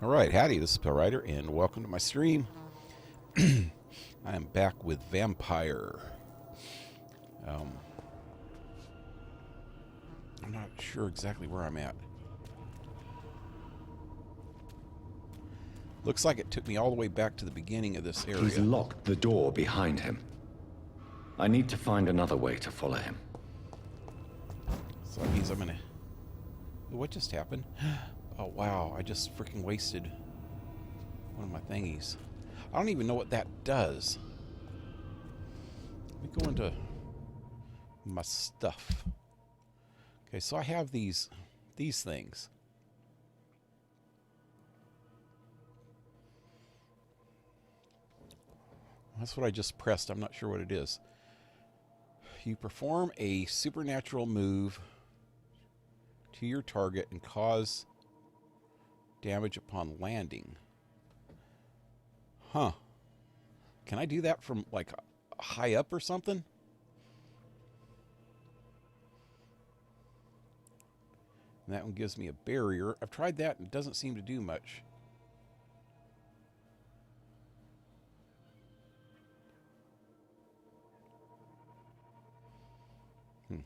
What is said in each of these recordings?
Alright, howdy, this is PaleRider, and welcome to my stream. I am back with Vampyr. I'm not sure exactly where I'm at. Looks like it took me all the way back to the beginning of this area. He's locked the door behind him. I need to find another way to follow him. So that means I'm gonna... What just happened? Oh wow, I just freaking wasted one of my thingies. I don't even know what that does. Let me go into my stuff. Okay, so I have these things. That's what I just pressed. I'm not sure what it is. You perform a supernatural move to your target and cause damage upon landing. Huh. Can I do that from, like, high up or something? And that one gives me a barrier. I've tried that and it doesn't seem to do much. And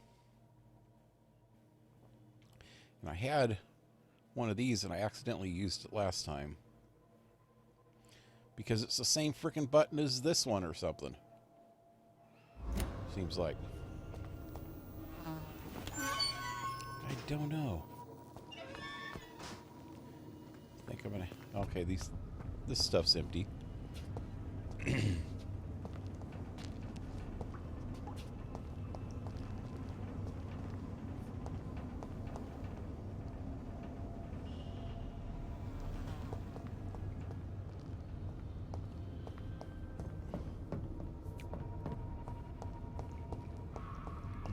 I had one of these and I accidentally used it last time. Because it's the same freaking button as this one or something. Seems like. I don't know. I think I'm gonna... Okay, this stuff's empty.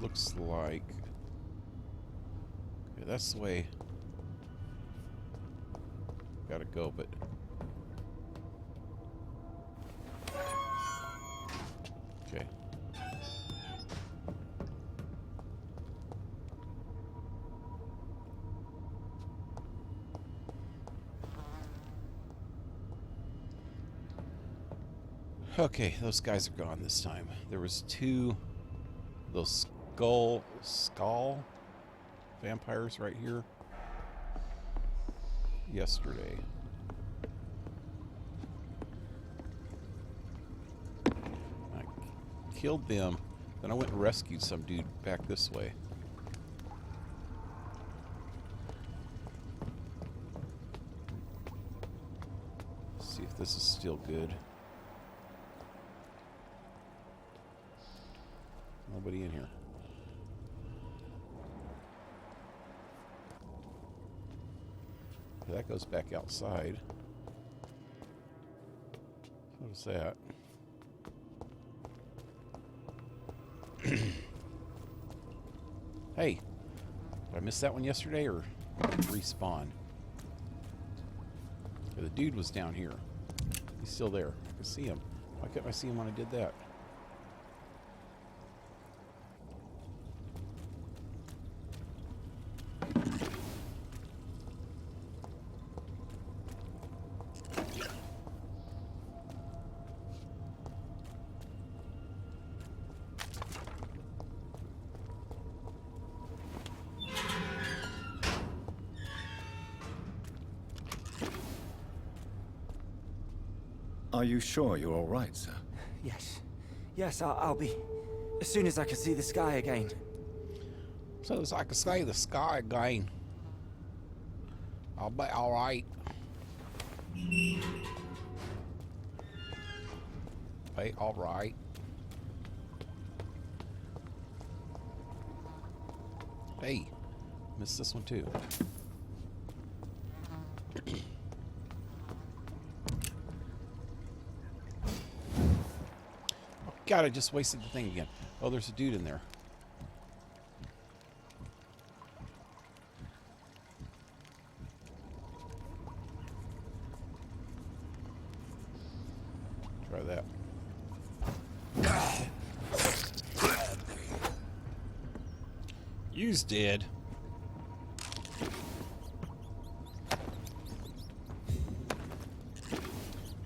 Looks like... Okay, that's the way... Gotta go, but... Okay. Okay, those guys are gone this time. There was two... Those skull vampires right here yesterday. I killed them, then I went and rescued some dude back this way. Let's see if this is still good. Nobody in here. That goes back outside. What is that? Hey, did I miss that one yesterday or respawn? The dude was down here. He's still there. I can see him. Why couldn't I see him when I did that? Are you sure you're all right, sir? Yes. Yes, I'll be... As soon as I can see the sky again. So as I can see the sky again, I'll be alright. Be alright. Hey, missed this one too. God, I just wasted the thing again. Oh, there's a dude in there. Try that. You's dead.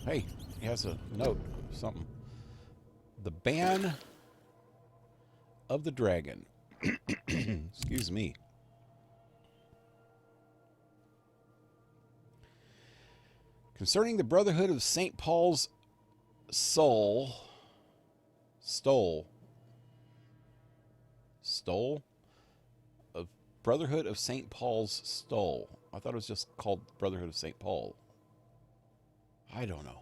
Hey, he has a note. Something. The Ban of the Dragon. Excuse me. Concerning the Brotherhood of St. Paul's Stole? Of Brotherhood of St. Paul's Stole. I thought it was just called Brotherhood of St. Paul. I don't know.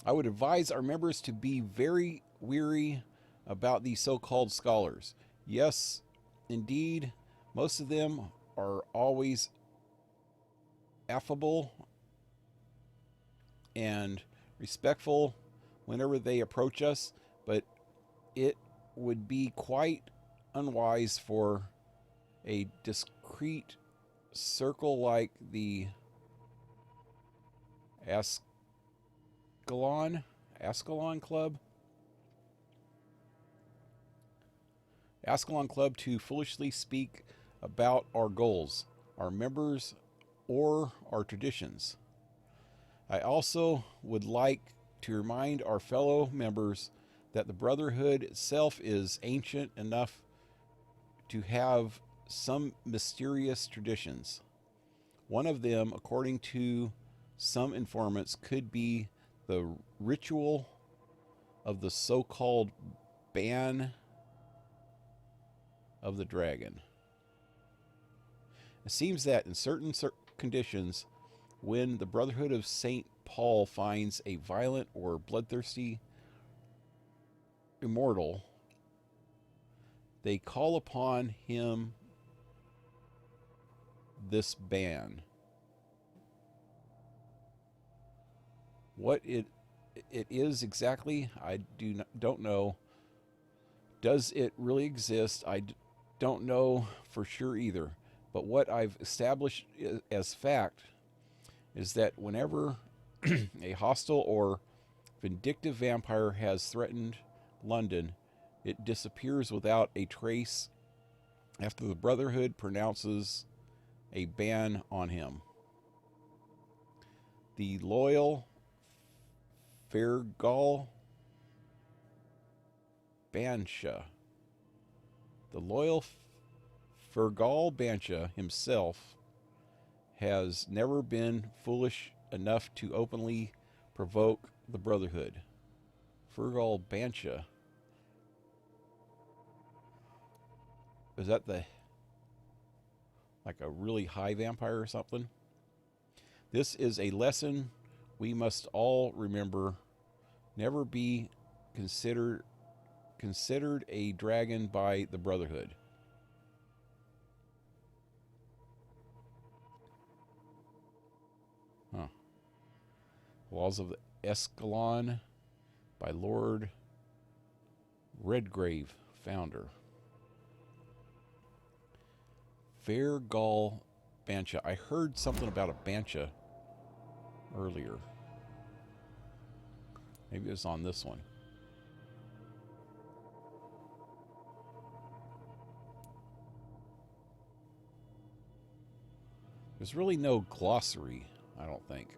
I would advise our members to be very weary about these so-called scholars. Yes, indeed, most of them are always affable and respectful whenever they approach us, but it would be quite unwise for a discreet circle like the Ascalon Club to foolishly speak about our goals, our members, or our traditions. I also would like to remind our fellow members that the Brotherhood itself is ancient enough to have some mysterious traditions. One of them, according to some informants, could be the ritual of the so-called Ban of the Dragon. It seems that in certain conditions, when the Brotherhood of St. Paul finds a violent or bloodthirsty immortal, they call upon him this ban. What it is exactly, I don't know. Does it really exist? I don't know for sure either. But what I've established as fact is that whenever a hostile or vindictive vampire has threatened London, it disappears without a trace after the Brotherhood pronounces a ban on him. The loyal Fergal Bansha. The loyal Fergal Bansha himself has never been foolish enough to openly provoke the Brotherhood. Fergal Bansha. Is that like a really high vampire or something? This is a lesson we must all remember. Never be considered a dragon by the Brotherhood. Huh. Laws of the Escalon by Lord Redgrave, founder. Fergal Bansha. I heard something about a Bansha earlier. Maybe it was on this one. There's really no glossary, I don't think.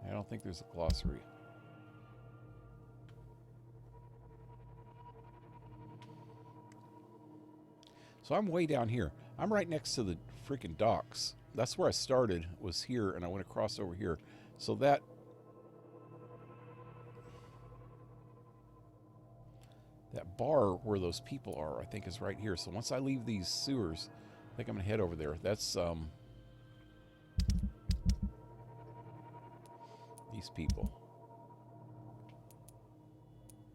I don't think there's a glossary. So I'm way down here. I'm right next to the freaking docks. That's where I started, was here, and I went across over here. So that bar where those people are, I think, is right here. So once I leave these sewers, I think I'm gonna head over there. That's these people.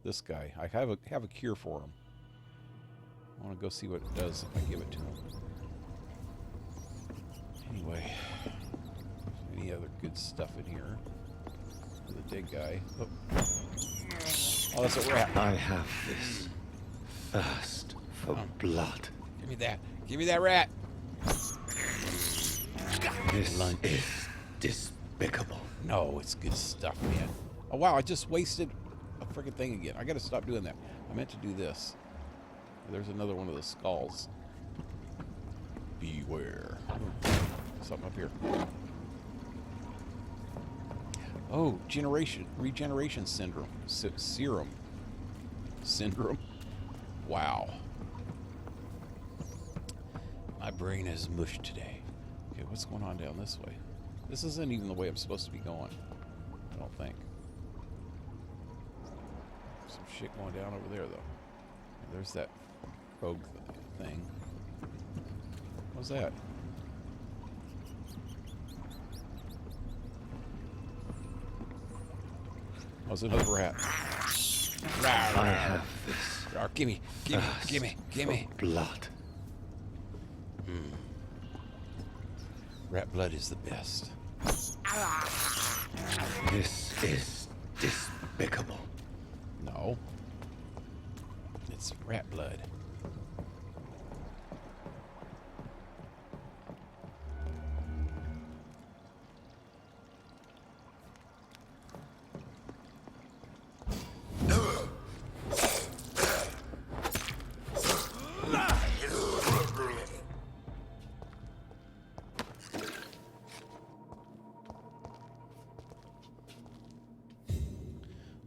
This guy. I have a cure for him. I want to go see what it does if I give it to him. Anyway, any other good stuff in here? For the dead guy. Oh, that's a rat. I have this thirst for blood. Give me that. Give me that rat. This is despicable. No, it's good stuff, man. Oh, wow, I just wasted a freaking thing again. I got to stop doing that. I meant to do this. There's another one of the skulls. beware. Ooh, something up here. Oh, regeneration syndrome. Serum. Syndrome. Wow. My brain is mush today. Okay, what's going on down this way? This isn't even the way I'm supposed to be going. I don't think. Some shit going down over there, though. There's that rogue thing. What's that? Oh, it's another rat. I have this. Gimme. Blood. Rat blood is the best. This is despicable. No. It's rat blood.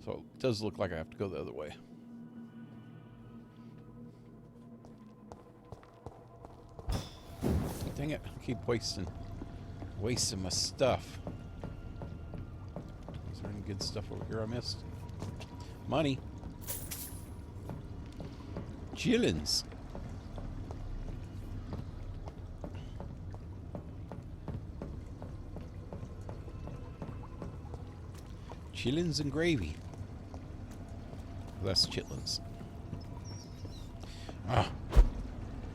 So it does look like I have to go the other way. Dang it, I keep wasting my stuff. Is there any good stuff over here I missed? Money. Chillins. Chillins and gravy. That's chitlins. Ah.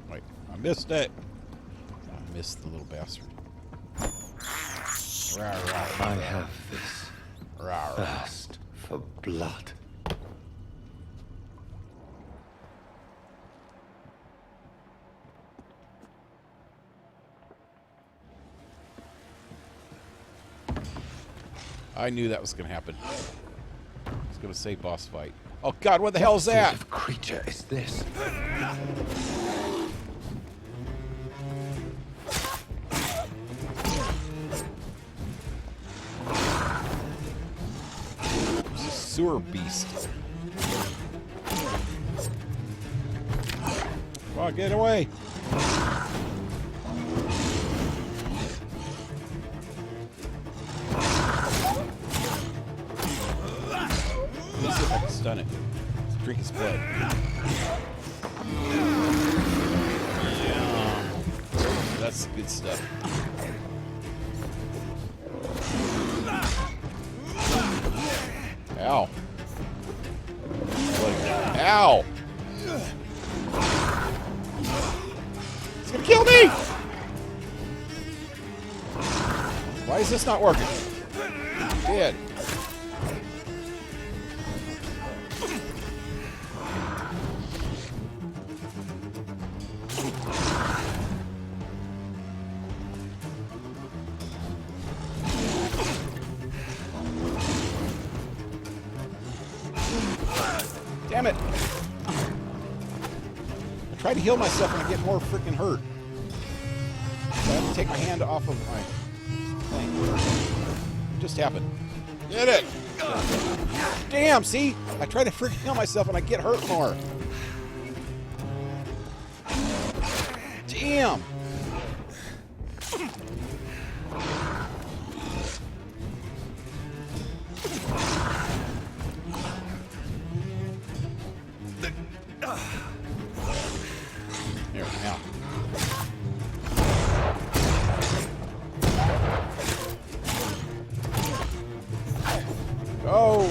Wait, I missed it. I missed the little bastard. I have this thirst for blood. I knew that was going to happen. I was going to say boss fight. Oh God, what the hell is that? What sort of creature is this? It's a sewer beast. Come on, get away. Let's see if I can stun it. Let's drink his blood. That's good stuff. Ow. Ow! It's gonna kill me! Why is this not working? Dead. Damn it! I try to heal myself and I get more freaking hurt. I have to take my hand off of my thing. What just happened? Get it! Damn, see? I try to freaking heal myself and I get hurt more. Damn! Here, now. Go!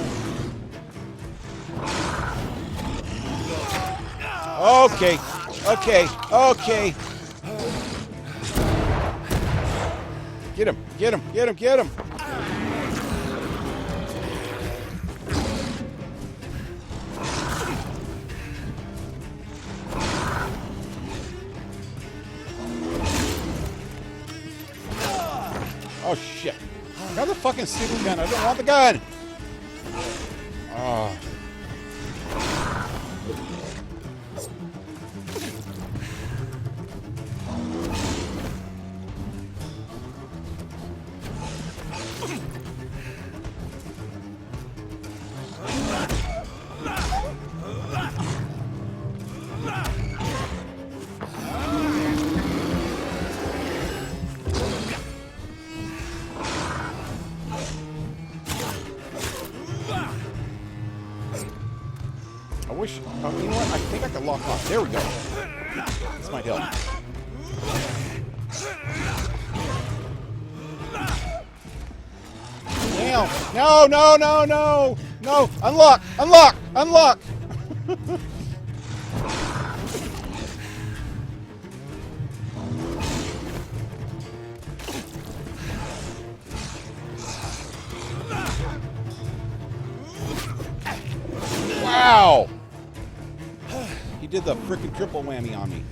Okay, okay, okay. Get him, get him, get him, get him. Oh shit. Got the fucking stupid gun. I don't want the gun. Oh. Oh, you know what? I think I can lock off. There we go. This might help. Damn. No, no, no, no. No. Unlock. Unlock. Unlock. Wow. He did the frickin' triple whammy on me.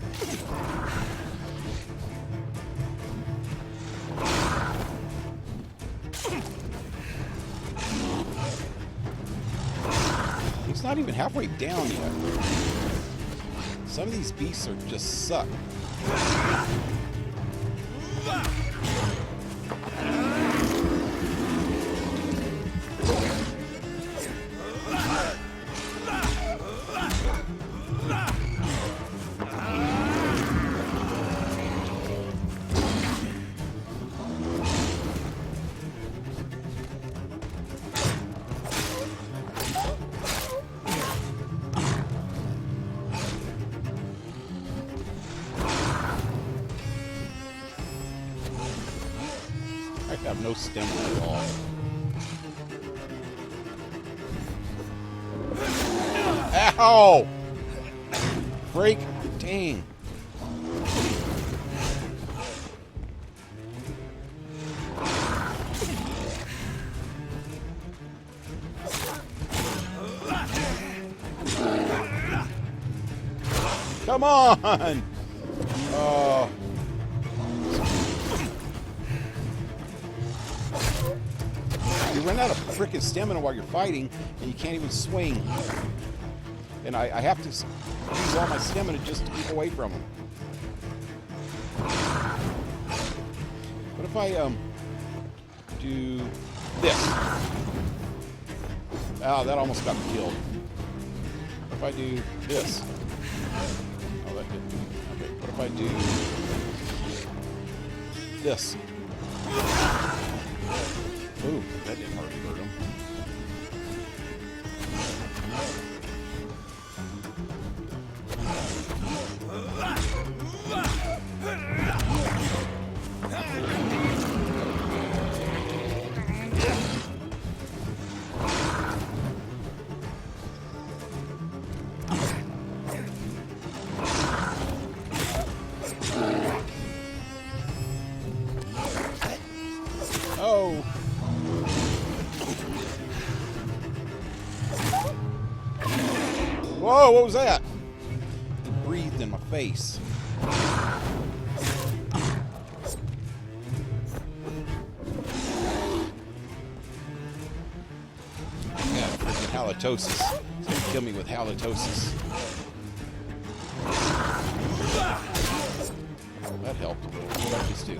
He's not even halfway down yet. Some of these beasts are just suck. I have no stamina at all. Ow! Break! Dang. Come on! Oh. You run out of frickin' stamina while you're fighting, and you can't even swing. And I have to use all my stamina just to keep away from him. What if I do this? Oh, that almost got me killed. What if I do this? Oh, that didn't. Okay. What if I do this? Ooh, that didn't hardly hurt him. Oh. Whoa, what was that? It breathed in my face. Yeah, freaking halitosis. It's gonna kill me with halitosis. That helped a little. What did I just do?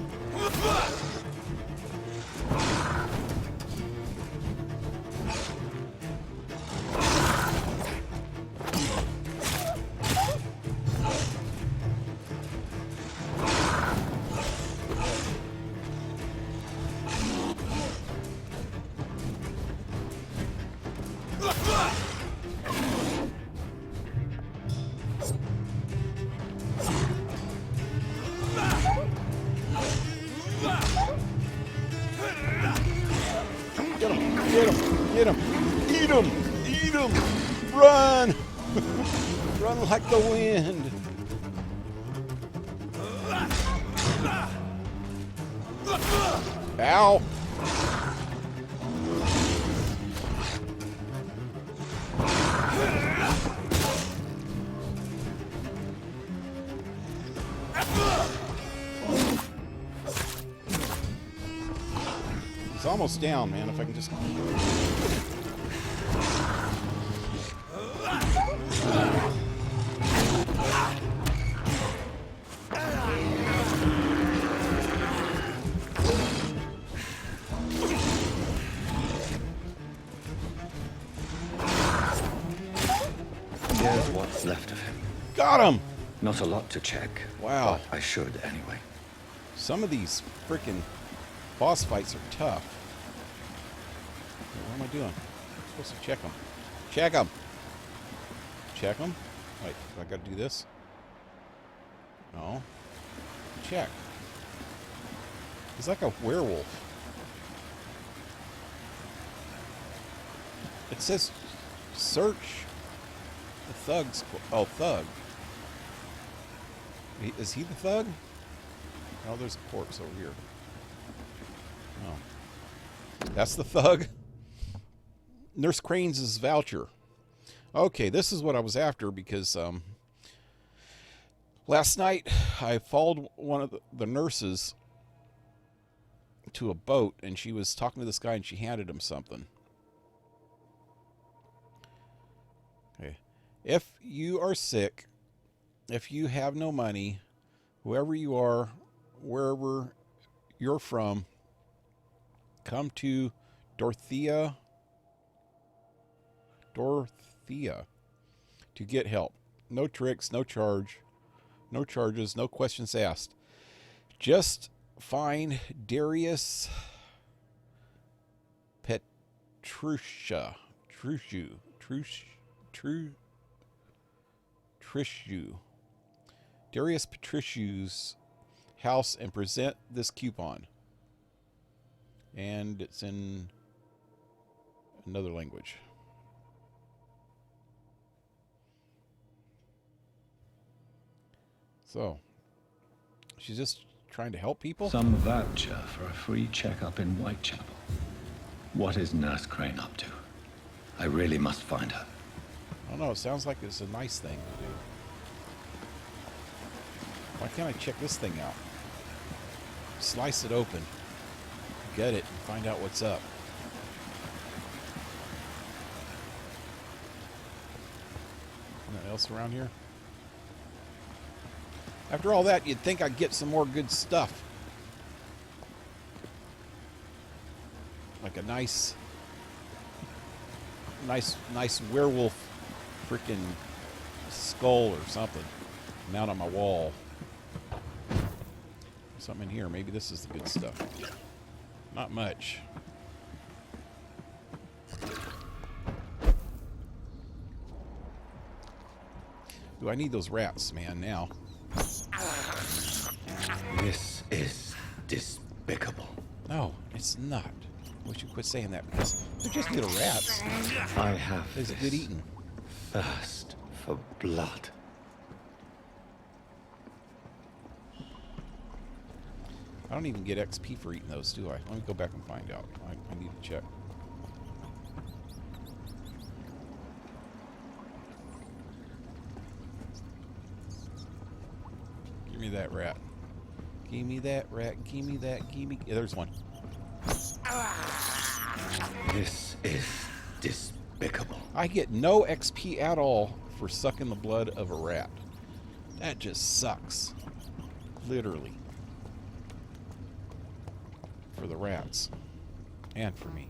Get him! Get him! Get him! Eat him! Eat him! Run! Run like the wind! Ow! He's almost down, man. If I can just... Here's what's left of him. Got him! Not a lot to check. Wow. But I should anyway. Some of these freaking boss fights are tough. What am I doing? I'm supposed to check them. Check them. Check them. Wait, I got to do this? No. Check. He's like a werewolf. It says search the thug's... Oh, thug. Is he the thug? Oh, there's a corpse over here. Oh. That's the thug? Nurse Cranes' voucher. Okay, this is what I was after because last night I followed one of the nurses to a boat and she was talking to this guy and she handed him something. Okay. If you are sick, if you have no money, whoever you are, wherever you're from, come to Dorothea to get help. No tricks, no charges, no questions asked. Just find Darius Trishu. Darius Patriciu's house and present this coupon. And it's in another language. So, she's just trying to help people? Some voucher for a free checkup in Whitechapel. What is Nurse Crane up to? I really must find her. I don't know, it sounds like it's a nice thing to do. Why can't I check this thing out? Slice it open, gut it, and find out what's up. Anything else around here? After all that, you'd think I'd get some more good stuff. Like a nice werewolf freaking skull or something. Mount on my wall. Something in here. Maybe this is the good stuff. Not much. Ooh, I need those rats, man, now. This is despicable. No, it's not. I wish you quit saying that because they're just little rats. I have It's good eating. thirst for blood. I don't even get XP for eating those, do I? Let me go back and find out. I need to check. Give me that rat. Give me that rat. Give me that. Give me... Yeah, there's one. This is despicable. I get no XP at all for sucking the blood of a rat. That just sucks. Literally. For the rats. And for me.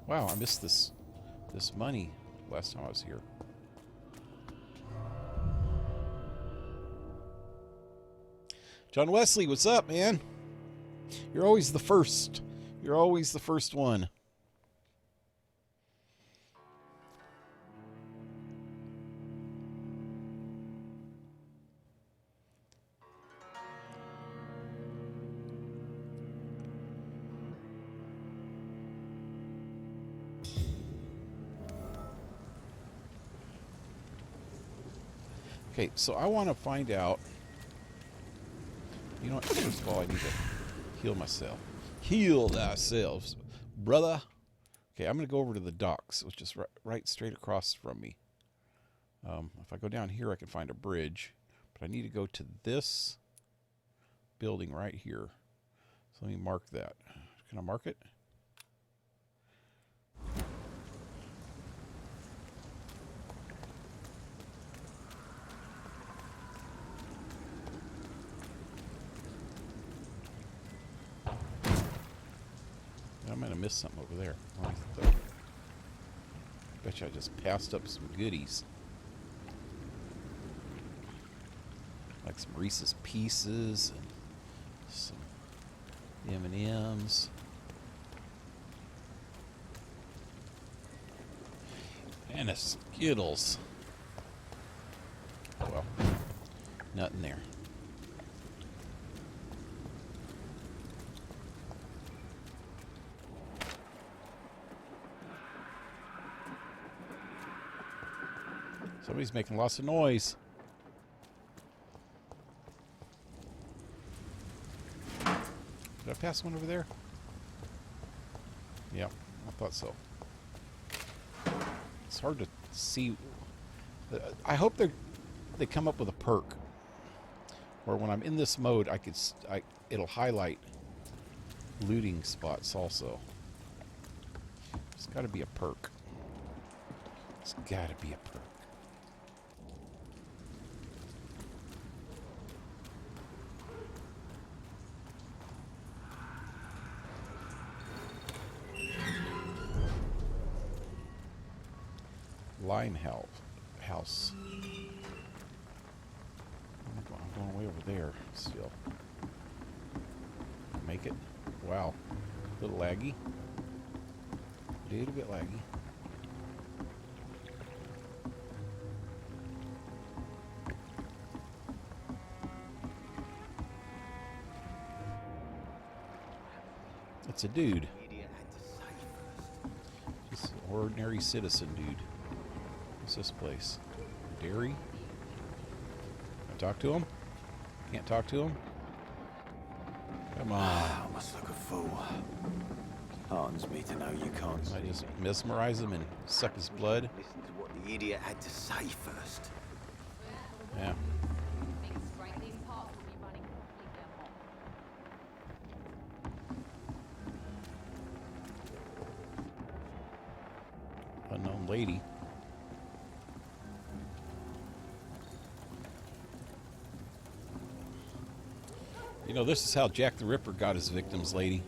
Wow, I missed this money last time I was here. John Wesley, what's up, man? You're always the first. You're always the first one. Okay, so I want to find out. You know what? First of all, I need to heal myself. Heal thyself, brother. Okay, I'm going to go over to the docks, which is right straight across from me. If I go down here, I can find a bridge. But I need to go to this building right here. So let me mark that. Can I mark it? I might have missed something over there. Bet you I just passed up some goodies. Like some Reese's Pieces and some M&Ms. And a Skittles. Well, nothing there. Somebody's making lots of noise. Did I pass one over there? Yeah, I thought so. It's hard to see. I hope they come up with a perk where when I'm in this mode, it'll highlight looting spots also. It's got to be a perk. It's got to be a perk. House. I'm going way over there still. Make it. Wow. A little laggy. A little bit laggy. It's a dude. Just an ordinary citizen dude. What's this place? Dairy? Can I talk to him? Can't talk to him? Come on. I must look a fool. Heartens me to know you can't. I just mesmerize him and suck his blood. Listen to what the idiot had to say first. Yeah. Unknown lady. You know, this is how Jack the Ripper got his victims, lady.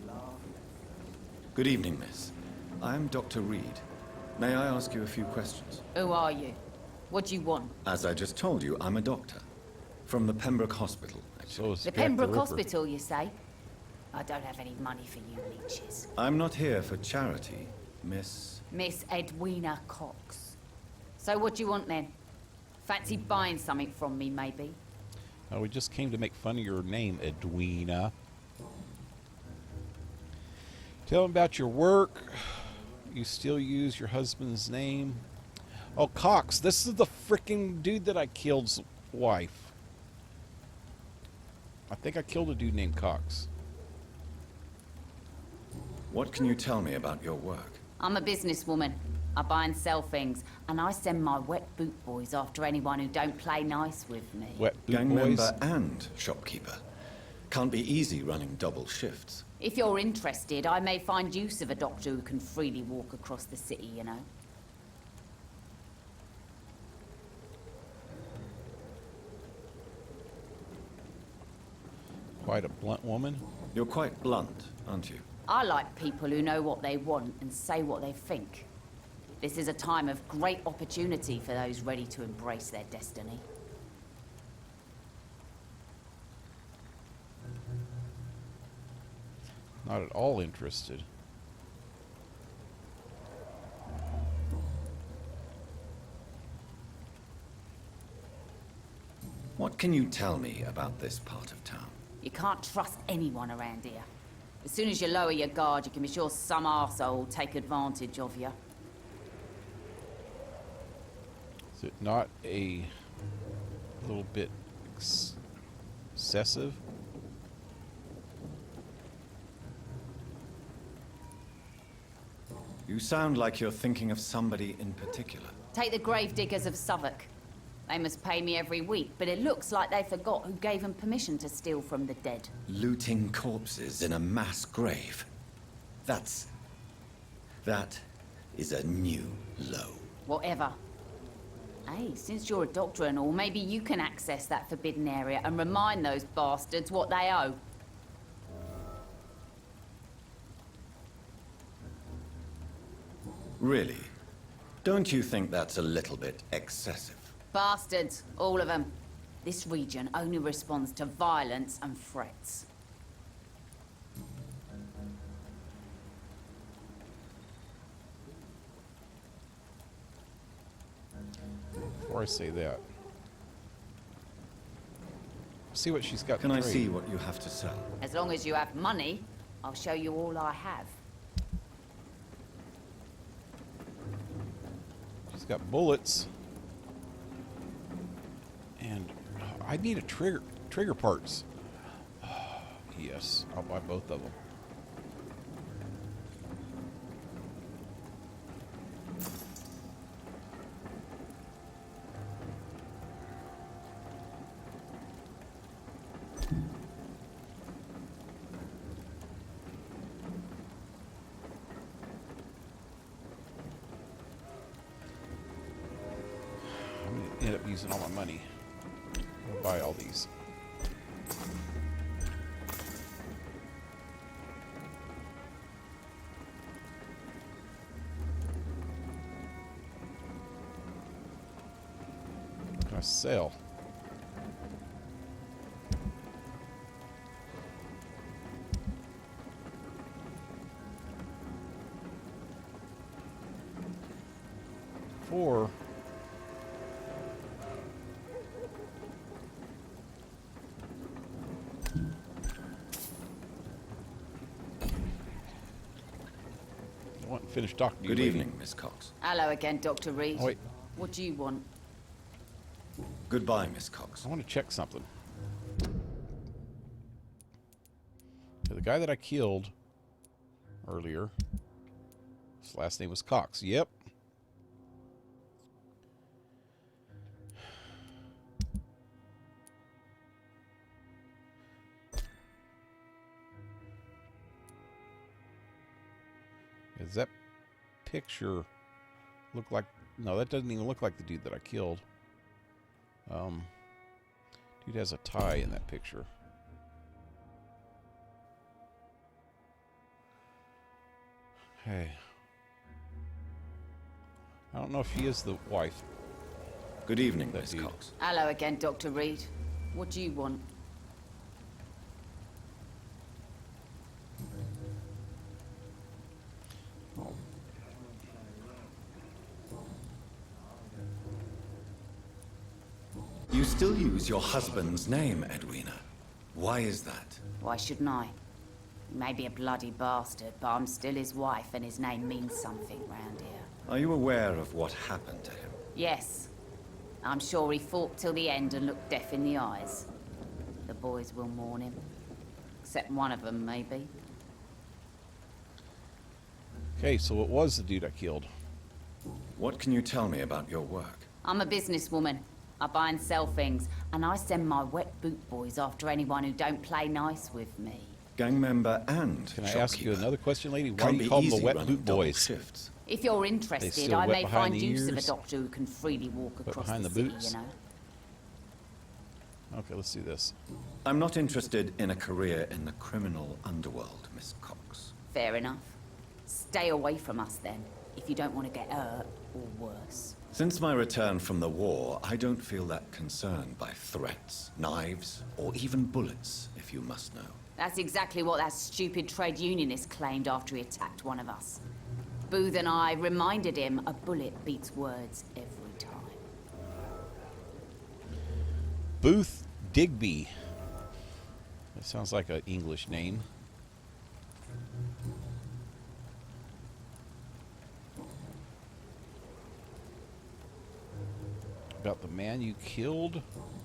Good evening, miss. I'm Dr. Reed. May I ask you a few questions? Who are you? What do you want? As I just told you, I'm a doctor. From the Pembroke Hospital, actually. So is The Jack Pembroke Ripper. Hospital, you say? I don't have any money for you leeches. I'm not here for charity, miss. Miss Edwina Cox. So what do you want then? Fancy buying something from me, maybe? We just came to make fun of your name, Edwina. Tell them about your work. You still use your husband's name. Oh, Cox. This is the freaking dude that I killed's wife. I think I killed a dude named Cox. What can you tell me about your work? I'm a businesswoman. I buy and sell things, and I send my wet boot boys after anyone who don't play nice with me. Wet boot Gang boys. member and shopkeeper. Can't be easy running double shifts. If you're interested, I may find use of a doctor who can freely walk across the city, you know. Quite a blunt woman. You're quite blunt, aren't you? I like people who know what they want and say what they think. This is a time of great opportunity for those ready to embrace their destiny. Not at all interested. What can you tell me about this part of town? You can't trust anyone around here. As soon as you lower your guard, you can be sure some arsehole will take advantage of you. Is it not a little bit excessive? You sound like you're thinking of somebody in particular. Take the gravediggers of Southwark. They must pay me every week, but it looks like they forgot who gave them permission to steal from the dead. Looting corpses in a mass grave. That is a new low. Whatever. Hey, since you're a doctor and all, maybe you can access that forbidden area and remind those bastards what they owe. Really? Don't you think that's a little bit excessive? Bastards, all of them. This region only responds to violence and threats. before I say that, see what she's got. Can to I trade. see what you have to sell? As long as you have money, I'll show you all I have. She's got bullets, and I need a trigger parts. Yes, I'll buy both of them. I'm going to end up using all my money. I'll buy all these. Can I sell? Four. I want to finish talking to you. Good lady. evening, Miss Cox. Hello again, Dr. Reed. Oh, wait. What do you want? Goodbye, Miss Cox. I want to check something. The guy that I killed earlier, his last name was Cox. Yep. Does that picture look like... No, that doesn't even look like the dude that I killed. Dude has a tie in that picture. Hey. I don't know if she is the wife. Good evening, That Miss dude. Cox. Hello again, Dr. Reed. What do you want? Oh, You still use your husband's name, Edwina. Why is that? Why shouldn't I? He may be a bloody bastard, but I'm still his wife and his name means something round here. Are you aware of what happened to him? Yes. I'm sure he fought till the end and looked death in the eyes. The boys will mourn him. Except one of them, maybe. okay, so it was the dude I killed. What can you tell me about your work? I'm a businesswoman. I buy and sell things, and I send my wet boot boys after anyone who don't play nice with me. Gang member and Can I ask you shopkeeper. another question, lady? Why Can't do be you call them the easy wet running boot double boys? shifts. If you're interested, still I wet may behind find the use of a ears? doctor who can freely walk across behind the the city, boots? you know. Okay, let's do this. I'm not interested in a career in the criminal underworld, Miss Cox. Fair enough. Stay away from us then, if you don't want to get hurt or worse. Since my return from the war, I don't feel that concerned by threats, knives, or even bullets, if you must know. That's exactly what that stupid trade unionist claimed after he attacked one of us. Booth and I reminded him a bullet beats words every time. Booth Digby. That sounds like an English name. About the man you killed?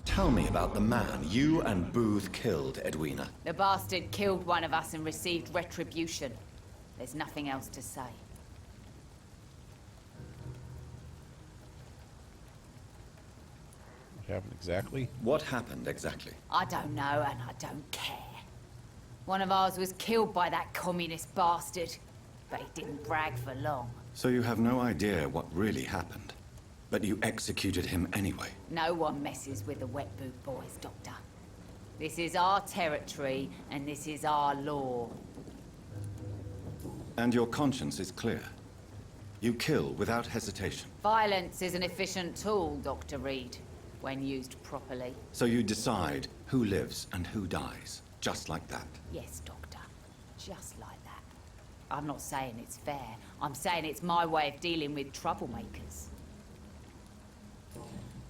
Tell me about the man you and Booth killed, Edwina. The bastard killed one of us and received retribution. There's nothing else to say. What happened exactly? What happened exactly? I don't know and I don't care. One of ours was killed by that communist bastard, but he didn't brag for long. So you have no idea what really happened, but you executed him anyway. No one messes with the wet boot boys, Doctor. This is our territory and this is our law. And your conscience is clear. You kill without hesitation. Violence is an efficient tool, Dr. Reed, when used properly. So you decide who lives and who dies, just like that. Yes, Doctor. Just like that. I'm not saying it's fair. I'm saying it's my way of dealing with troublemakers.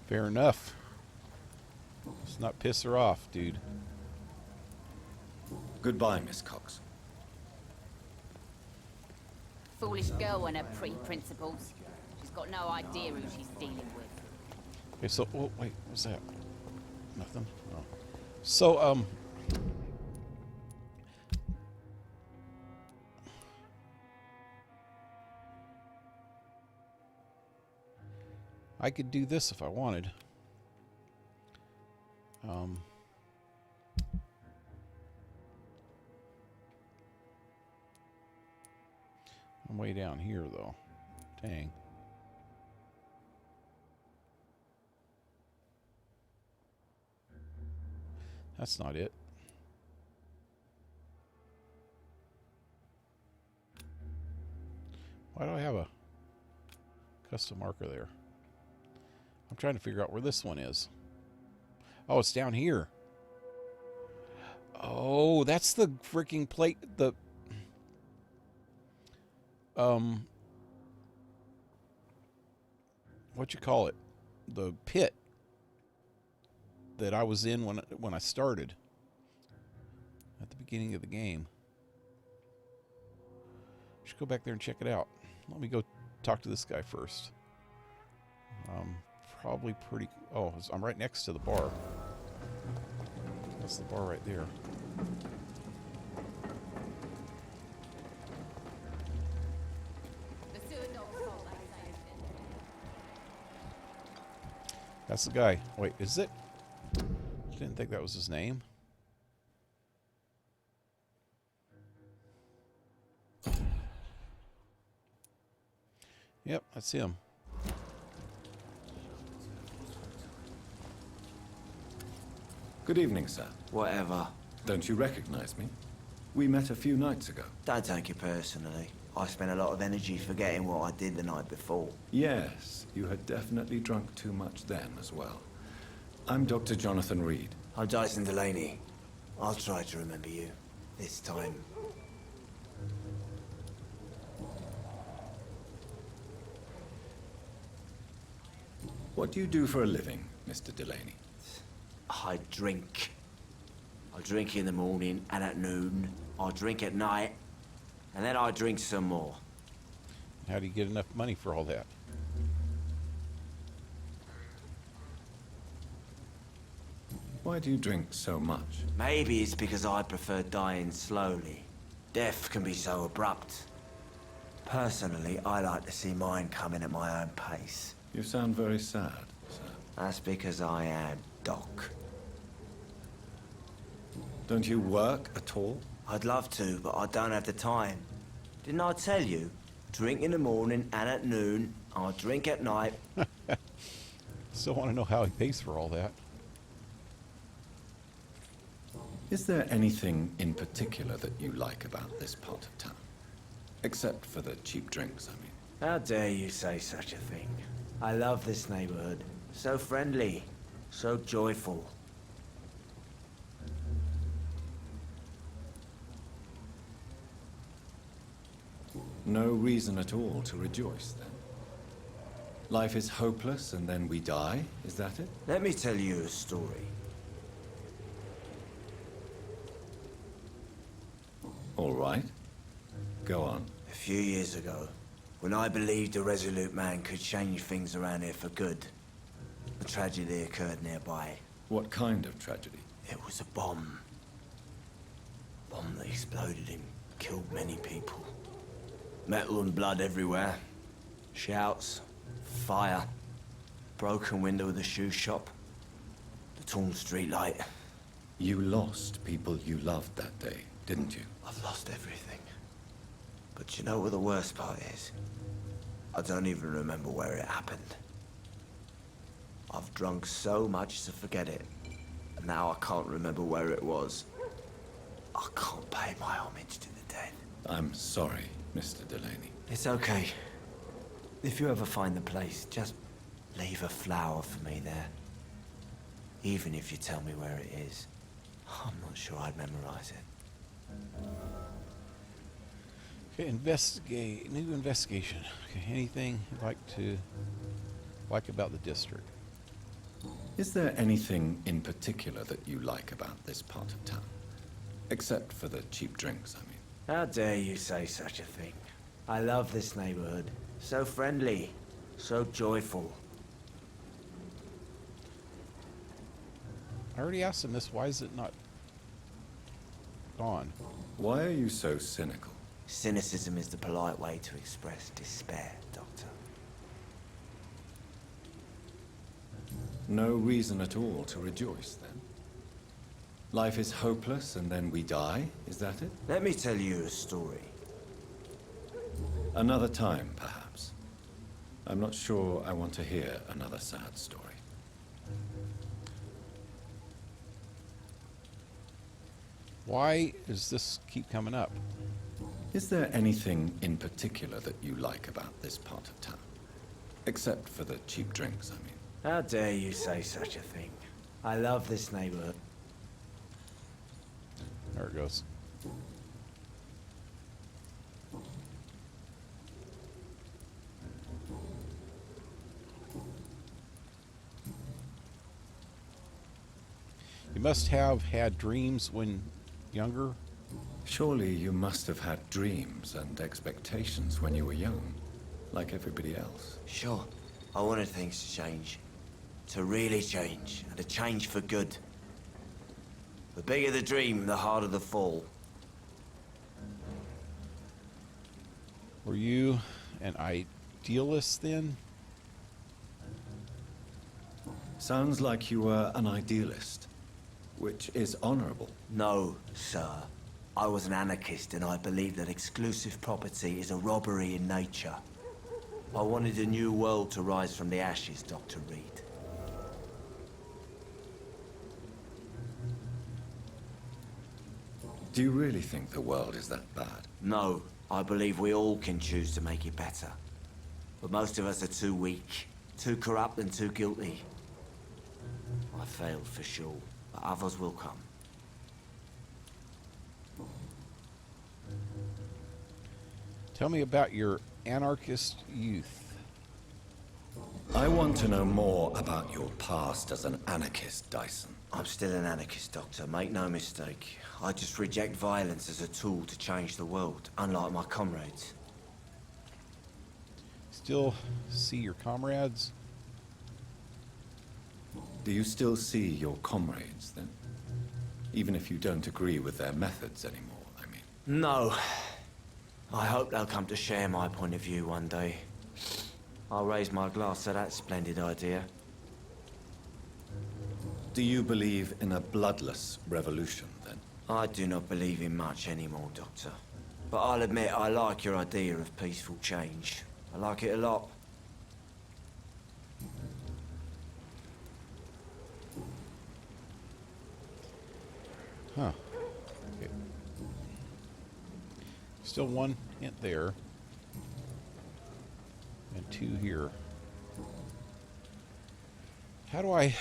Fair enough. Let's not piss her off, dude. Goodbye, Miss Cox. Foolish girl and her pre-principles. She's got no idea who she's dealing with. Okay, so, oh, wait, what's that? Nothing? Oh. So, I could do this if I wanted. I'm way down here, though. Dang. That's not it. Why do I have a custom marker there? I'm trying to figure out where this one is. Oh, it's down here. Oh, that's the freaking plate. The what you call it? The pit that I was in when I started at the beginning of the game. Should go back there and check it out. Let me go talk to this guy first. Probably pretty. Oh, I'm right next to the bar. That's the bar right there. That's the guy. Wait, is it? Didn't think that was his name. Yep, that's him. Good evening, sir. Whatever. Don't you recognize me? We met a few nights ago. Don't take it personally. I spent a lot of energy forgetting what I did the night before. Yes, you had definitely drunk too much then as well. I'm Dr. Jonathan Reed. I'm Dyson Delaney. I'll try to remember you. This time. What do you do for a living, Mr. Delaney? I drink. I drink in the morning and at noon. I drink at night. And then I drink some more. How do you get enough money for all that? Why do you drink so much? Maybe it's because I prefer dying slowly. Death can be so abrupt. Personally, I like to see mine coming at my own pace. You sound very sad, sir. That's because I am Doc. Don't you work at all? I'd love to, but I don't have the time. Didn't I tell you? Drink in the morning and at noon. I drink at night. Still want to know how he pays for all that. Is there anything in particular that you like about this part of town? Except for the cheap drinks, I mean. How dare you say such a thing? I love this neighborhood. So friendly. So joyful. No reason at all to rejoice, then. Life is hopeless and then we die, is that it? Let me tell you a story. All right. Go on. A few years ago, when I believed a resolute man could change things around here for good, a tragedy occurred nearby. What kind of tragedy? It was a bomb. Bomb that exploded and killed many people. Metal and blood everywhere. Shouts, fire, broken window of the shoe shop, the torn street light. You lost people you loved that day, didn't you? I've lost everything. But you know what the worst part is? I don't even remember where it happened. I've drunk so much to forget it. And now I can't remember where it was. I can't pay my homage to the dead. I'm sorry, Mr. Delaney. It's okay. If you ever find the place, just leave a flower for me there. Even if you tell me where it is. I'm not sure I'd memorize it. Okay, investigate. New investigation. Okay, anything you'd like about the district? Is there anything in particular that you like about this part of town? Except for the cheap drinks, I mean. How dare you say such a thing? I love this neighborhood. So friendly, so joyful. I already asked him this. Why is it not gone? Why are you so cynical? Cynicism is the polite way to express despair, Doctor. No reason at all to rejoice, then? Life is hopeless and then we die, is that it? Let me tell you a story. Another time, perhaps. I'm not sure I want to hear another sad story. Why does this keep coming up? Is there anything in particular that you like about this part of town? Except for the cheap drinks, I mean. How dare you say such a thing? I love this neighborhood. There it goes. You must have had dreams when younger. Surely you must have had dreams and expectations when you were young, like everybody else. Sure, I wanted things to change. To really change, and to change for good. The bigger the dream, the harder the fall. Were you an idealist then? Sounds like you were an idealist, which is honorable. No, sir. I was an anarchist and I believed that exclusive property is a robbery in nature. I wanted a new world to rise from the ashes, Dr. Reed. Do you really think the world is that bad? No, I believe we all can choose to make it better. But most of us are too weak, too corrupt and too guilty. I failed for sure, but others will come. Tell me about your anarchist youth. I want to know more about your past as an anarchist, Dyson. I'm still an anarchist, Doctor, make no mistake. I just reject violence as a tool to change the world, unlike my comrades. Still see your comrades? Do you still see your comrades, then? Even if you don't agree with their methods anymore, I mean. No. I hope they'll come to share my point of view one day. I'll raise my glass to that splendid idea. Do you believe in a bloodless revolution, then? I do not believe in much anymore, Doctor. But I'll admit I like your idea of peaceful change. I like it a lot. Huh. Okay. Still one hint there. And two here. How do I...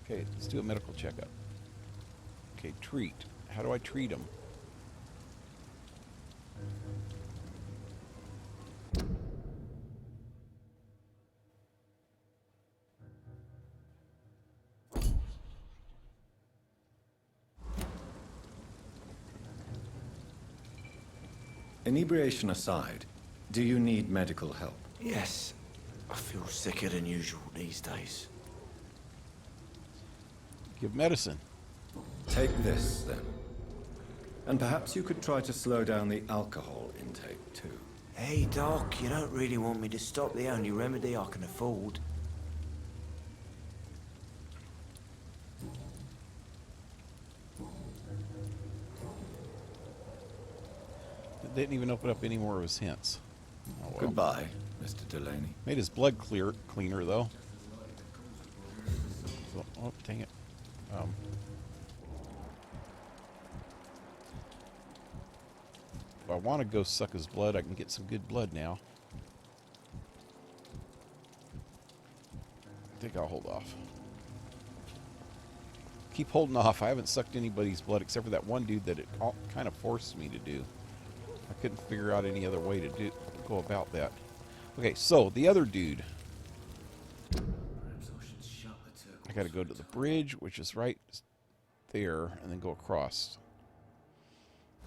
Okay, let's do a medical checkup. Okay, treat. How do I treat them? Inebriation aside, do you need medical help? Yes. I feel sicker than usual these days. Give medicine. Take this, then. And perhaps you could try to slow down the alcohol intake, too. Hey, Doc, you don't really want me to stop the only remedy I can afford. It didn't even open up any more of his hints. Oh, well. Goodbye, Mr. Delaney. Made his blood cleaner, though. So, oh, dang it. If I want to go suck his blood, I can get some good blood now. I think I'll hold off. Keep holding off. I haven't sucked anybody's blood except for that one dude that it kind of forced me to do. I couldn't figure out any other way to go about that. Okay, so the other dude. I got to go to the bridge, which is right there, and then go across.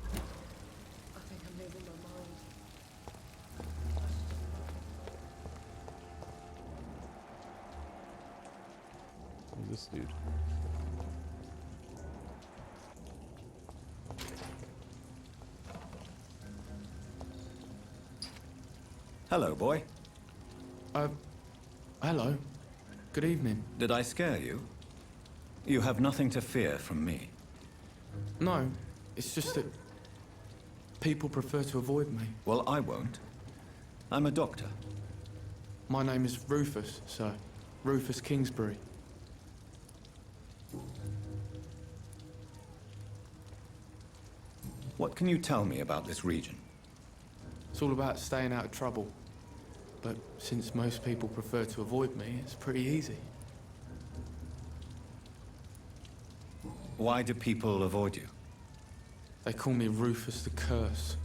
I think I'm losing my mind. Who's this dude? Hello, boy. Hello. Good evening. Did I scare you? You have nothing to fear from me. No, it's just that people prefer to avoid me. Well, I won't. I'm a doctor. My name is Rufus, sir. Rufus Kingsbury. What can you tell me about this region? It's all about staying out of trouble. But since most people prefer to avoid me, it's pretty easy. Why do people avoid you? They call me Rufus the Curse.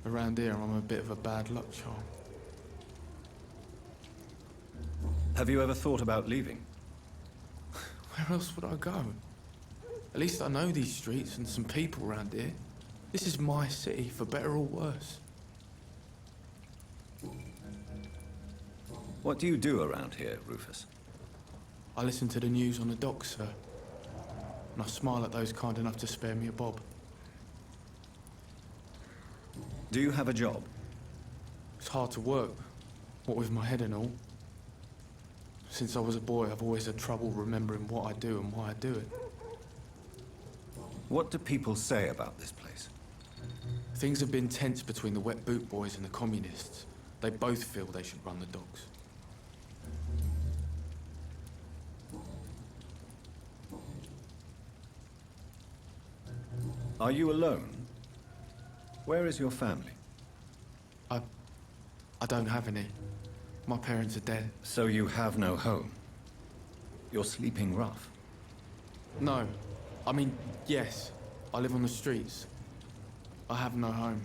Around here, I'm a bit of a bad luck charm. Have you ever thought about leaving? Where else would I go? At least I know these streets and some people around here. This is my city, for better or worse. What do you do around here, Rufus? I listen to the news on the docks, sir. And I smile at those kind enough to spare me a bob. Do you have a job? It's hard to work, what with my head and all. Since I was a boy, I've always had trouble remembering what I do and why I do it. What do people say about this place? Things have been tense between the wet boot boys and the communists. They both feel they should run the docks. Are you alone? Where is your family? I don't have any. My parents are dead. So you have no home? You're sleeping rough. No. I mean, yes. I live on the streets. I have no home.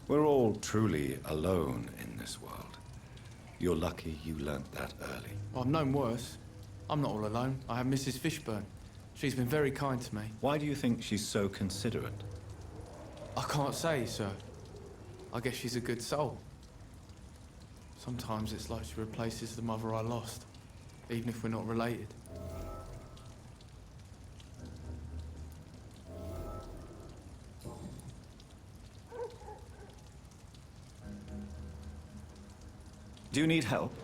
We're all truly alone in this world. You're lucky you learnt that early. I've known worse. I'm not all alone. I have Mrs. Fishburne. She's been very kind to me. Why do you think she's so considerate? I can't say, sir. I guess she's a good soul. Sometimes it's like she replaces the mother I lost, even if we're not related. Do you need help?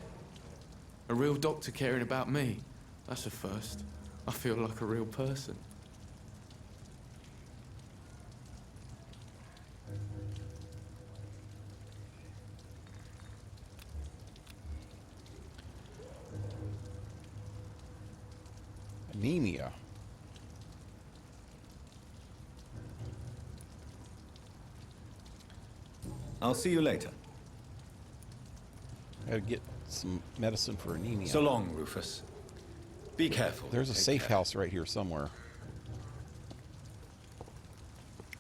A real doctor caring about me. That's a first. I feel like a real person. Anemia. I'll see you later. Gotta get some medicine for anemia. So long, Rufus. Be careful. There's a Take safe care. house right here somewhere.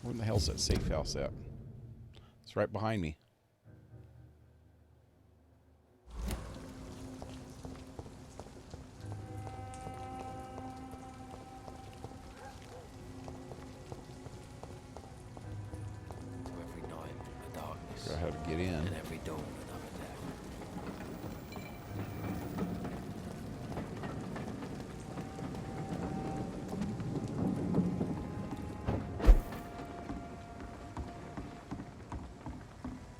Where in the hell's that safe house at? It's right behind me. To every night, the darkness. Figure out how to get in. And every dawn, another death.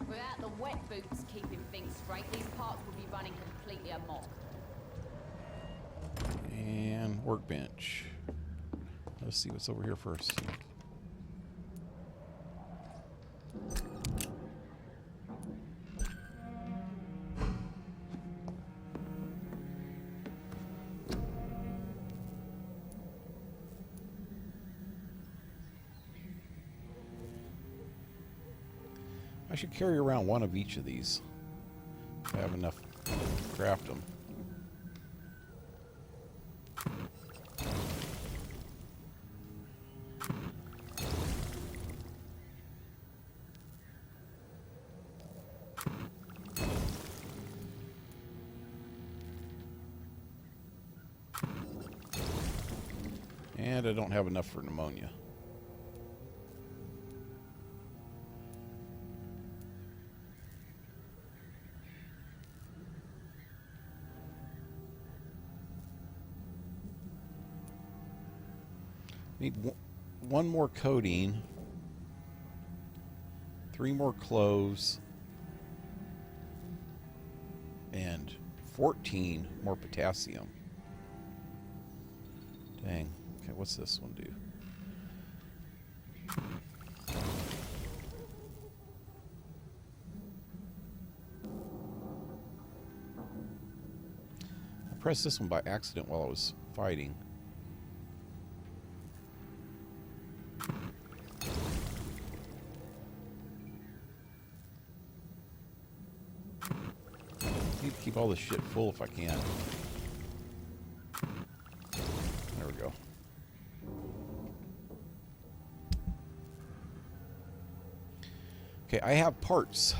Without the wet boots keeping things straight, these parts would be running completely amok. And workbench. Let's see what's over here first. I should carry around one of each of these. If I have enough to craft them. And I don't have enough for pneumonia. Need one more codeine, 3 more cloves, and 14 more potassium. Dang. Okay, what's this one do? I pressed this one by accident while I was fighting. Need to keep all this shit full if I can. There we go. Okay, I have parts.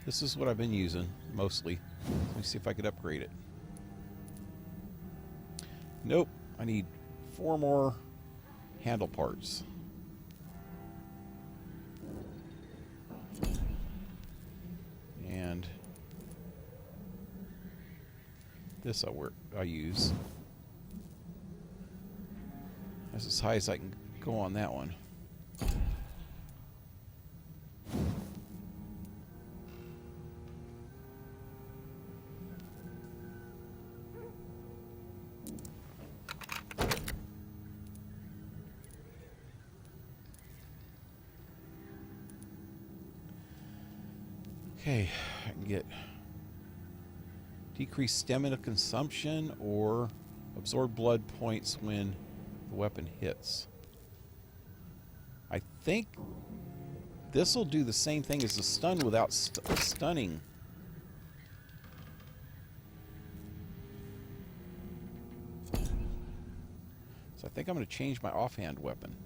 This is what I've been using mostly. Let me see if I could upgrade it. Nope, I need 4 more handle parts. And this I use. That's as high as I can go on that one. Okay, I can get decreased stamina consumption or absorb blood points when the weapon hits. I think this will do the same thing as the stun without stunning. So I think I'm going to change my offhand weapon.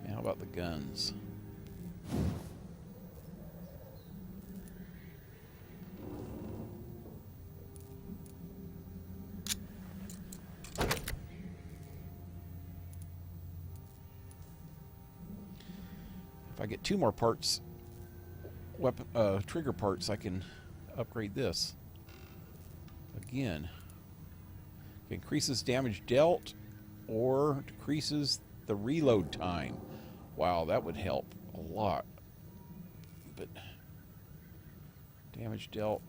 And how about the guns? If I get 2 more parts, weapon trigger parts, I can upgrade this. Again, it increases damage dealt or decreases the reload time. Wow, that would help a lot. But damage dealt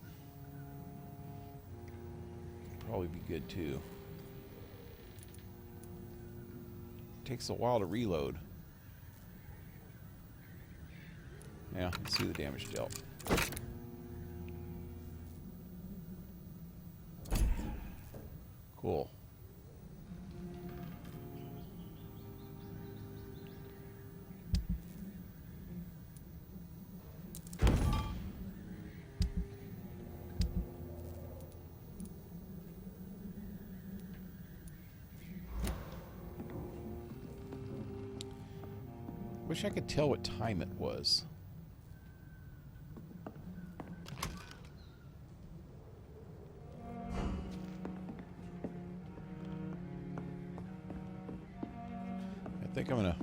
would probably be good too. Takes a while to reload. Yeah, let's see the damage dealt. Cool. Wish I could tell what time it was. I think I'm gonna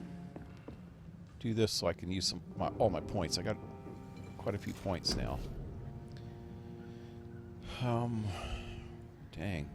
do this so I can use all my points. I got quite a few points now. Dang.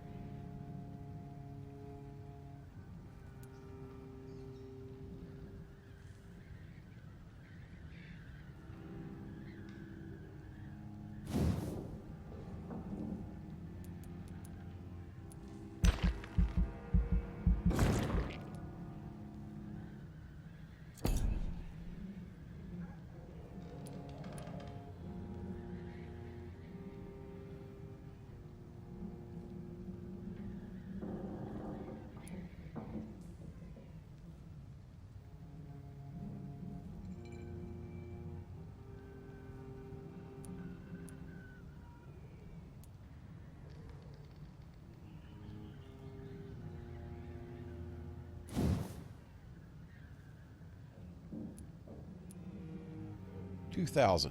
$2,000.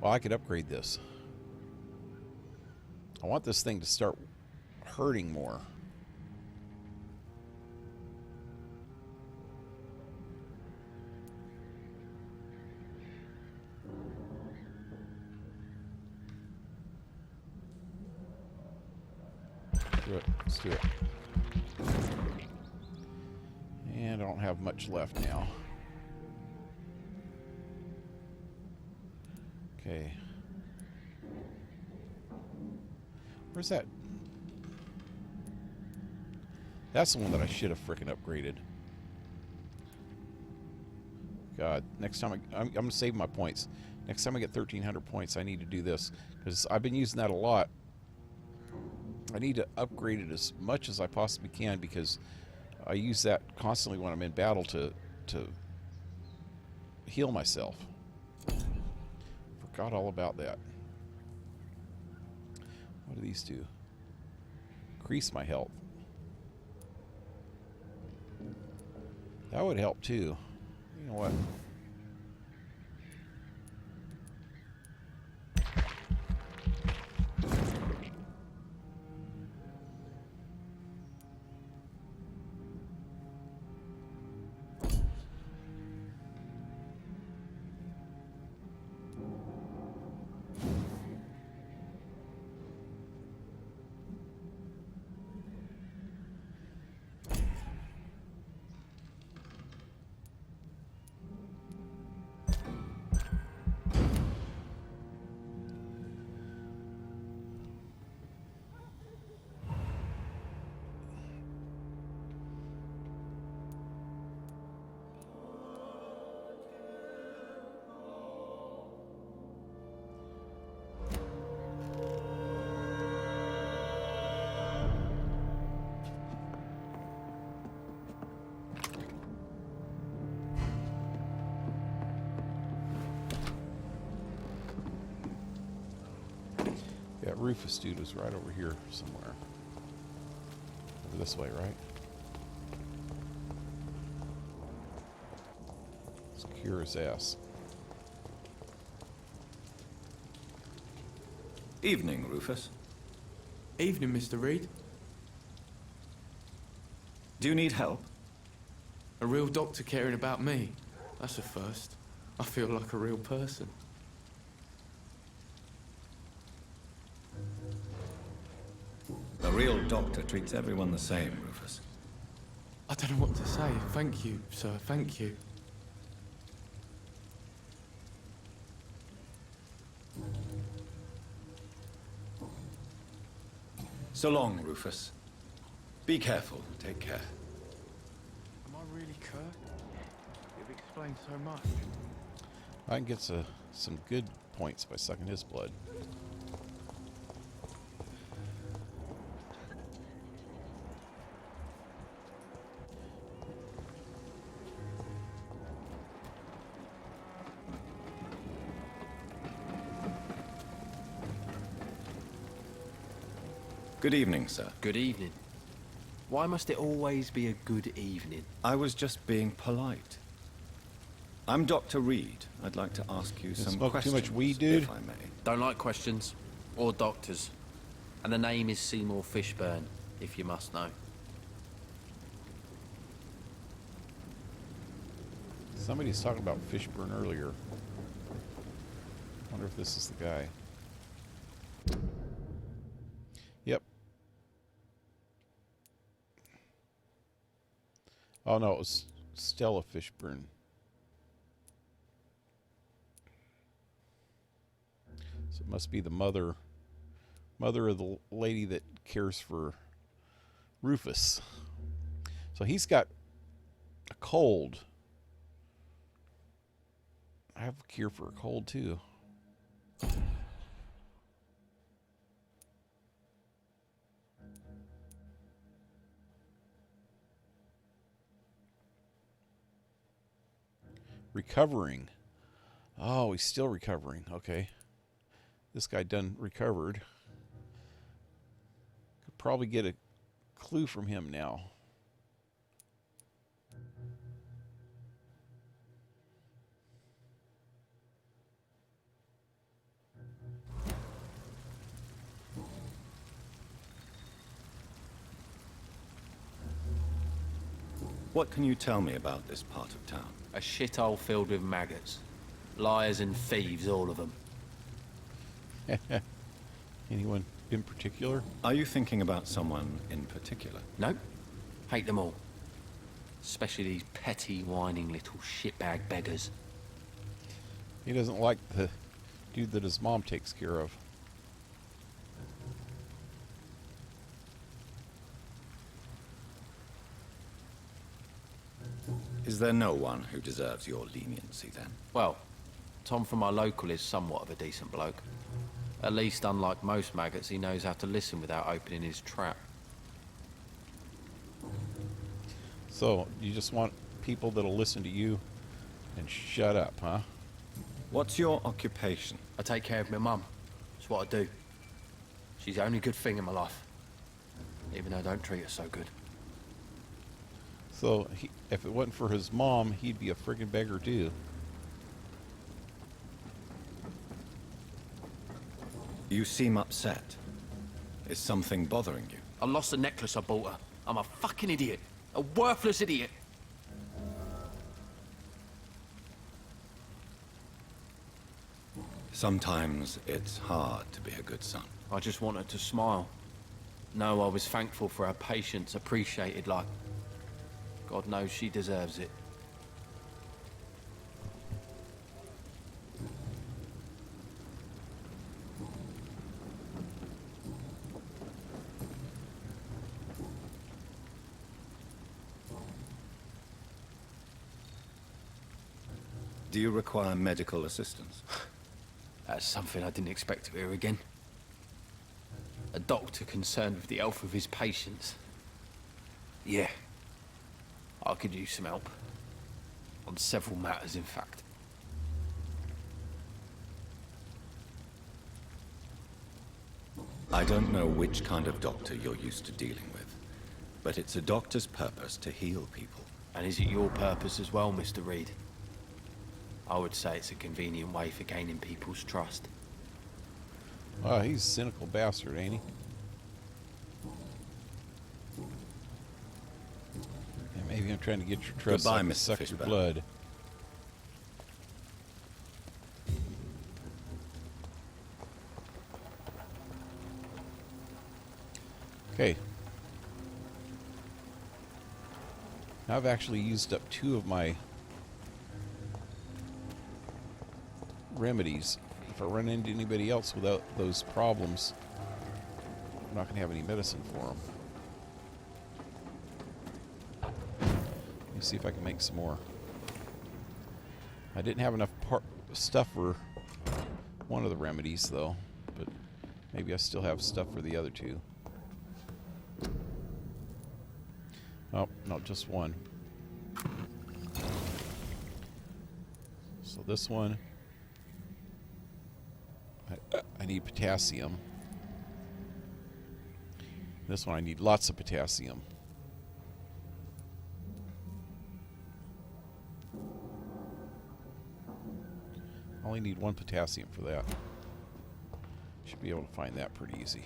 Well, I could upgrade this. I want this thing to start hurting more. Do it. Let's do it. And I don't have much left now. Okay. Where's that? That's the one that I should have frickin' upgraded. God, next time I'm going to save my points. Next time I get 1,300 points, I need to do this. Because I've been using that a lot. I need to upgrade it as much as I possibly can because I use that constantly when I'm in battle to heal myself. Forgot all about that. What do these do? Increase my health. That would help too. You know what? Yeah, Rufus dude was right over here somewhere. Over this way, right? Let's cure his ass. Evening, Rufus. Evening, Mr. Reed. Do you need help? A real doctor caring about me. That's a first. I feel like a real person. A real doctor treats everyone the same, Rufus. I don't know what to say. Thank you, sir. Thank you. So long, Rufus. Be careful. Take care. Am I really Kurt? You've explained so much. I can get some good points by sucking his blood. Good evening, sir. Good evening. Why must it always be a good evening? I was just being polite. I'm Dr. Reed. I'd like to ask you some smoke too questions, much weed, dude? if I may. Don't like questions or doctors. And the name is Seymour Fishburne, if you must know. Somebody's talking about Fishburne earlier. Wonder if this is the guy. Yep. Oh no, it was Stella Fishburne. So it must be the mother of the lady that cares for Rufus. So he's got a cold. I have a cure for a cold too. Recovering. Oh, he's still recovering. Okay. This guy done recovered. Could probably get a clue from him now. What can you tell me about this part of town? A shithole filled with maggots. Liars and thieves, all of them. Anyone in particular? Are you thinking about someone in particular? Nope. Hate them all. Especially these petty, whining little shitbag beggars. He doesn't like the dude that his mom takes care of. Is there no one who deserves your leniency, then? Well, Tom from our local is somewhat of a decent bloke. At least, unlike most maggots, he knows how to listen without opening his trap. So, you just want people that'll listen to you and shut up, huh? What's your occupation? I take care of my mum. That's what I do. She's the only good thing in my life. Even though I don't treat her so good. So, if it wasn't for his mom, he'd be a friggin' beggar too. You seem upset. Is something bothering you? I lost the necklace I bought her. I'm a fucking idiot. A worthless idiot. Sometimes it's hard to be a good son. I just want her to smile. No, I was thankful for her patience, appreciated like... God knows she deserves it. Do you require medical assistance? That's something I didn't expect to hear again. A doctor concerned with the health of his patients. Yeah. I could use some help. On several matters, in fact. I don't know which kind of doctor you're used to dealing with, but it's a doctor's purpose to heal people. And is it your purpose as well, Mr. Reed? I would say it's a convenient way for gaining people's trust. Oh, he's a cynical bastard, ain't he? Yeah, maybe I'm trying to get your trust Goodbye, so I can Mr. suck your Fishburne. blood. Okay. Now I've actually used up 2 of my remedies. If I run into anybody else without those problems, I'm not going to have any medicine for them. Let me see if I can make some more. I didn't have enough stuff for one of the remedies, though, but maybe I still have stuff for the other 2. Oh, no, just one. So this one, I need potassium. This one I need lots of potassium. I only need 1 potassium for that. Should be able to find that pretty easy.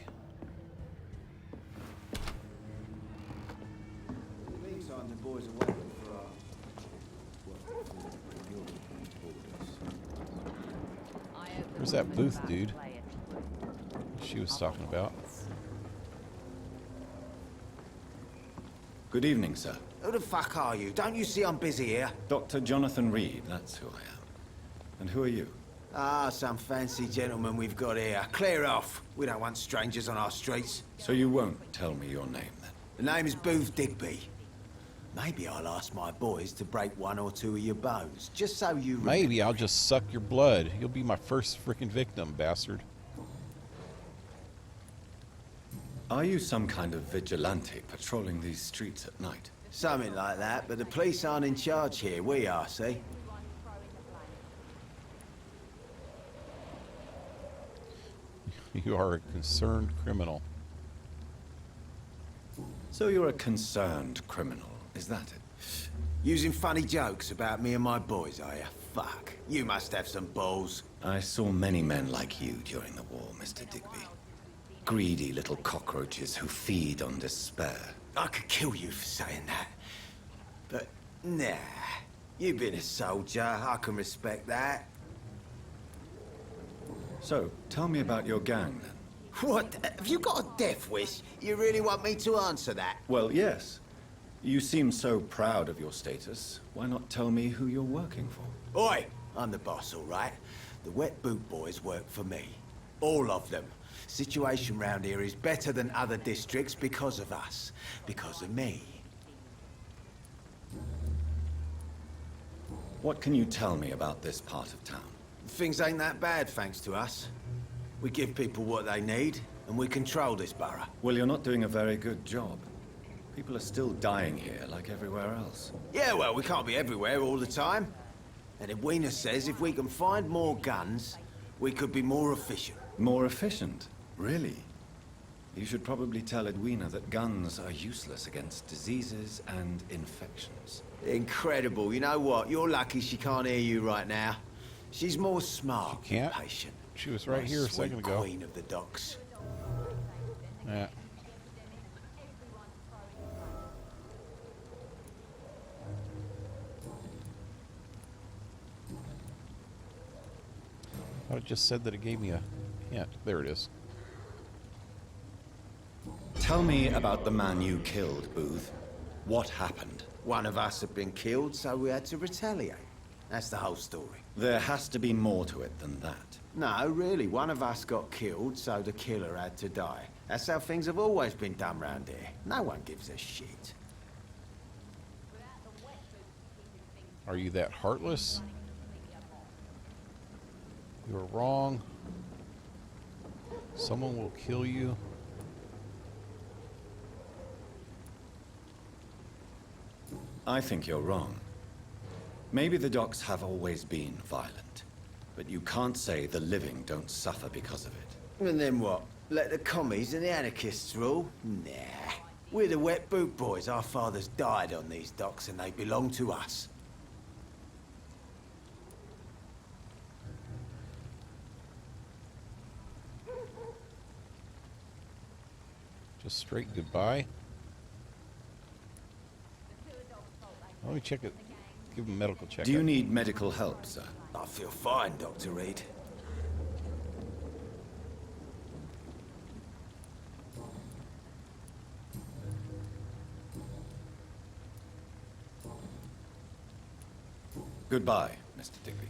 Meantime, the boys are waiting for our... Where's that booth, dude? She was talking about. Good evening, sir. Who the fuck are you? Don't you see I'm busy here? Dr. Jonathan Reed, that's who I am. And who are you? Ah, some fancy gentleman we've got here. Clear off. We don't want strangers on our streets. So you won't tell me your name, then? The name is Booth Digby. Maybe I'll ask my boys to break 1 or 2 of your bones, just so you remember. Maybe I'll just suck your blood. You'll be my first freaking victim, bastard. Are you some kind of vigilante patrolling these streets at night? Something like that, but the police aren't in charge here. We are, see? You are a concerned criminal. So you're a concerned criminal, is that it? Using funny jokes about me and my boys, are you? Fuck. You must have some balls. I saw many men like you during the war, Mr. Digby. Greedy little cockroaches who feed on despair. I could kill you for saying that. But, nah. You've been a soldier. I can respect that. So, tell me about your gang, then. What? Have you got a death wish? You really want me to answer that? Well, yes. You seem so proud of your status. Why not tell me who you're working for? Oi! I'm the boss, all right? The Wet Boot Boys work for me. All of them. Situation round here is better than other districts because of us. Because of me. What can you tell me about this part of town? Things ain't that bad, thanks to us. We give people what they need, and we control this borough. Well, you're not doing a very good job. People are still dying here, like everywhere else. Yeah, well, we can't be everywhere all the time. And Edwina says if we can find more guns, we could be more efficient. More efficient? Really? You should probably tell Edwina that guns are useless against diseases and infections. Incredible. You know what? You're lucky she can't hear you right now. She's more smart She can't? than patient. She was right My here a sweet second ago. Queen of the docks. Yeah. I thought it just said that it gave me a hint. There it is. Tell me about the man you killed, Booth. What happened? One of us had been killed, so we had to retaliate. That's the whole story. There has to be more to it than that. No, really. One of us got killed, so the killer had to die. That's how things have always been done round here. No one gives a shit. Are you that heartless? You are wrong. Someone will kill you. I think you're wrong. Maybe the docks have always been violent, but you can't say the living don't suffer because of it. And then what? Let the commies and the anarchists rule? Nah. We're the Wet Boot Boys. Our fathers died on these docks and they belong to us. Just straight goodbye. Let me check it. Give him a medical check. Do you need medical help, sir? I feel fine, Dr. Reed. Goodbye, Mr. Digby.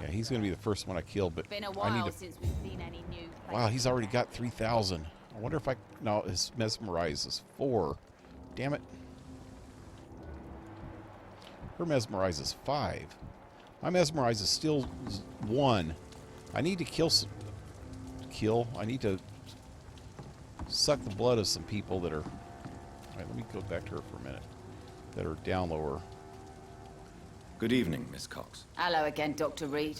Yeah, he's going to be the first one I kill, but Been a I need while to... since we've seen any new. Wow, he's already got 3,000. I wonder if I... No, his mesmerize is 4. Damn it. Her mesmerize is 5. My mesmerize is still 1. I need to kill. I need to suck the blood of some people that are... Alright, let me go back to her for a minute. That are down lower. Good evening, Miss Cox. Hello again, Dr. Reed.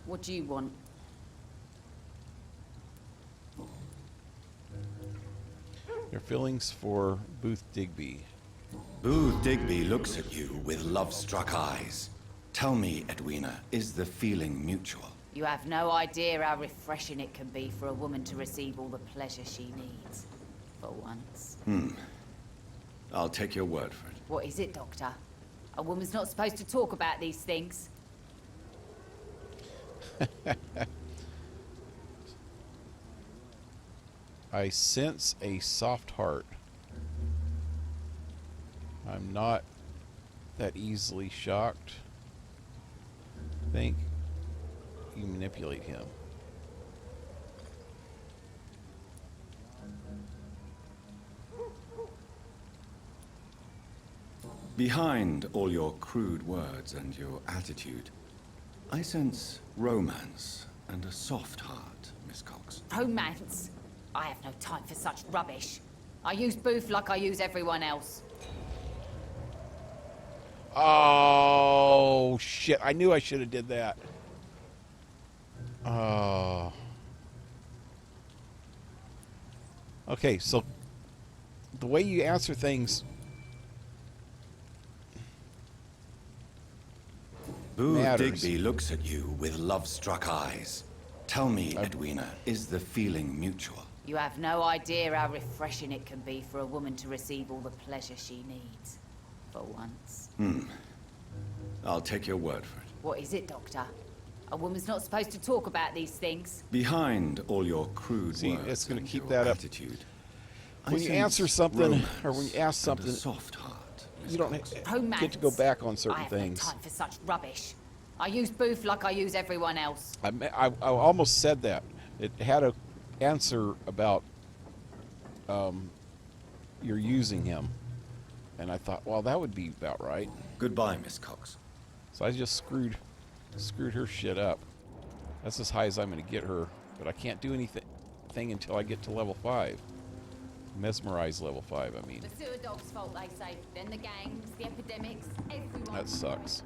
What do you want? Their fillings for Booth Digby. Booth Digby looks at you with love-struck eyes. Tell me, Edwina, is the feeling mutual? You have no idea how refreshing it can be for a woman to receive all the pleasure she needs. For once. I'll take your word for it. What is it, Doctor? A woman's not supposed to talk about these things. I sense a soft heart. I'm not that easily shocked. Think you manipulate him. Behind all your crude words and your attitude, I sense romance and a soft heart, Miss Cox. Romance? I have no time for such rubbish. I use Booth like I use everyone else. Oh, shit. I knew I should have did that. Oh. Okay, so the way you answer things... Booth matters. Digby looks at you with love-struck eyes. Tell me, Edwina, is the feeling mutual? You have no idea how refreshing it can be for a woman to receive all the pleasure she needs. For once. I'll take your word for it. What is it, Doctor? A woman's not supposed to talk about these things. Behind all your crude See, words it's gonna and keep your that up. attitude, When I you sense answer something, romance or when you ask and a something, soft heart, Miss you don't Cox. Romance. get to go back on I certain have no things. time for such rubbish. I use Booth like I use everyone else. I almost said that. It had a answer about you're using him, and I thought, well, that would be about right. Goodbye, Miss Cox. So I just screwed her shit up. That's as high as I'm going to get her, but I can't do anything until I get to level 5. Mesmerize level 5, I mean. The sewer dog's fault, they say. Then the gangs, the epidemics, everyone. That sucks.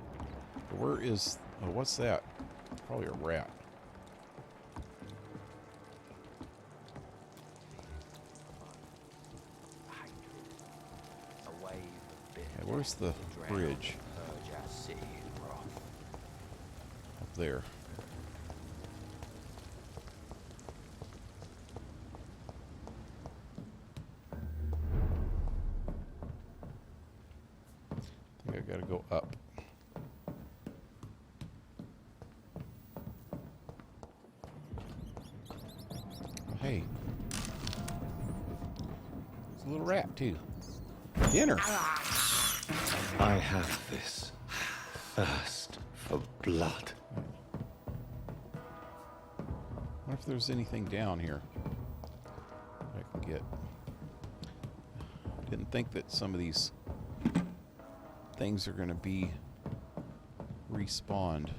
But where is... Oh, what's that? Probably a rat. Okay, where's the bridge? Up there. I think I gotta go up. Hey. There's a little rat, too. Dinner. I have this thirst for blood. I wonder if there's anything down here I can get. Didn't think that some of these things are going to be respawned.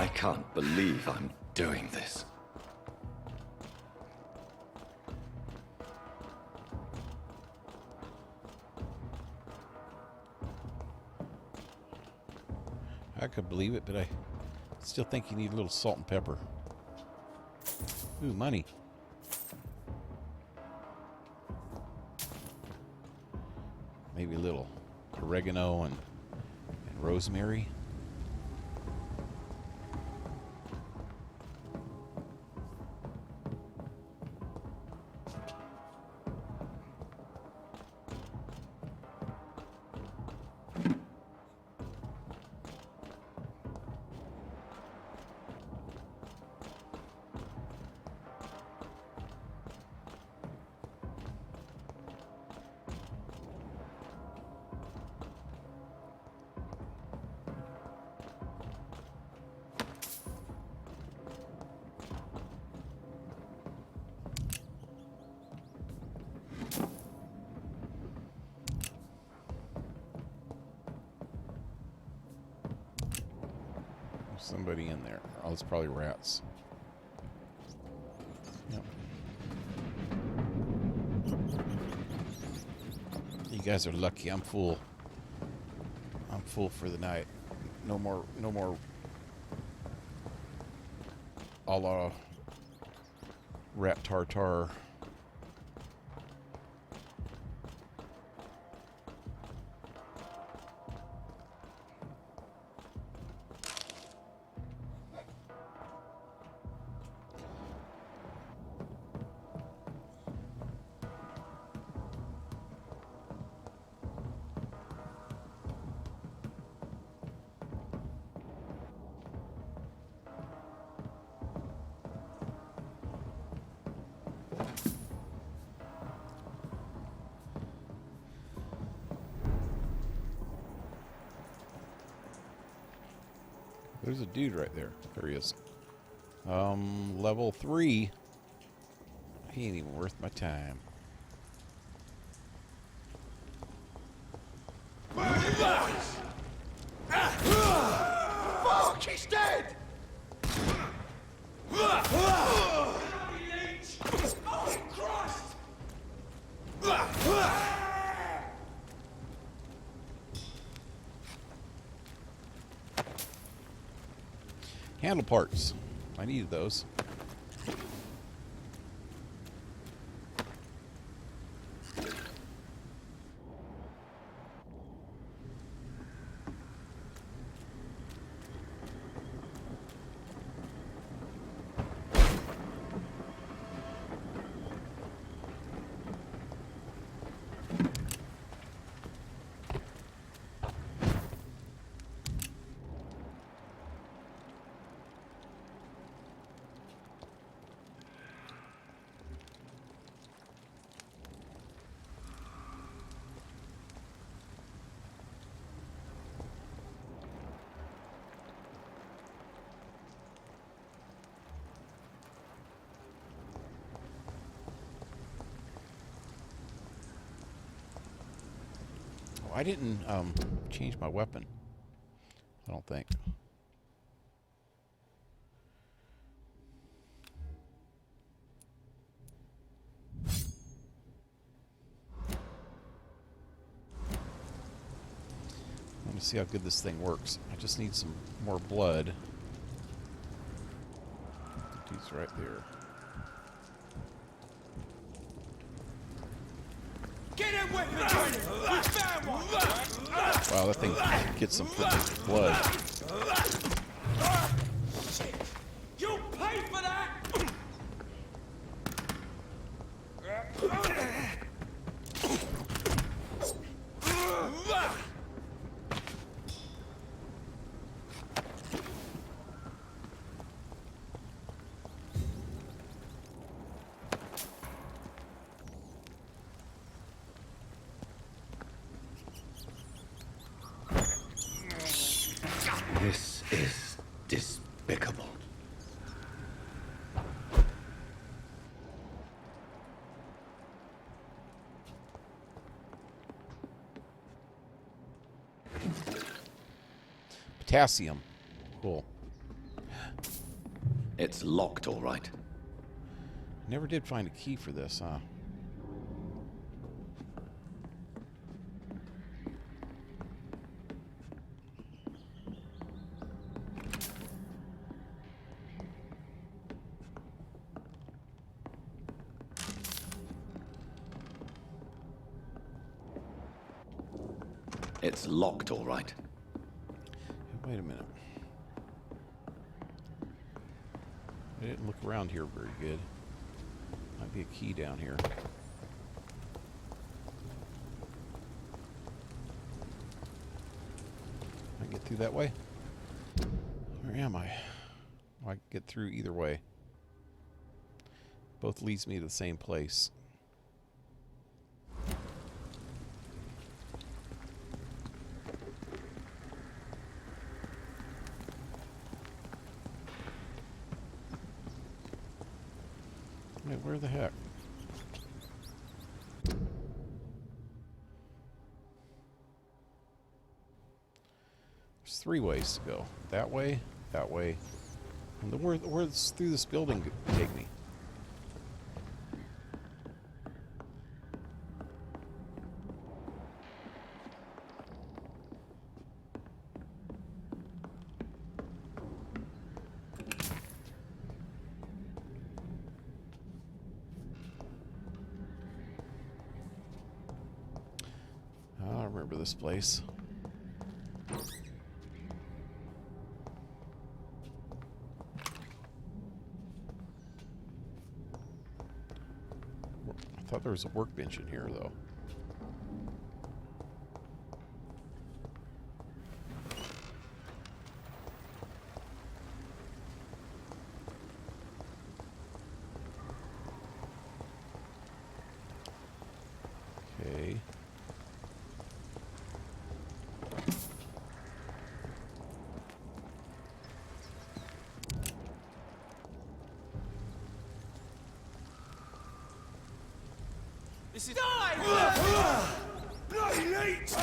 I can't believe I'm doing this. I could believe it, but I still think you need a little salt and pepper. Ooh, money. Maybe a little oregano and rosemary. Somebody in there. Oh, it's probably rats. Yep. You guys are lucky. I'm full. I'm full for the night. No more a la rat tartar. There's a dude right there. There he is. Level 3. He ain't even worth my time. Fuck, he's dead! Handle parts. I needed those. I didn't change my weapon. I don't think. I want to see how good this thing works. I just need some more blood. He's right there. Wow, that thing gets some freaking blood. You pay for that! This is despicable. Potassium. Cool. It's locked, all right. Never did find a key for this, huh? It's locked, all right. Wait a minute. I didn't look around here very good. Might be a key down here. I can get through that way? Where am I? Well, I can get through either way. Both leads me to the same place. Wait, where the heck? There's 3 ways to go. That way, and where's through this building take me? I remember this place. I thought there was a workbench in here, though. Okay. This is bloody late!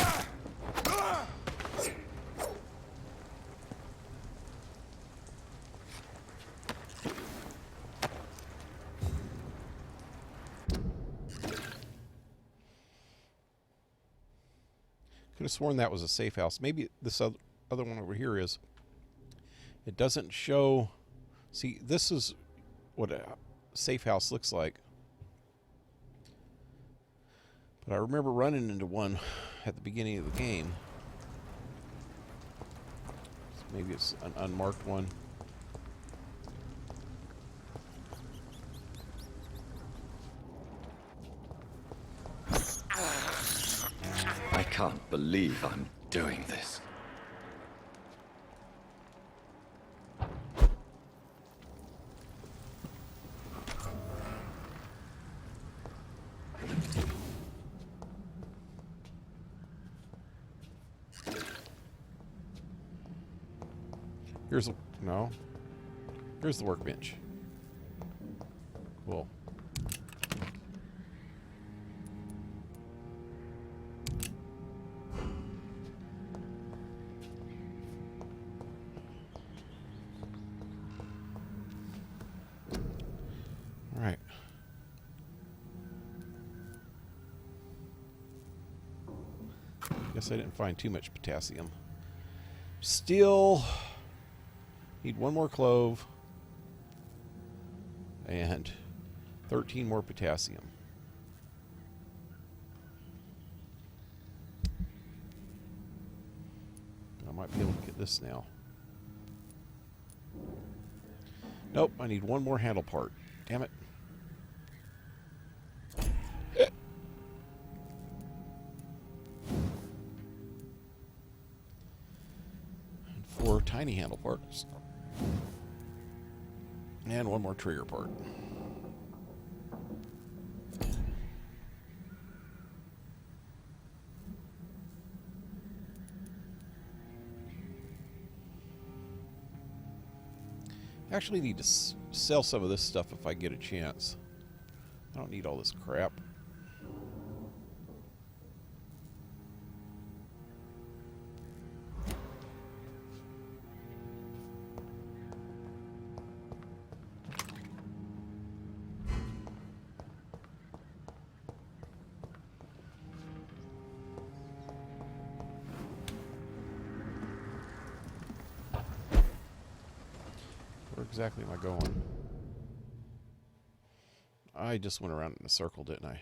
Could have sworn that was a safe house. Maybe this other one over here is. It doesn't show... See, this is what a safe house looks like. But I remember running into one at the beginning of the game. So maybe it's an unmarked one. I can't believe I'm doing this. Here's a... No. Here's the workbench. Cool. All right. Guess I didn't find too much potassium. Still need one more clove and 13 more potassium. I might be able to get this now. Nope, I need one more handle part. Damn it. And 4 tiny handle parts. And one more trigger part. I actually need to sell some of this stuff if I get a chance. I don't need all this crap. Where exactly am I going? I just went around in a circle, didn't I?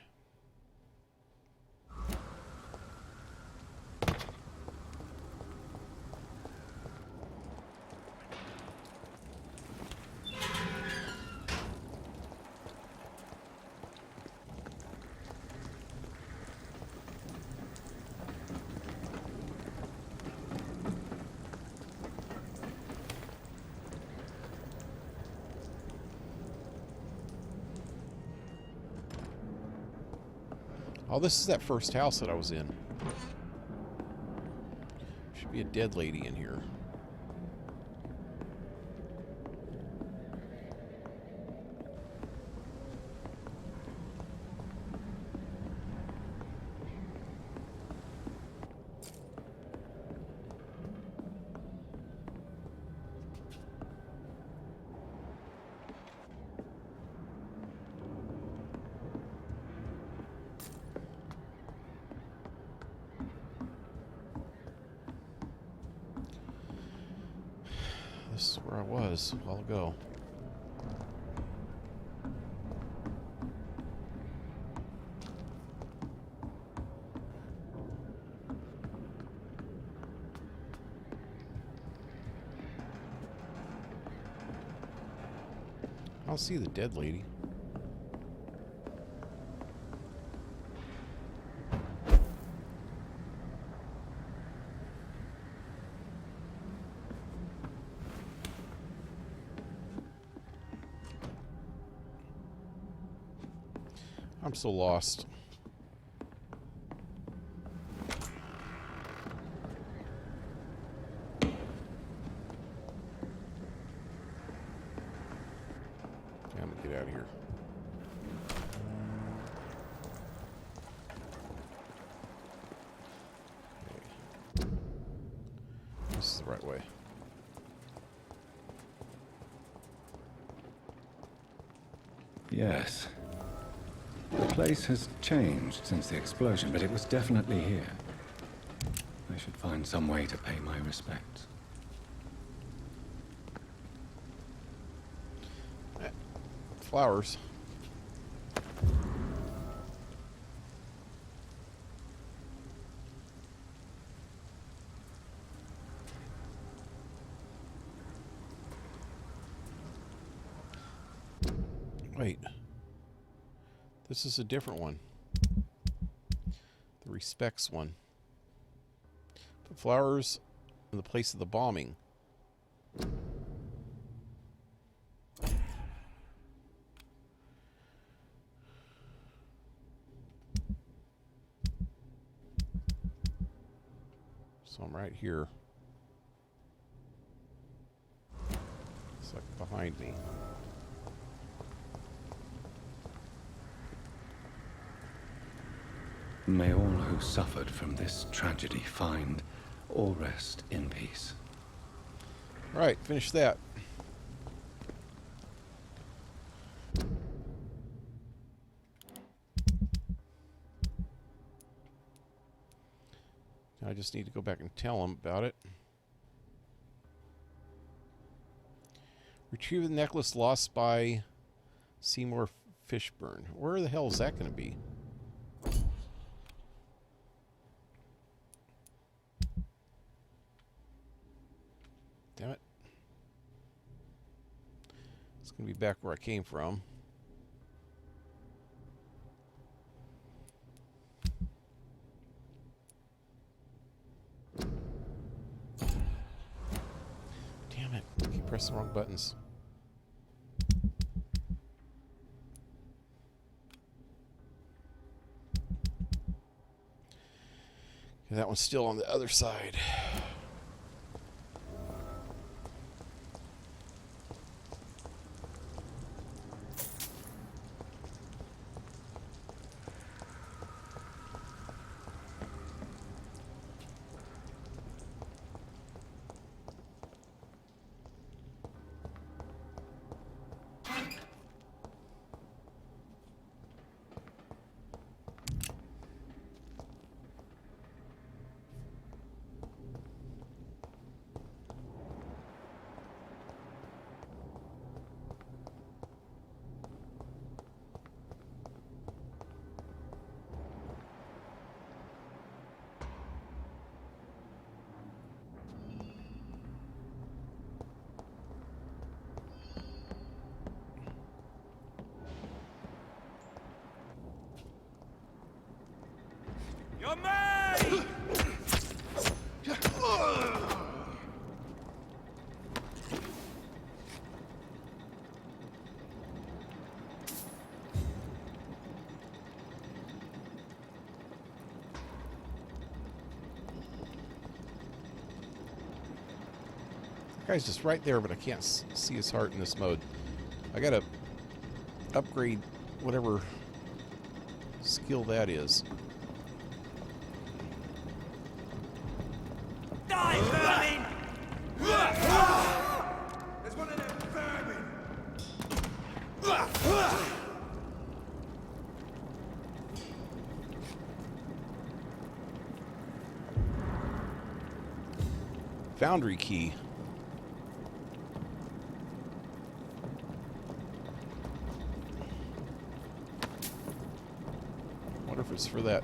Oh, this is that first house that I was in. Should be a dead lady in here. This is where I was a while ago. I don't see the dead lady. I'm so lost. I'm gonna get out of here. Okay. This is the right way. Yes. The place has changed since the explosion, but it was definitely here. I should find some way to pay my respects. flowers. Wait. This is a different one. The respects one. Put flowers in the place of the bombing. So I'm right here. It's like behind me. May all who suffered from this tragedy find all rest in peace. Right, finish that. Now I just need to go back and tell them about it. Retrieve the necklace lost by Seymour Fishburne. Where the hell is that going to be? Damn it. It's going to be back where I came from. Damn it. I keep pressing the wrong buttons. Okay, that one's still on the other side. You're mine! Guy's just right there, but I can't see his heart in this mode. I gotta upgrade whatever skill that is. Die, vermin! There's one of them vermin! Foundry key. Wonder if it's for that.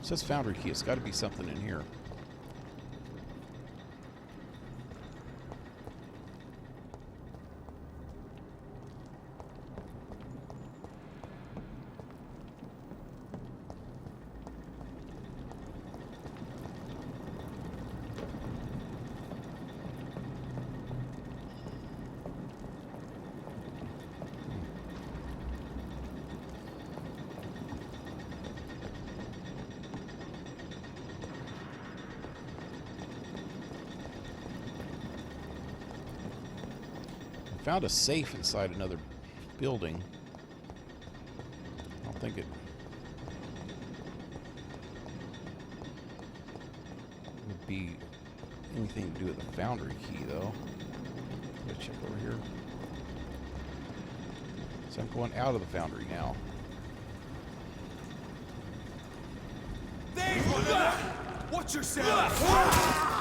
It says foundry key. It's got to be something in here. Found a safe inside another building. I don't think it would be anything to do with the foundry key, though. Let's check over here. So I'm going out of the foundry now. Watch yourself!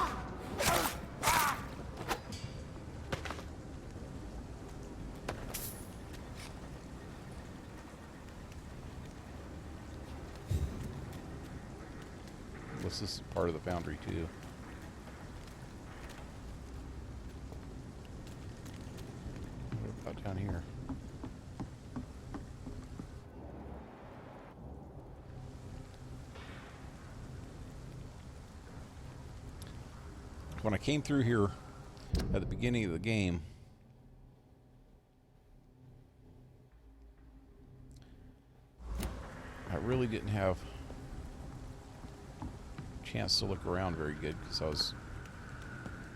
This is part of the foundry too. What about down here? When I came through here at the beginning of the game, I really didn't have a chance to look around very good because I was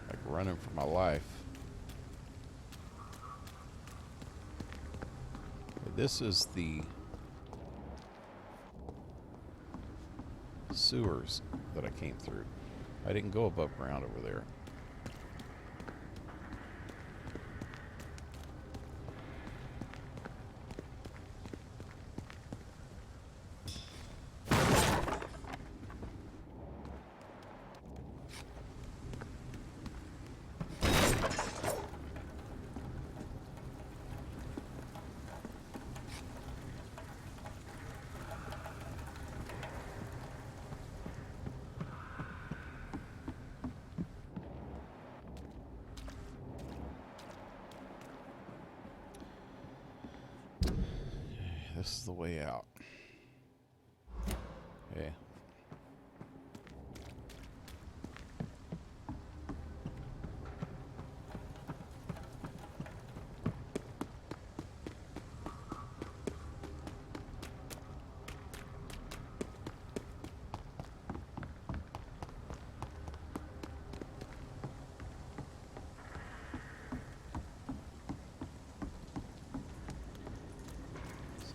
like running for my life. But this is the sewers that I came through. I didn't go above ground over there. This is the way out. Okay.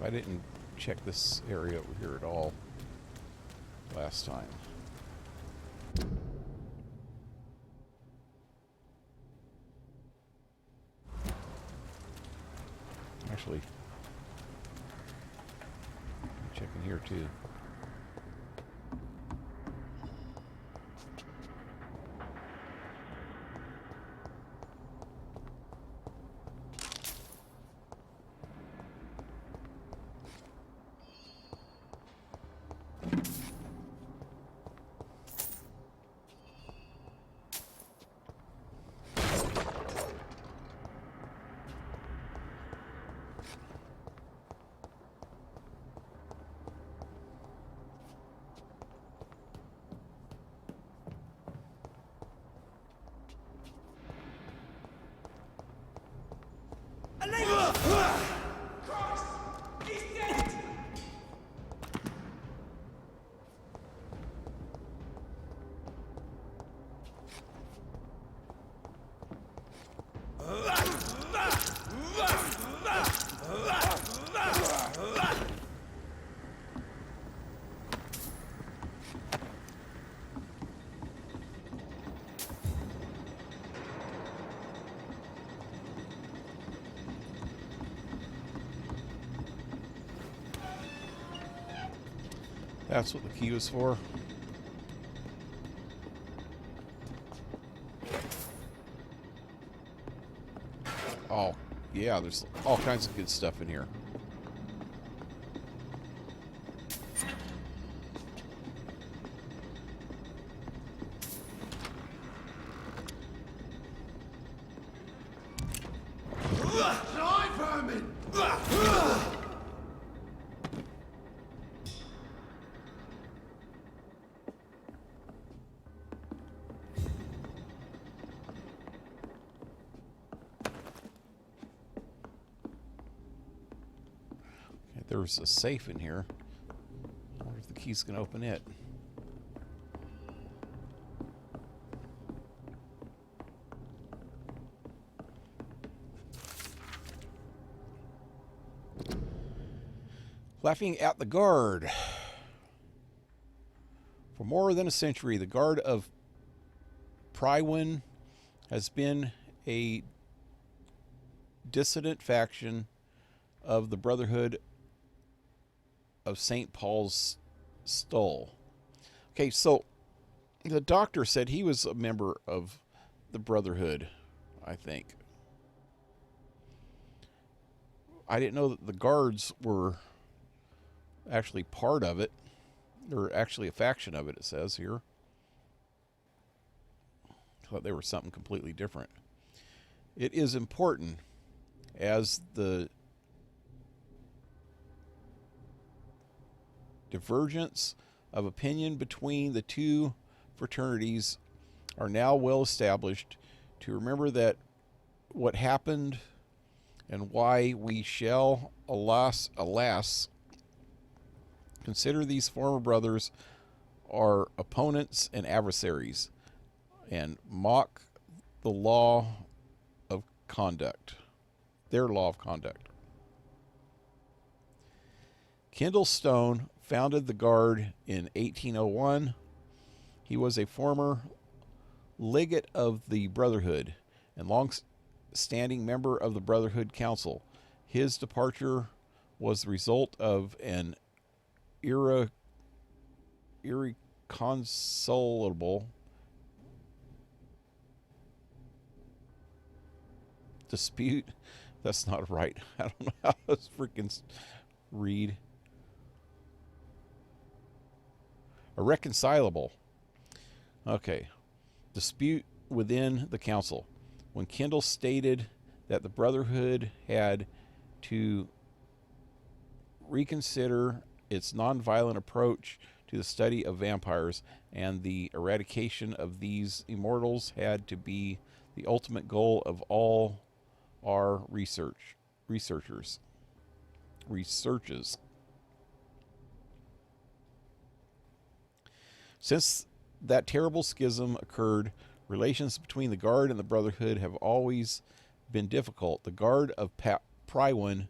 I didn't check this area over here at all last time. Actually, I'm checking here too. That's what the key was for. Oh, yeah, there's all kinds of good stuff in here. There's a safe in here. I wonder if the key's going to open it. Laughing at the guard. For more than a century, the guard of Prywin has been a dissident faction of the Brotherhood of St. Paul's Skull. Okay, so the doctor said he was a member of the Brotherhood, I think. I didn't know that the guards were actually part of it. Or actually a faction of it, it says here. I thought they were something completely different. It is important as the divergence of opinion between the two fraternities are now well established to remember that what happened and why we shall, alas, consider these former brothers our opponents and adversaries, and mock the law of conduct, their law of conduct. Kendall Stone founded the Guard in 1801. He was a former legate of the Brotherhood and long-standing member of the Brotherhood Council. His departure was the result of an irreconcilable dispute. That's not right. I don't know how to freaking read. Irreconcilable. Okay. Dispute within the council. When Kendall stated that the Brotherhood had to reconsider its nonviolent approach to the study of vampires, and the eradication of these immortals had to be the ultimate goal of all our researches. Since that terrible schism occurred, relations between the Guard and the Brotherhood have always been difficult. The Guard of Prywin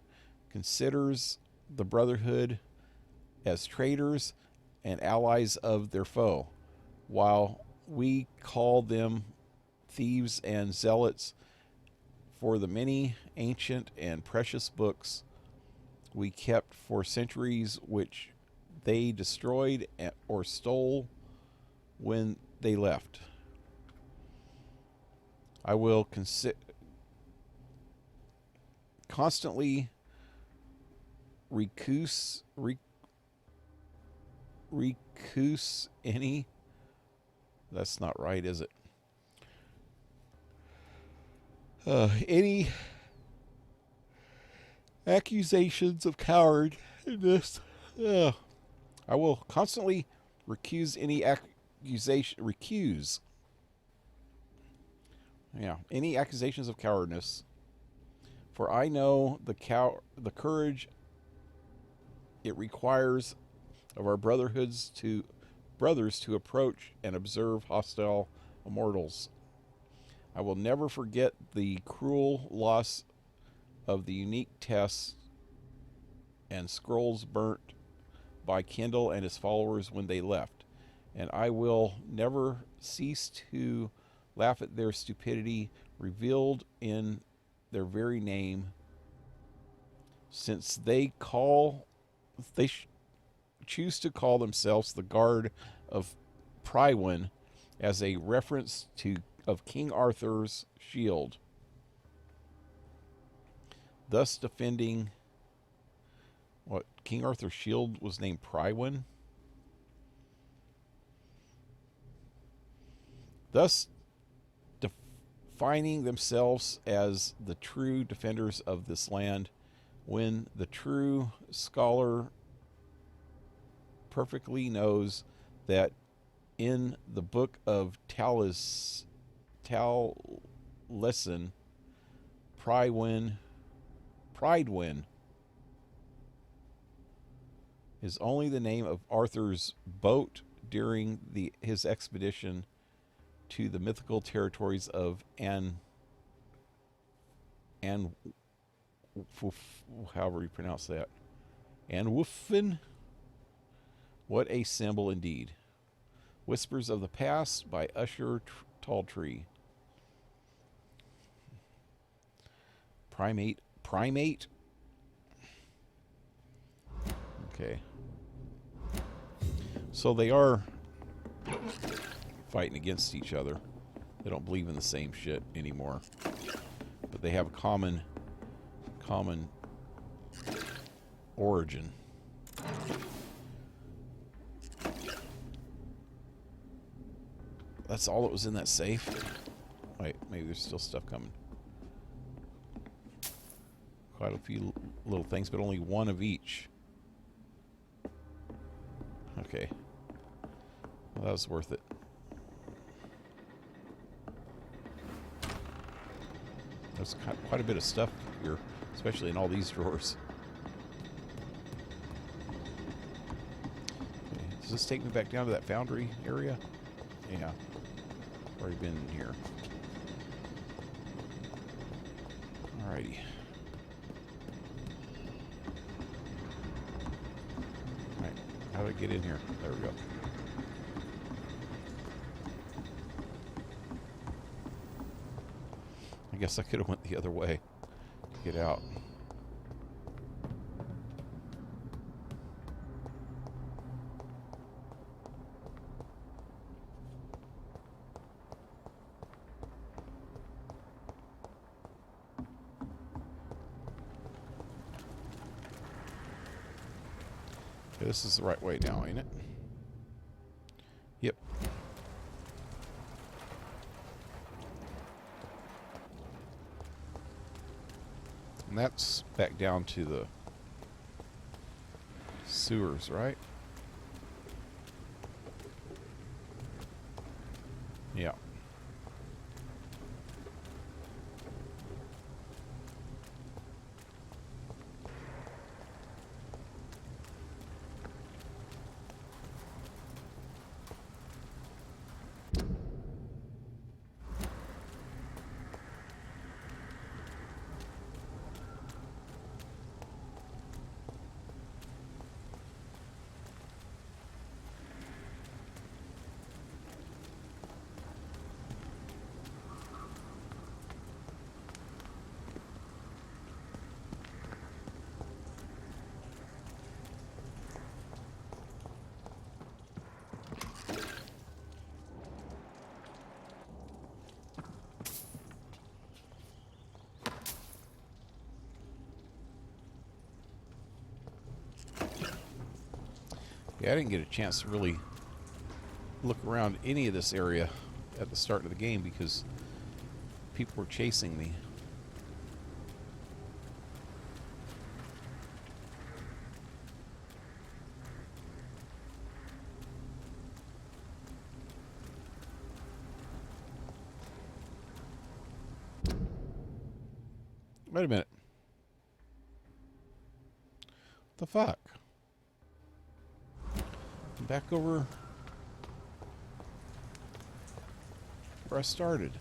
considers the Brotherhood as traitors and allies of their foe, while we call them thieves and zealots for the many ancient and precious books we kept for centuries, which they destroyed or stole when they left. I will constantly recuse any, that's not right, is it? Any accusations of cowardice. I will constantly recuse any any accusations of cowardice, for I know the courage it requires of our brothers to approach and observe hostile immortals. I will never forget the cruel loss of the unique tests and scrolls burnt by Kendall and his followers when they left, and I will never cease to laugh at their stupidity revealed in their very name, since they choose to call themselves the Guard of Prywin as a reference of King Arthur's shield, thus defending what King Arthur's shield was named Prywin, thus defining themselves as the true defenders of this land, when the true scholar perfectly knows that in the book of Taliesin, Prydwen is only the name of Arthur's boat during his expedition to the mythical territories of however you pronounce that, Anwuffen. What a symbol indeed. Whispers of the Past by Usher Talltree. Primate. Okay. So they are fighting against each other. They don't believe in the same shit anymore. But they have a common origin. That's all that was in that safe? Wait, maybe there's still stuff coming. Quite a few little things, but only one of each. Okay. Well, that was worth it. There's quite a bit of stuff here, especially in all these drawers. Okay. Does this take me back down to that foundry area? Yeah. Already been in here. Alrighty. Alright. How do I get in here? There we go. I guess I could have went the other way to get out. Okay, this is the right way now, ain't it? Yep. And that's back down to the sewers, right? Yeah. Yeah, I didn't get a chance to really look around any of this area at the start of the game because people were chasing me. Wait a minute. What the fuck? Back over where I started.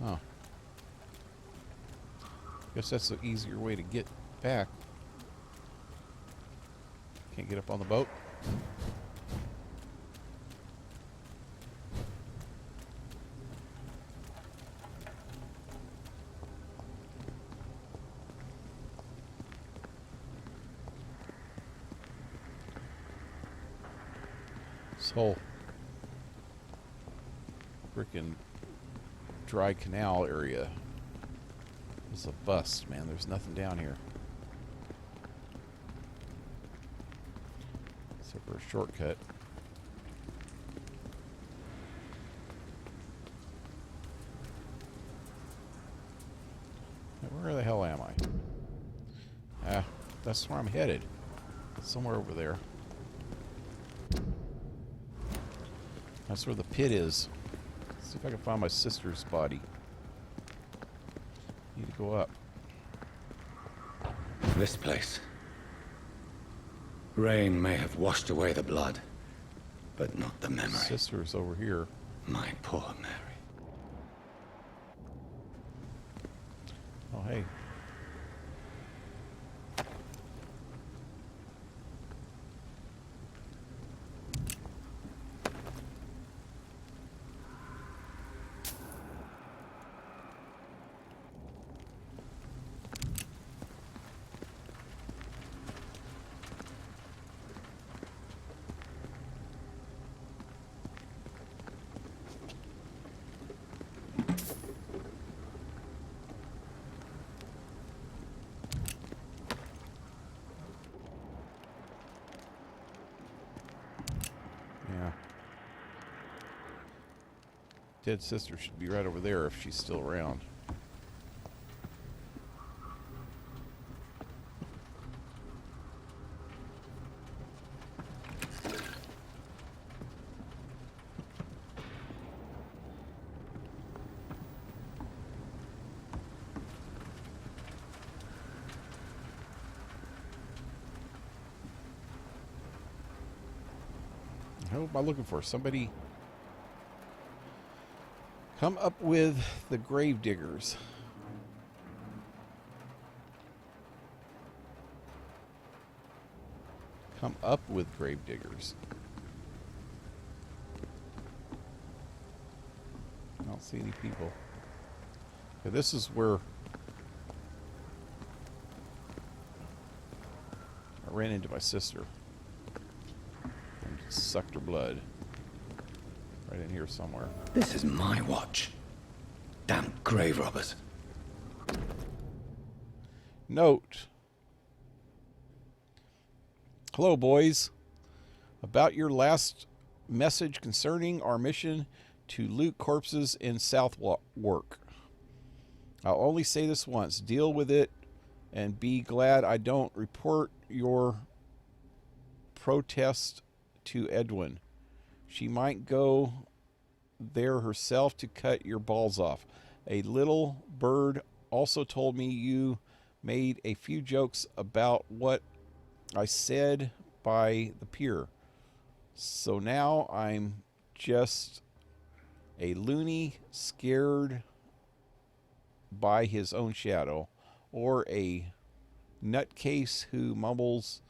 Oh. Guess that's the easier way to get back. Can't get up on the boat. This whole frickin' dry canal area is a bust, man. There's nothing down here. Except for a shortcut. Now, where the hell am I? Ah, that's where I'm headed. Somewhere over there. That's where the pit is. Let's see if I can find my sister's body. Need to go up. This place. Rain may have washed away the blood, but not the memory. Sister's over here. My poor Mary. Oh, hey. Dead sister should be right over there if she's still around. Who am I looking for? Somebody come up with the grave diggers. Come up with grave diggers. I don't see any people. Okay, this is where I ran into my sister. Sucked her blood. Right in here somewhere. This is my watch. Damn grave robbers. Note. Hello, boys. About your last message concerning our mission to loot corpses in Southwark. I'll only say this once. Deal with it and be glad I don't report your protest to Edwin. She might go there herself to cut your balls off. A little bird also told me you made a few jokes about what I said by the pier. So now I'm just a loony scared by his own shadow, or a nutcase who mumbles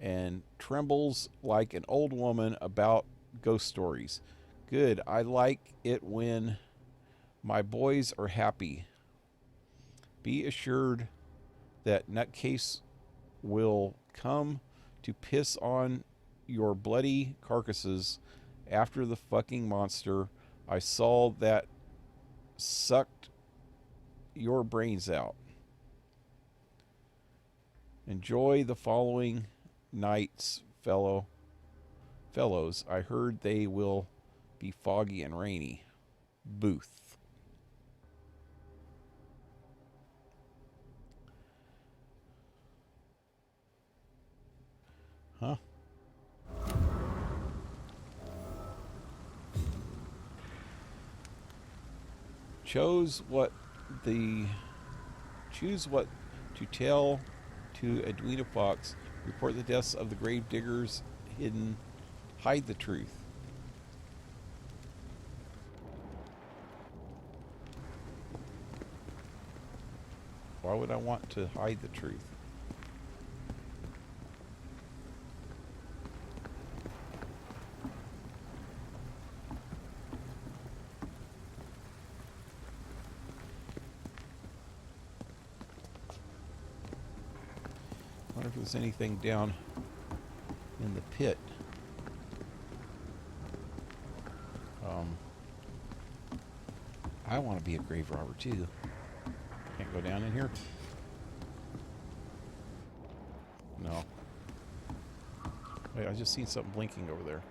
and trembles like an old woman about ghost stories. Good. I like it when my boys are happy. Be assured that nutcase will come to piss on your bloody carcasses after the fucking monster I saw that sucked your brains out. Enjoy the following nights, fellows. I heard they will be foggy and rainy. Booth. Huh? Choose what to tell to Edwina Fox. Report the deaths of the grave diggers hidden. Hide the truth. Why would I want to hide the truth? I wonder if there's anything down in the pit. I want to be a grave robber too. Can't go down in here? No. Wait, I just seen something blinking over there.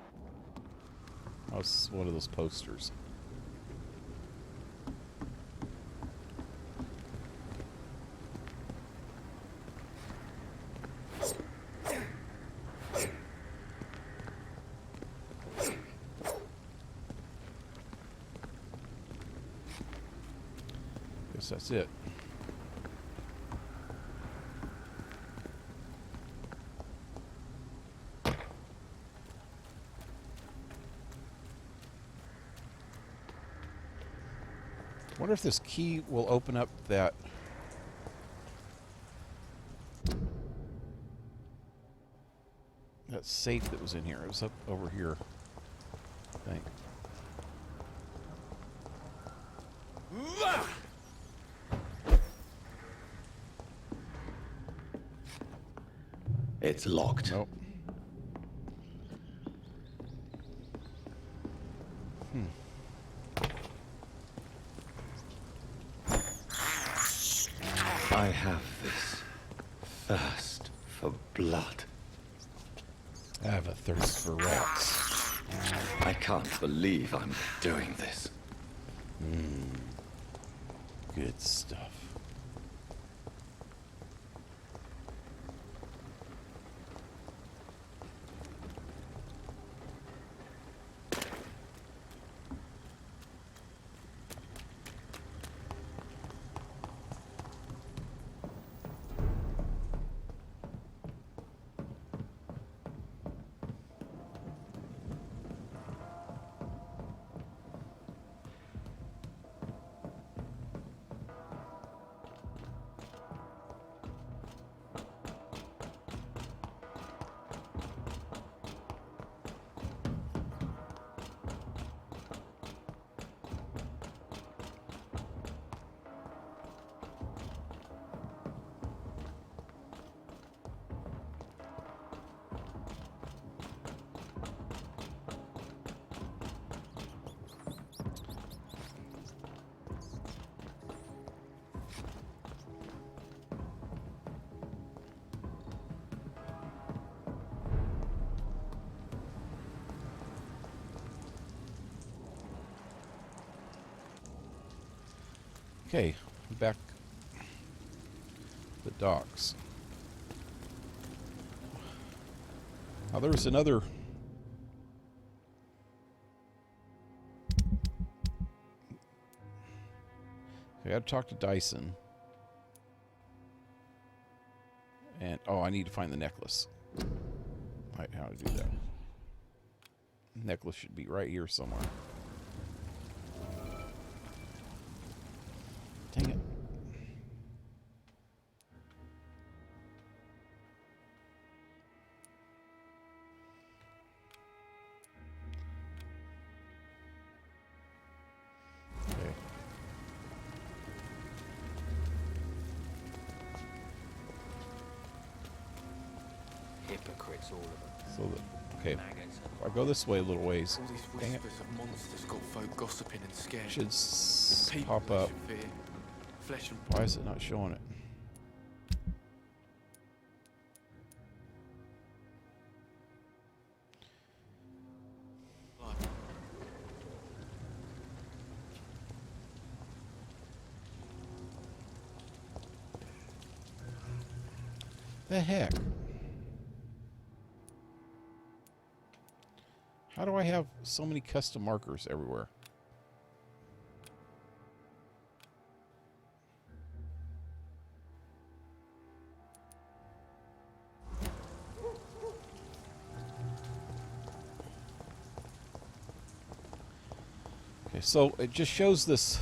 Oh, it's one of those posters. Guess that's it. I wonder if this key will open up that safe that was in here. It was up over here, I think. It's locked. Nope. I have this thirst for blood. I have a thirst for rats. I can't believe I'm doing this. Good stuff. Okay, back to the docks. Now there was another I had to talk to Dyson. And oh, I need to find the necklace. Right, how to do that. Necklace should be right here somewhere. Dang it. Okay. Hypocrites, all of them. So okay. If I go this way a little ways, All these dang it, whispers of monsters got folk gossiping and scared. should It's people pop they up. should fear. Flesh and Why is it not showing it? blood. The heck? How do I have so many custom markers everywhere? Okay, so it just shows this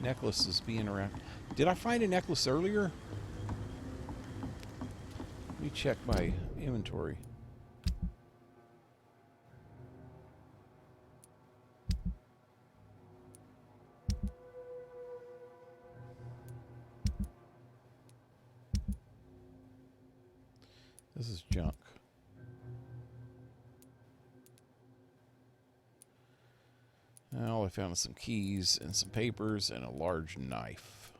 necklace is being around. Did I find a necklace earlier? Let me check my inventory. This is junk. Well, I found some keys and some papers and a large knife.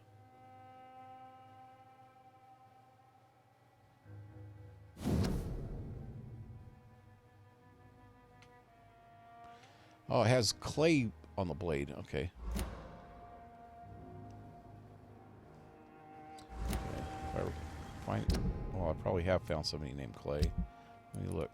Oh, it has clay on the blade. Okay. If I find, well, I probably have found somebody named Clay. Let me look.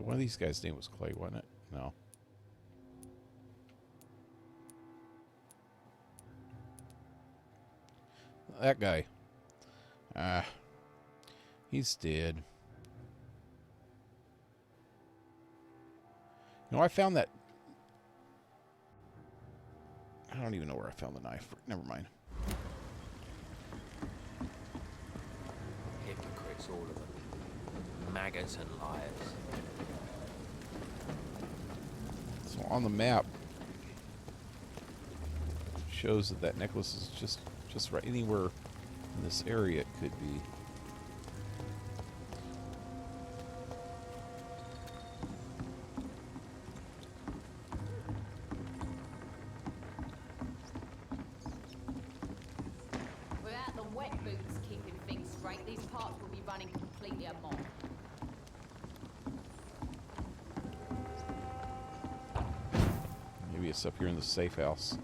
One of these guys' name was Clay, wasn't it? No. That guy. He's dead. You know, I found that. I don't even know where I found the knife. Never mind. Hypocrites, all of them. Maggots and liars. So on the map, it shows that that necklace is just right anywhere in this area it could be. these parts will be running completely amok. Maybe it's up here in the safe house.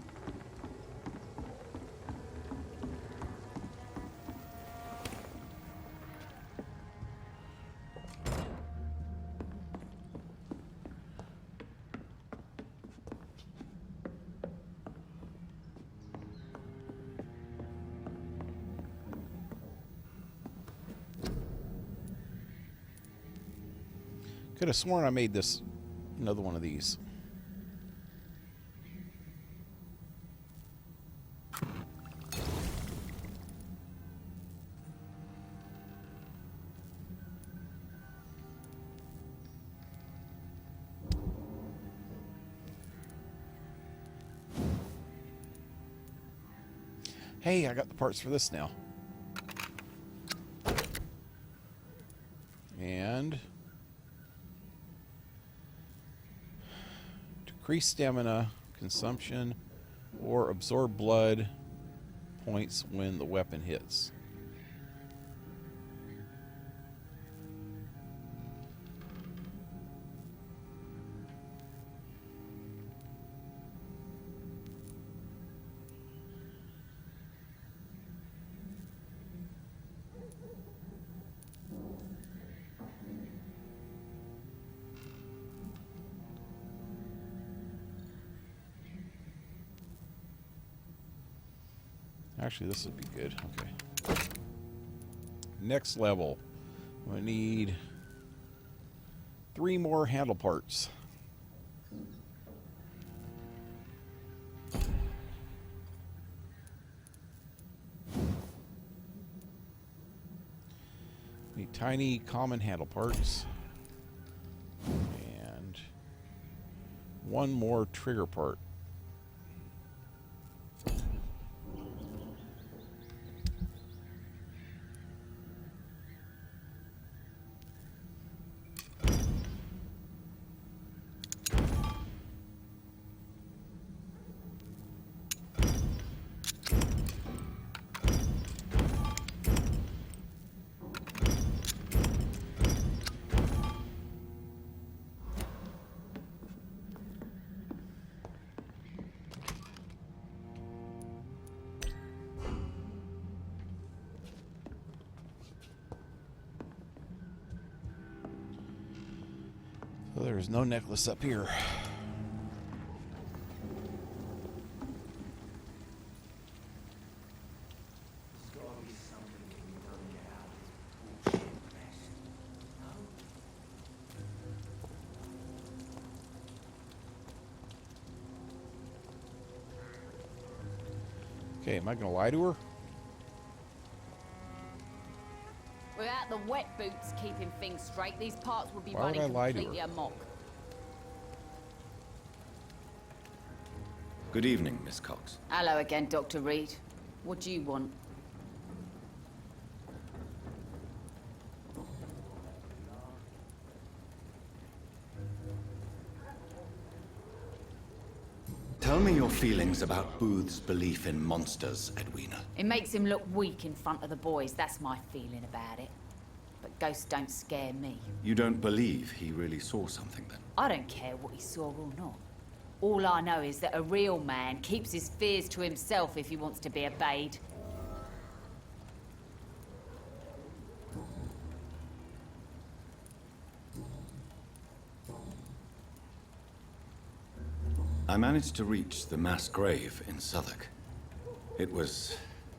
Could have sworn I made this another one of these. Hey, I got the parts for this now. And decrease stamina consumption or absorb blood points when the weapon hits. Actually, this would be good. Okay. Next level. We need 3 more handle parts. Need tiny common handle parts. And 1 more trigger part. So there's no necklace up here. Okay, am I gonna lie to her? Without the wet boots keeping things straight, these parts would be Why would running I lie to completely her? amok. Good evening, Miss Cox. Hello again, Dr. Reed. What do you want? Tell me your feelings about Booth's belief in monsters, Edwina. It makes him look weak in front of the boys. That's my feeling about it. But ghosts don't scare me. You don't believe he really saw something, then? I don't care what he saw or not. All I know is that a real man keeps his fears to himself if he wants to be obeyed. I managed to reach the mass grave in Southwark. It was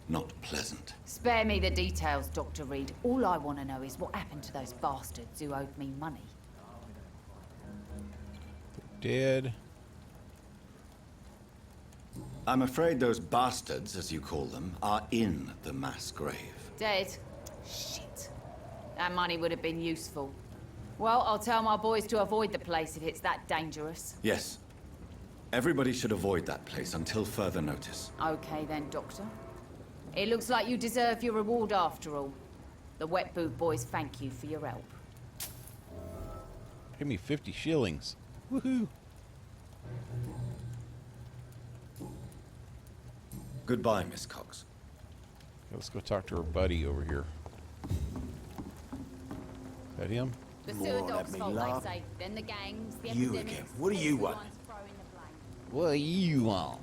not pleasant. Spare me the details, Dr. Reed. All I want to know is what happened to those bastards who owed me money. Dead. I'm afraid those bastards, as you call them, are in the mass grave. Dead? Shit. That money would have been useful. Well, I'll tell my boys to avoid the place if it's that dangerous. Yes. Everybody should avoid that place until further notice. Okay then, Doctor. It looks like you deserve your reward after all. The Wet Boot boys thank you for your help. Give me 50 shillings. Woohoo! Goodbye, Miss Cox. Okay, let's go talk to her buddy over here. that him? The More sewer on dog's that fault, me love. they say. Then the gangs, the You epidemics. again. What do you want? everyone's throwing the blame. What do you want?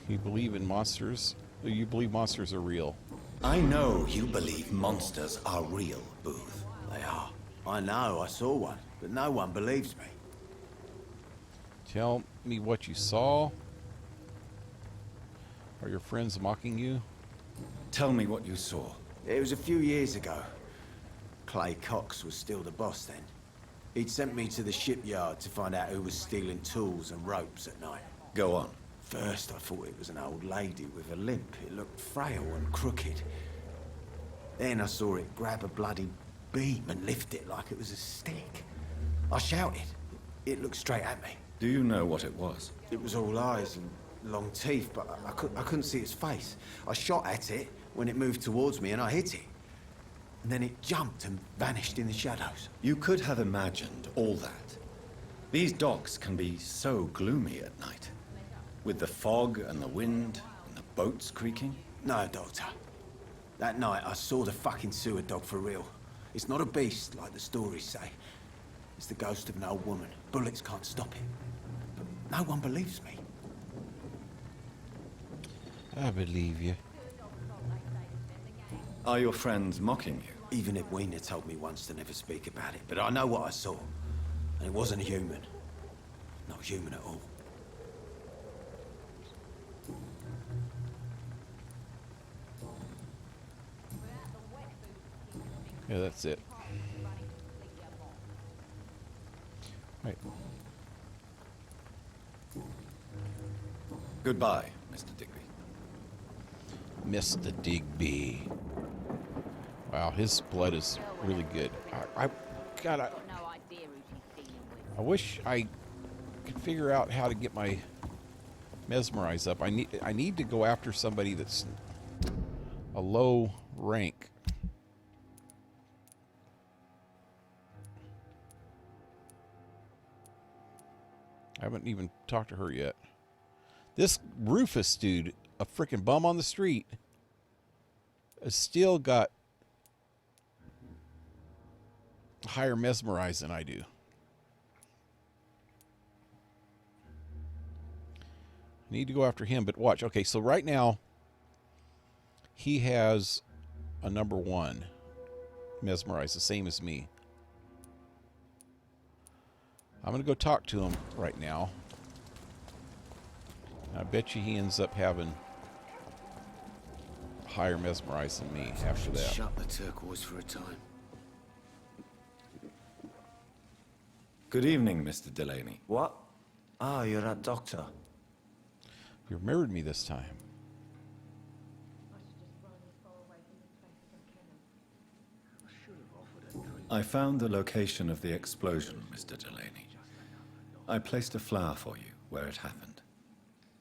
You believe in monsters? You believe monsters are real? I know you believe monsters are real, Booth. They are. I know, I saw one, but no one believes me. Tell me what you saw. Are your friends mocking you? Tell me what you saw. It was a few years ago. Clay Cox was still the boss then. He'd sent me to the shipyard to find out who was stealing tools and ropes at night. Go on. First, I thought it was an old lady with a limp. It looked frail and crooked. Then I saw it grab a bloody beam and lift it like it was a stick. I shouted. It looked straight at me. Do you know what it was? It was all eyes and long teeth, but I couldn't see its face. I shot at it when it moved towards me and I hit it. And then it jumped and vanished in the shadows. You could have imagined all that. These docks can be so gloomy at night. With the fog and the wind and the boats creaking. No, Doctor. That night I saw the fucking sewer dog for real. It's not a beast like the stories say. It's the ghost of an old woman. Bullets can't stop it. But no one believes me. I believe you. Are your friends mocking you? Even Edwina told me once to never speak about it, but I know what I saw. And it wasn't human. Not human at all. Yeah, that's it. Right. Goodbye, Mr. Digby. Mr. Digby. Wow, his blood is really good. God, Got no idea who she's dealing with. I wish I could figure out how to get my mesmerize up. I need to go after somebody that's a low rank. I haven't even talked to her yet. This Rufus dude, a freaking bum on the street, has still got higher mesmerize than I do. I need to go after him, but watch. Okay, so right now, he has a number 1 mesmerize, the same as me. I'm going to go talk to him right now. I bet you he ends up having higher mesmerize than me after that. Shut the turquoise for a time. Good evening, Mr. Delaney. What? Oh, you're that doctor. You remembered me this time. I found the location of the explosion, Mr. Delaney. I placed a flower for you where it happened,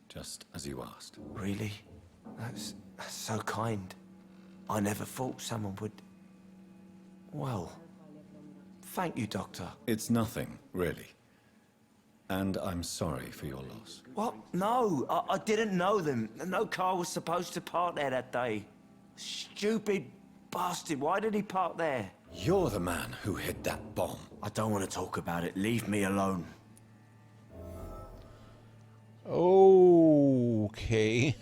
just as you asked. Really? That's so kind. I never thought someone would... Well, thank you, Doctor. It's nothing, really. And I'm sorry for your loss. What? No, I didn't know them. No car was supposed to park there that day. Stupid bastard, why did he park there? You're the man who hid that bomb. I don't want to talk about it. Leave me alone. Okay.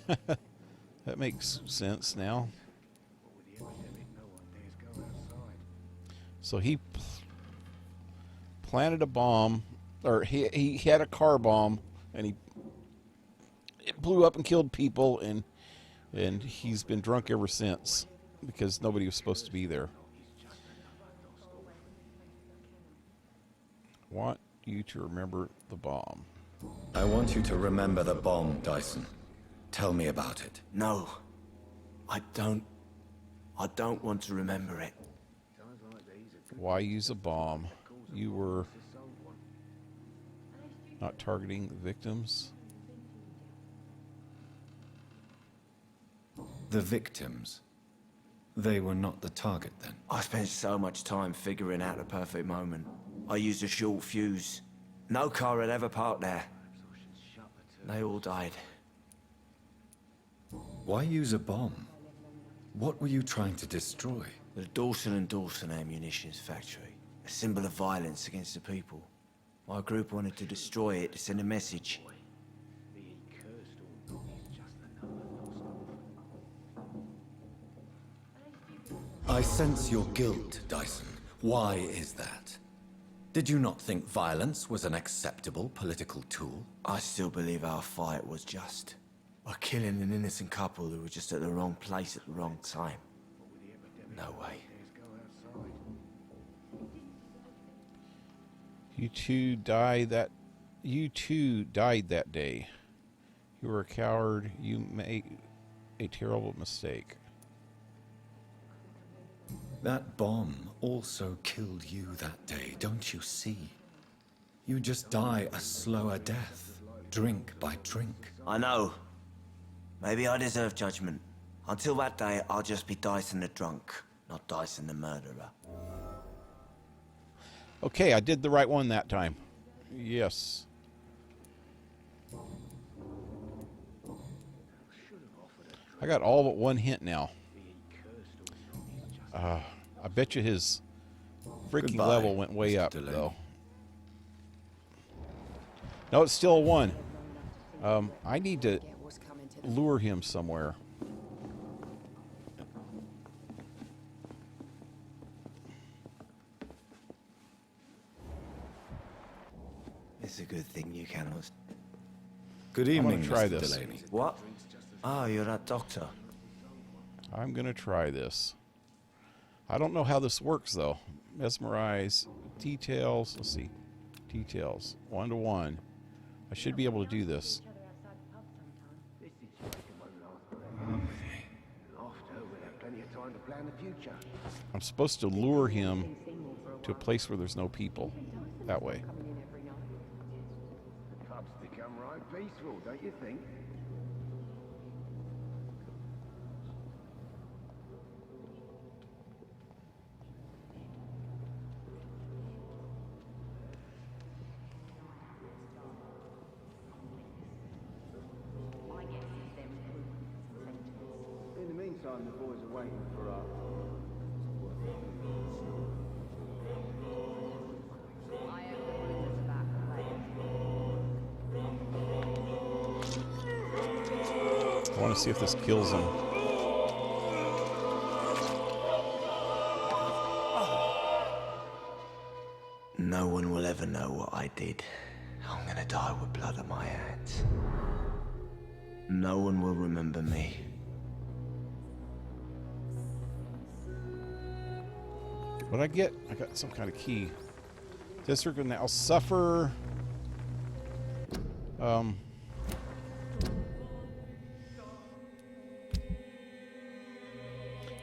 That makes sense now. So he planted a bomb, or he had a car bomb, and it blew up and killed people, and he's been drunk ever since because nobody was supposed to be there. Want you to remember the bomb. I want you to remember the bomb, Dyson. Tell me about it. No, I don't want to remember it. Why use a bomb? You were not targeting victims? The victims. They were not the target then. I spent so much time figuring out the perfect moment. I used a short fuse. No car had ever parked there. They all died. Why use a bomb? What were you trying to destroy? The Dawson and Dawson ammunitions factory. A symbol of violence against the people. My group wanted to destroy it to send a message. I sense your guilt, Dyson. Why is that? Did you not think violence was an acceptable political tool? I still believe our fight was just. By killing an innocent couple who were just at the wrong place at the wrong time. No way. You two died that day. You were a coward. You made a terrible mistake. That bomb also killed you that day, don't you see? You just die a slower death, drink by drink. I know. Maybe I deserve judgment. Until that day, I'll just be Dyson the drunk, not Dyson the murderer. Okay, I did the right one that time. Yes. I got all but one hint now. I bet you his freaking Goodbye, level went way Mr. up, Delaney. though. No, it's still a 1. I need to lure him somewhere. It's a good thing you cannot. Good I'm gonna evening, try Mr. this. Delaney. What? Oh, you're that doctor. I'm going to try this. I don't know how this works, though. Mesmerize. Details. Let's see. Details. 1-to-1. I should be able to do this. I'm supposed to lure him to a place where there's no people. That way. Pub's become right peaceful, don't you think? In the meantime, the boys are waiting for our... I want to see if this kills him. No one will ever know what I did. I'm gonna die with blood on my hands. No one will remember me. What'd I get? I got some kind of key. District will now suffer.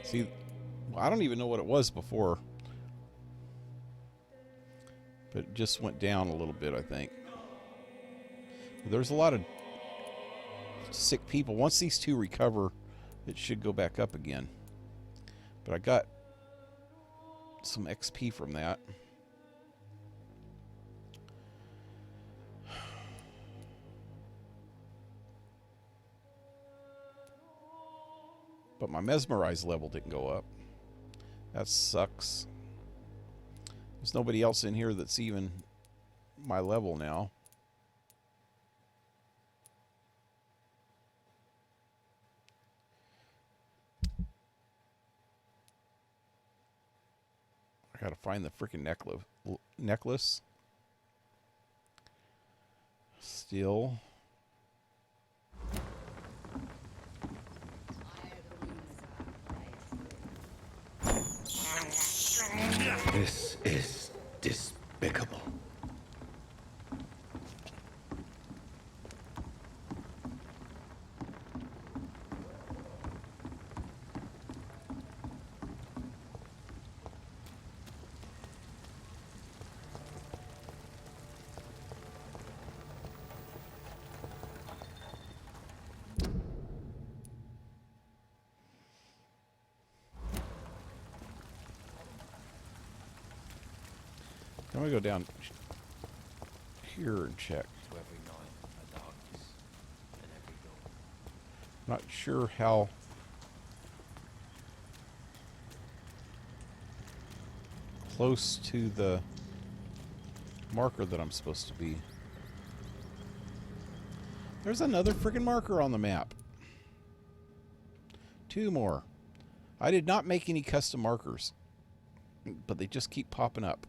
See, well, I don't even know what it was before. But it just went down a little bit, I think. There's a lot of sick people. Once these two recover, it should go back up again. But I got some XP from that. But my mesmerize level didn't go up. That sucks. There's nobody else in here that's even my level now. I gotta find the freaking necklace. Still. This is despicable. I'm gonna go down here and check. To every night, a darkness, and every dawn. Not sure how close to the marker that I'm supposed to be. There's another friggin' marker on the map. 2 more. I did not make any custom markers, but they just keep popping up.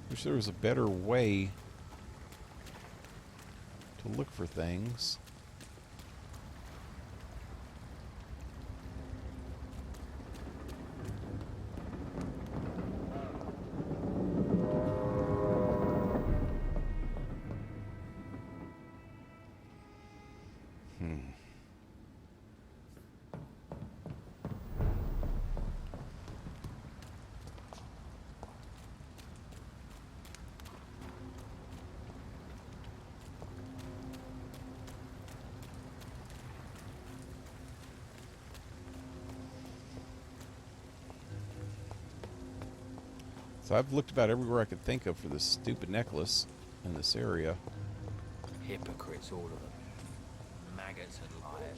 Wish there was a better way to look for things. So I've looked about everywhere I could think of for this stupid necklace in this area. Hypocrites, all of them. Maggots and liars.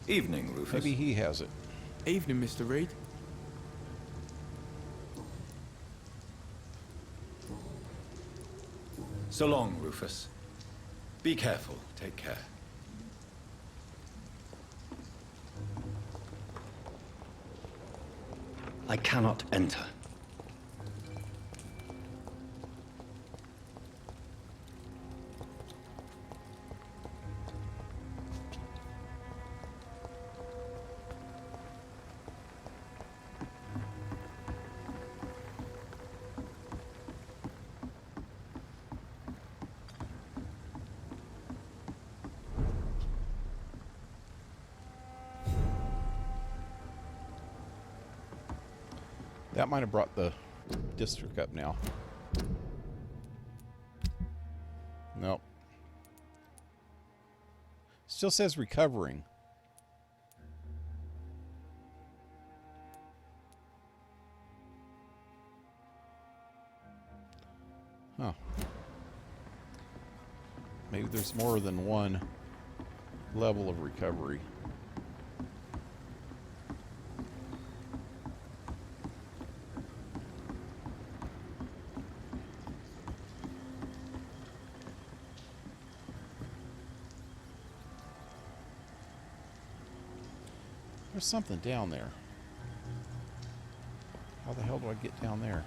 Evening, Rufus. Maybe he has it. Evening, Mr. Reed. So long, Rufus. Be careful. Take care. I cannot enter. That might have brought the district up now. Nope. Still says recovering. Huh. Maybe there's more than one level of recovery. There's something down there. How the hell do I get down there?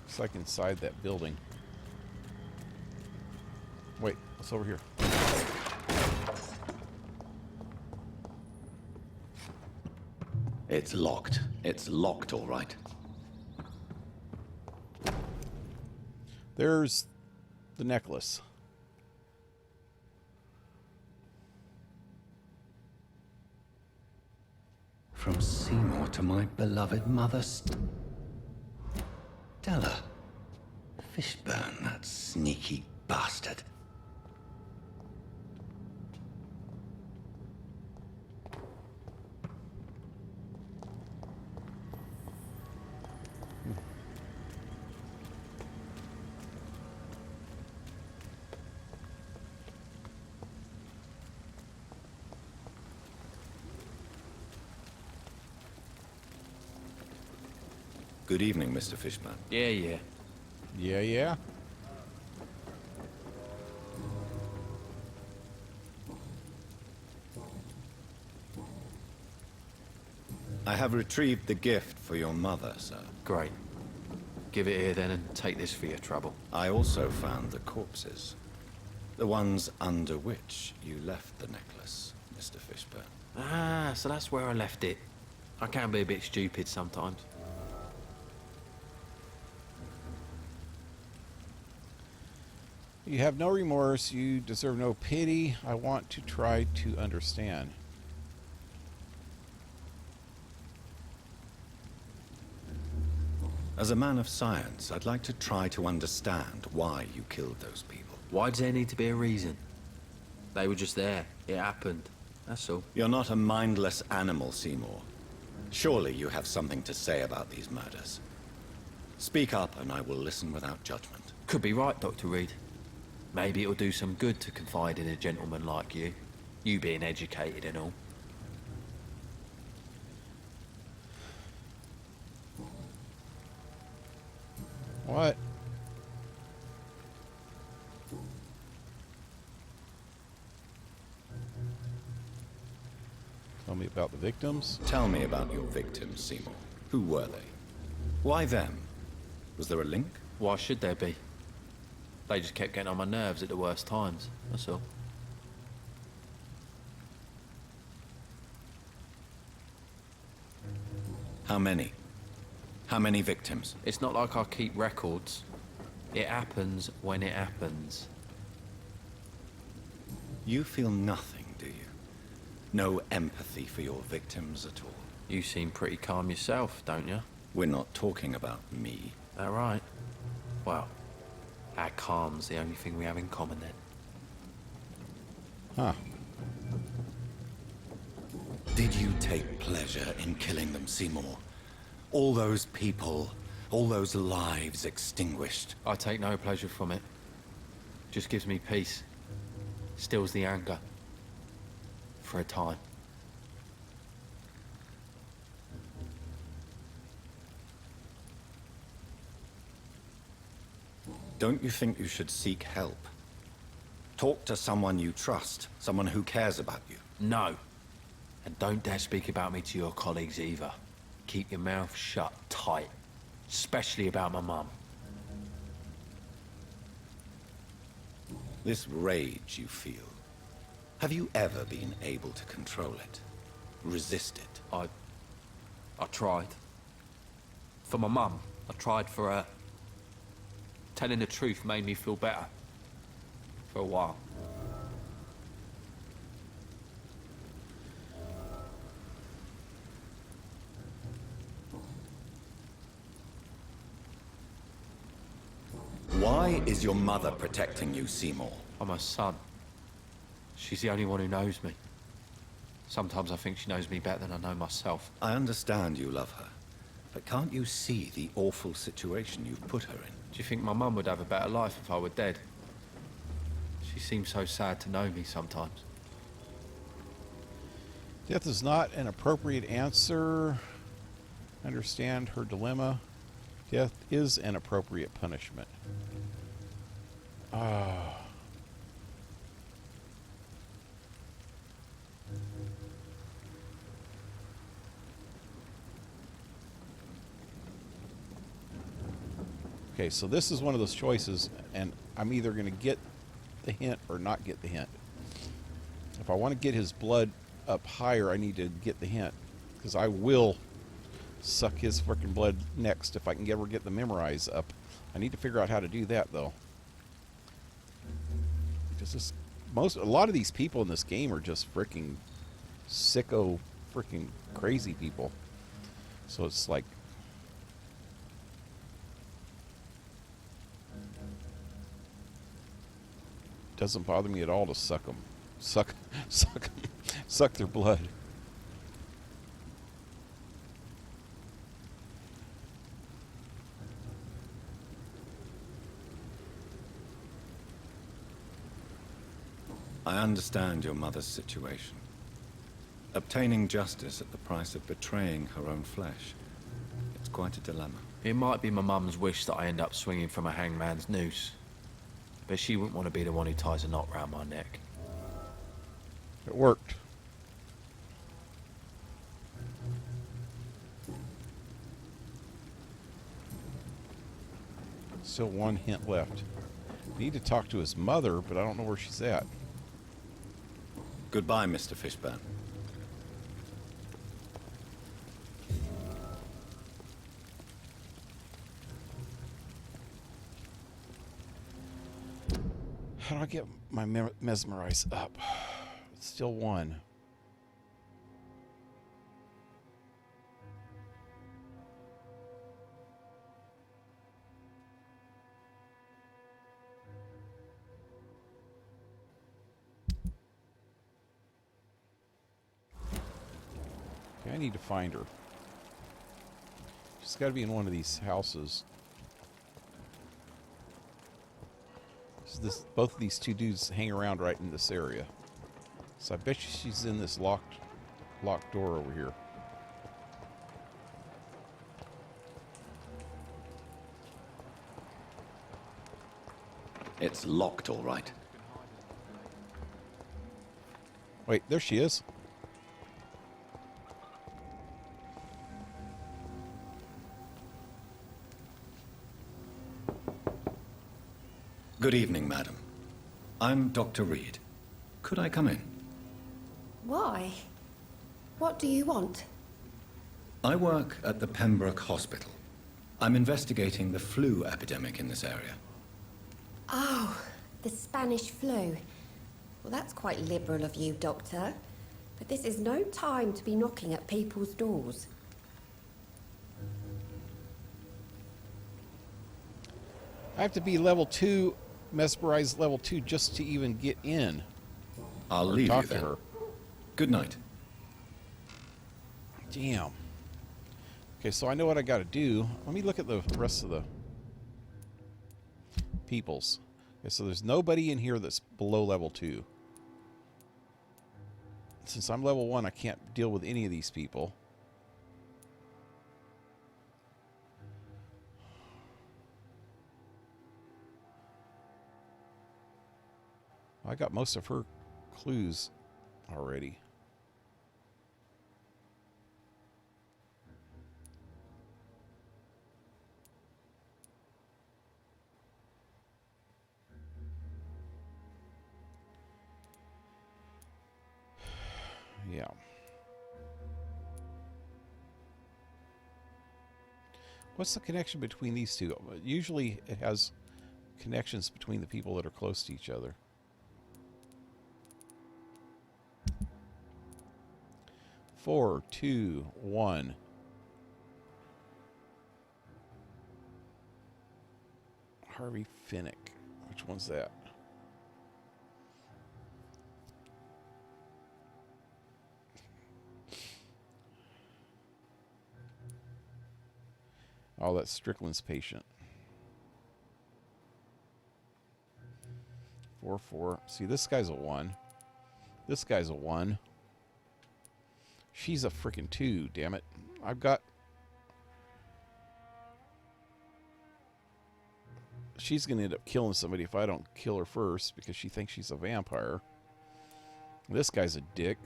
Looks like inside that building. Wait, what's over here? It's locked. It's locked, all right. There's the necklace. From Seymour to my beloved mother, Stella. Fishburne, that sneaky bastard. Good evening, Mr. Fishburne. Yeah, yeah. Yeah, yeah. I have retrieved the gift for your mother, sir. Great. Give it here then and take this for your trouble. I also found the corpses. The ones under which you left the necklace, Mr. Fishburne. Ah, so that's where I left it. I can be a bit stupid sometimes. You have no remorse. You deserve no pity. I want to try to understand. As a man of science, I'd like to try to understand why you killed those people. Why does there need to be a reason? They were just there. It happened. That's all. You're not a mindless animal, Seymour. Surely you have something to say about these murders. Speak up and I will listen without judgment. Could be right, Dr. Reed. Maybe it'll do some good to confide in a gentleman like you. You being educated and all. What? Tell me about the victims. Tell me about your victims, Seymour. Who were they? Why them? Was there a link? Why should there be? They just kept getting on my nerves at the worst times, that's all. How many? How many victims? It's not like I keep records. It happens when it happens. You feel nothing, do you? No empathy for your victims at all? You seem pretty calm yourself, don't you? We're not talking about me. That right? Well, our calm's the only thing we have in common then. Huh. Did you take pleasure in killing them, Seymour? All those people, all those lives extinguished. I take no pleasure from it. Just gives me peace. Stills the anger. For a time. Don't you think you should seek help? Talk to someone you trust, someone who cares about you. No. And don't dare speak about me to your colleagues either. Keep your mouth shut tight. Especially about my mum. This rage you feel, have you ever been able to control it? Resist it? I tried. For my mum. I tried for her. Telling the truth made me feel better. For a while. Why is your mother protecting you, Seymour? I'm her son. She's the only one who knows me. Sometimes I think she knows me better than I know myself. I understand you love her, but can't you see the awful situation you've put her in? Do you think my mum would have a better life if I were dead? She seems so sad to know me sometimes. Death is not an appropriate answer. Understand her dilemma. Death is an appropriate punishment. Ah. Okay, so this is one of those choices, and I'm either going to get the hint or not get the hint. If I want to get his blood up higher, I need to get the hint, because I will suck his freaking blood next if I can ever get the memorize up. I need to figure out how to do that, though. Because a lot of these people in this game are just freaking sicko, freaking crazy people. So it's like, doesn't bother me at all to suck them, suck their blood. I understand your mother's situation. Obtaining justice at the price of betraying her own flesh. It's quite a dilemma. It might be my mum's wish that I end up swinging from a hangman's noose. But she wouldn't want to be the one who ties a knot round my neck. It worked. Still one hint left. Need to talk to his mother, but I don't know where she's at. Goodbye, Mr. Fishburne. How do I get my mesmerize up? It's still one. Okay, I need to find her. She's got to be in one of these houses. Both of these two dudes hang around right in this area. So I bet you she's in this locked door over here. It's locked, all right. Wait, there she is. Good evening, madam. I'm Dr. Reed. Could I come in? Why? What do you want? I work at the Pembroke Hospital. I'm investigating the flu epidemic in this area. Oh, the Spanish flu. Well, that's quite liberal of you, Doctor. But this is no time to be knocking at people's doors. I have to be level 2, mesmerized level 2, just to even get in. I'll Or leave talk you to then. her. Good night. Damn. Okay, so I know what I got to do. Let me look at the rest of the peoples. Okay, so there's nobody in here that's below level 2. Since I'm level 1, I can't deal with any of these people. I got most of her clues already. Yeah. What's the connection between these two? Usually it has connections between the people that are close to each other. Four, two, one. Harvey Finnick. Which one's that? Oh, that's Strickland's patient. 4, 4. See, this guy's a 1. This guy's a 1. She's a freaking 2, damn it. I've got... She's going to end up killing somebody if I don't kill her first because she thinks she's a vampire. This guy's a dick.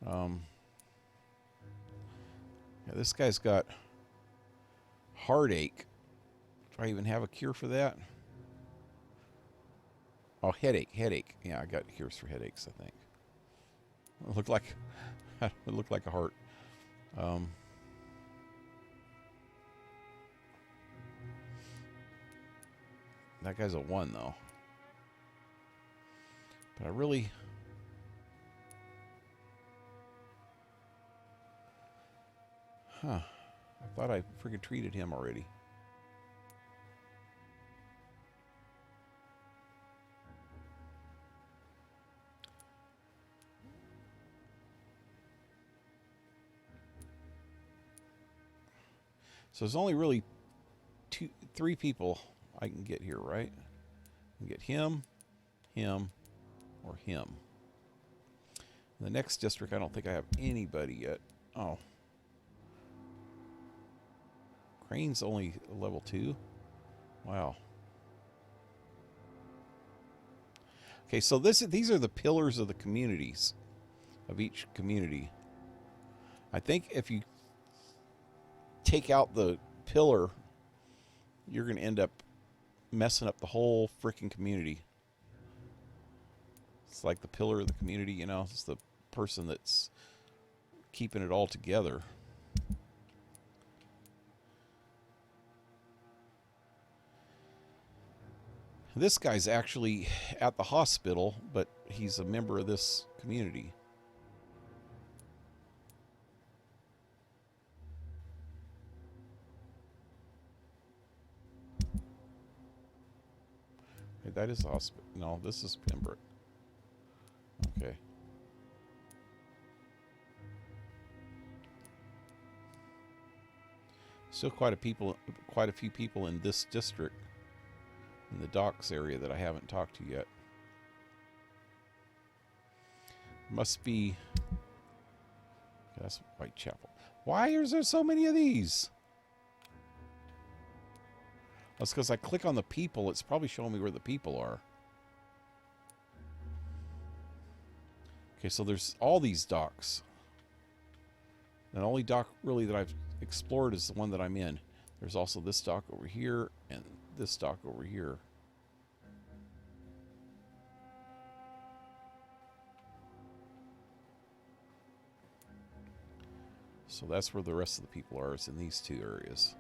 Yeah, this guy's got heartache. Do I even have a cure for that? Oh, headache. Yeah, I got cures for headaches, I think. It looked like a heart. That guy's a 1 though. But I really... Huh. I thought I freaking treated him already. So there's only really 3 people I can get here, right? I can get him, or him. In the next district, I don't think I have anybody yet. Oh. Crane's only level 2? Wow. Okay, so these are the pillars of the communities, of each community. I think if you take out the pillar, you're going to end up messing up the whole freaking community. It's like the pillar of the community, you know? It's the person that's keeping it all together. This guy's actually at the hospital, but he's a member of this community. Hey, that is the hospital. No, this is Pembroke. Okay. Still quite a few people in this district, in the docks area, that I haven't talked to yet. Must be. That's Whitechapel. Why is there so many of these? That's because I click on the people. It's probably showing me where the people are. Okay, so there's all these docks. And the only dock really that I've explored is the one that I'm in. There's also this dock over here and this dock over here. So that's where the rest of the people are. It's in these two areas.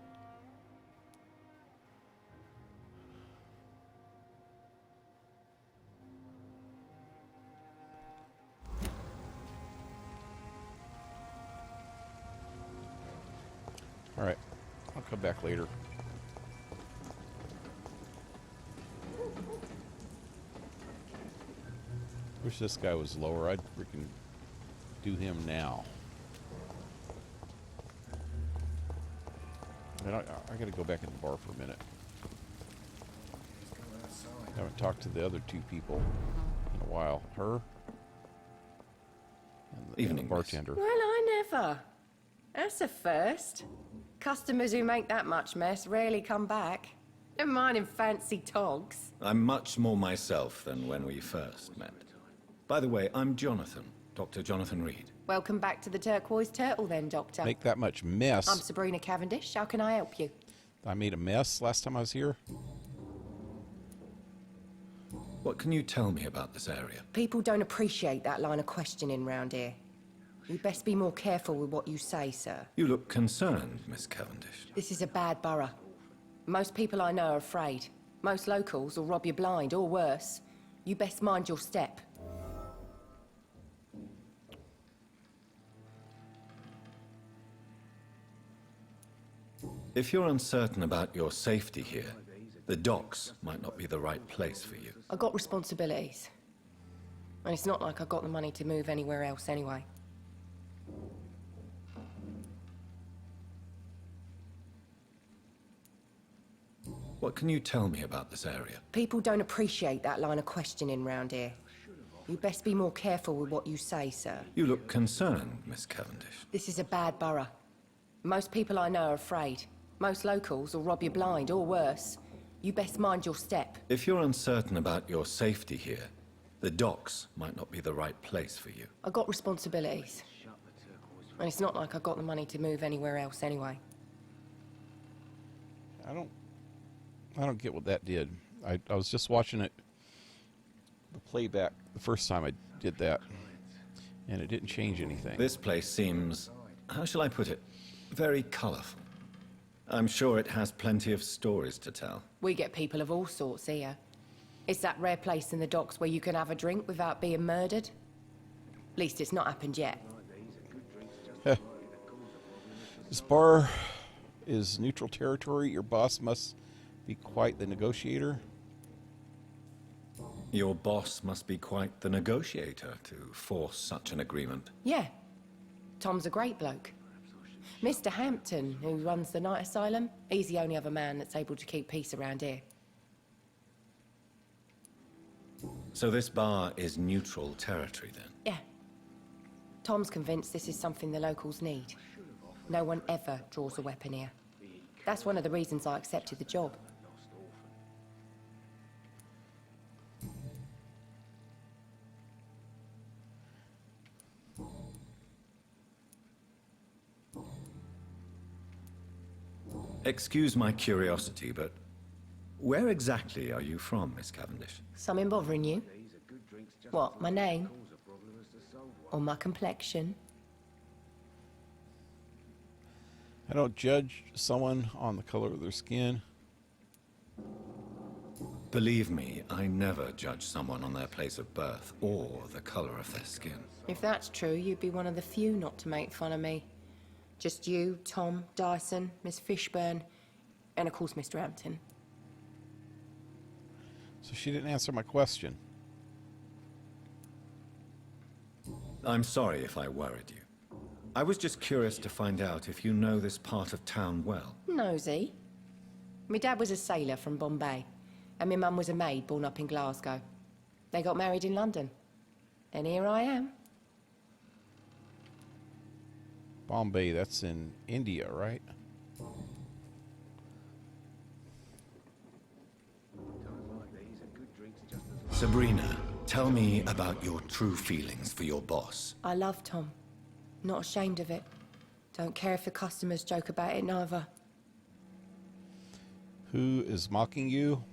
All right, I'll come back later. Wish this guy was lower. I'd freaking do him now. And I gotta go back in the bar for a minute. I haven't talked to the other two people in a while. Her and the bartender. Well, I never. That's a first. Customers who make that much mess rarely come back. Never mind in fancy togs. I'm much more myself than when we first met. By the way, I'm Jonathan, Dr. Jonathan Reed. Welcome back to the Turquoise Turtle then, Doctor. Make that much mess. I'm Sabrina Cavendish. How can I help you? I made a mess last time I was here. What can you tell me about this area? People don't appreciate that line of questioning round here. You'd best be more careful with what you say, sir. You look concerned, Miss Cavendish. This is a bad borough. Most people I know are afraid. Most locals will rob you blind, or worse. You best mind your step. If you're uncertain about your safety here, the docks might not be the right place for you. I got responsibilities. And it's not like I got the money to move anywhere else anyway. What can you tell me about this area? People don't appreciate that line of questioning round here. You best be more careful with what you say, sir. You look concerned, Miss Cavendish. This is a bad borough. Most people I know are afraid. Most locals will rob you blind, or worse. You best mind your step. If you're uncertain about your safety here, the docks might not be the right place for you. I got responsibilities. And it's not like I got the money to move anywhere else anyway. I don't get what that did. I was just watching it, the playback, the first time I did that, and it didn't change anything. This place seems, how shall I put it, very colorful. I'm sure it has plenty of stories to tell. We get people of all sorts here. It's that rare place in the docks where you can have a drink without being murdered. At least it's not happened yet. This bar is neutral territory. Your boss must be quite the negotiator. Your boss must be quite the negotiator to force such an agreement. Yeah. Tom's a great bloke. Mr. Hampton, who runs the night asylum, he's the only other man that's able to keep peace around here. So this bar is neutral territory then? Yeah. Tom's convinced this is something the locals need. No one ever draws a weapon here. That's one of the reasons I accepted the job. Excuse my curiosity, but where exactly are you from, Miss Cavendish? Something bothering you? What, my name? Or my complexion? I don't judge someone on the color of their skin. Believe me, I never judge someone on their place of birth or the color of their skin. If that's true, you'd be one of the few not to make fun of me. Just you, Tom, Dyson, Miss Fishburne, and of course Mr. Hampton. So she didn't answer my question. I'm sorry if I worried you. I was just curious to find out if you know this part of town well. Nosy. My dad was a sailor from Bombay, and my mum was a maid born up in Glasgow. They got married in London. And here I am. Bombay, that's in India, right? Sabrina, tell me about your true feelings for your boss. I love Tom. Not ashamed of it. Don't care if the customers joke about it, neither. Who is mocking you?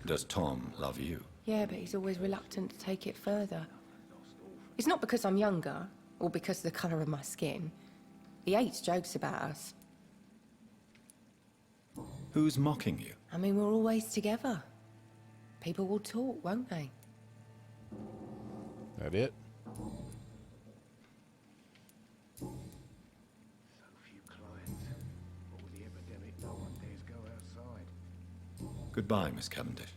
Does Tom love you? Yeah, but he's always reluctant to take it further. It's not because I'm younger, or because of the colour of my skin. He hates jokes about us. Who's mocking you? I mean, we're always together. People will talk, won't they? That it? So few clients. But with the epidemic, no one dares go outside. Goodbye, Miss Cavendish.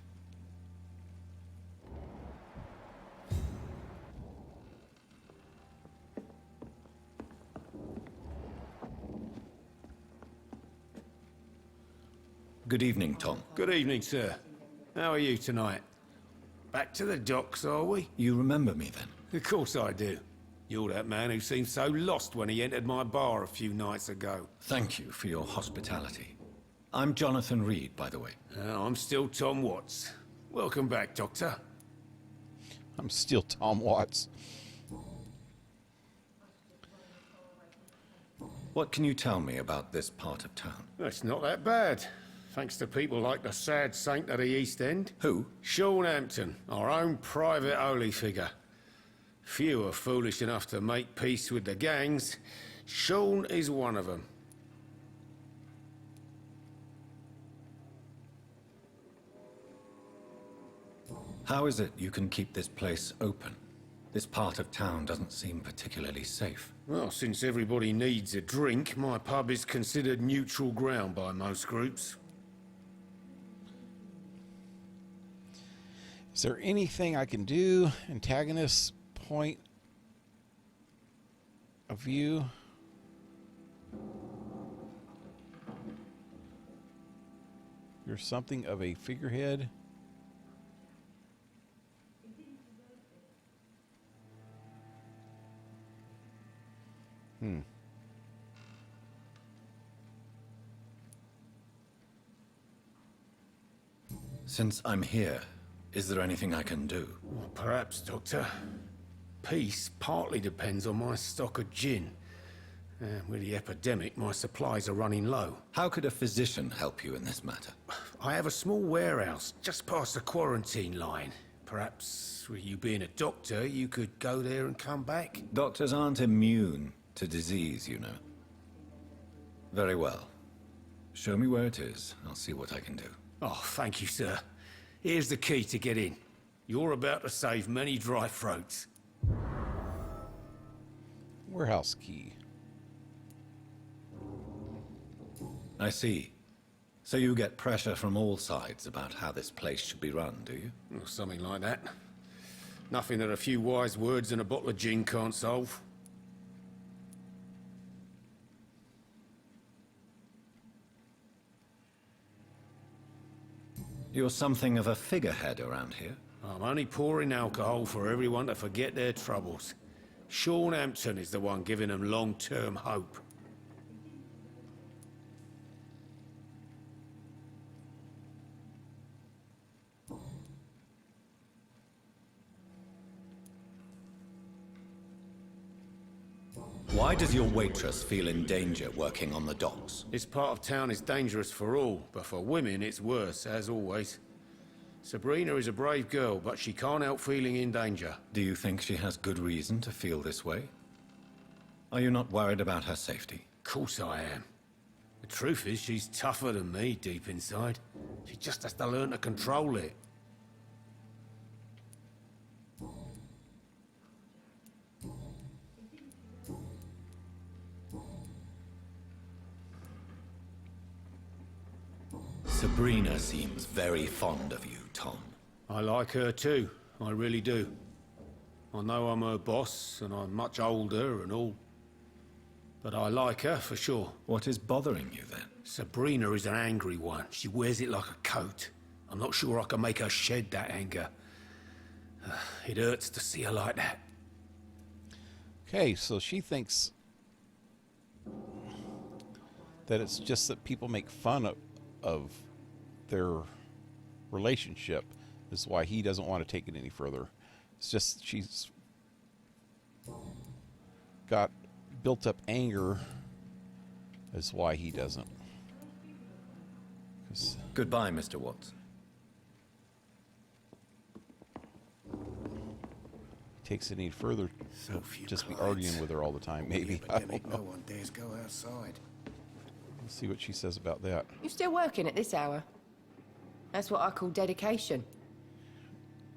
Good evening, Tom. Good evening, sir. How are you tonight? Back to the docks, are we? You remember me then? Of course I do. You're that man who seemed so lost when he entered my bar a few nights ago. Thank you for your hospitality. I'm Jonathan Reed, by the way. I'm still Tom Watts. Welcome back, Doctor. I'm still Tom Watts. What can you tell me about this part of town? It's not that bad. Thanks to people like the sad saint of the East End. Who? Sean Hampton, our own private holy figure. Few are foolish enough to make peace with the gangs. Sean is one of them. How is it you can keep this place open? This part of town doesn't seem particularly safe. Well, since everybody needs a drink, my pub is considered neutral ground by most groups. Is there anything I can do? Antagonist's point of view. You're something of a figurehead. Since I'm here, is there anything I can do? Well, perhaps, Doctor. Peace partly depends on my stock of gin. With the epidemic, my supplies are running low. How could a physician help you in this matter? I have a small warehouse just past the quarantine line. Perhaps, with you being a doctor, you could go there and come back? Doctors aren't immune to disease, you know. Very well. Show me where it is. I'll see what I can do. Oh, thank you, sir. Here's the key to get in. You're about to save many dry throats. Warehouse key. I see. So you get pressure from all sides about how this place should be run, do you? Or something like that. Nothing that a few wise words and a bottle of gin can't solve. You're something of a figurehead around here. I'm only pouring alcohol for everyone to forget their troubles. Sean Hampton is the one giving them long-term hope. Why does your waitress feel in danger working on the docks? This part of town is dangerous for all, but for women it's worse, as always. Sabrina is a brave girl, but she can't help feeling in danger. Do you think she has good reason to feel this way? Are you not worried about her safety? Of course I am. The truth is, she's tougher than me deep inside. She just has to learn to control it. Sabrina seems very fond of you, Tom. I like her too, I really do. I know I'm her boss, and I'm much older and all. But I like her, for sure. What is bothering you, then? Sabrina is an angry one. She wears it like a coat. I'm not sure I can make her shed that anger. It hurts to see her like that. Okay, so she thinks that it's just that people make fun of their relationship is why he doesn't want to take it any further. It's just she's got built up anger is why he doesn't. Goodbye, Mr. Watson. Takes it any further, So few just be clients. arguing with her all the time, maybe. The I don't epidemic, know. no one dares go outside. Let's see what she says about that. You still working at this hour? That's what I call dedication.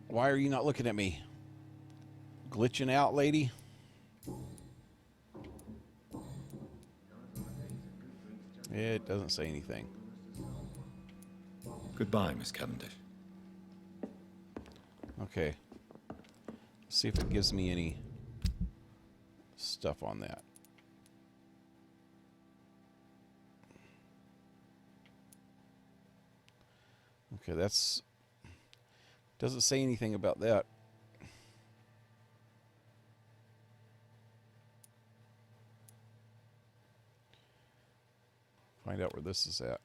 Why are you not looking at me? Glitching out, lady? It doesn't say anything. Goodbye, Miss Cavendish. Okay. Let's see if it gives me any stuff on that. Okay, that's... doesn't say anything about that. Find out where this is at.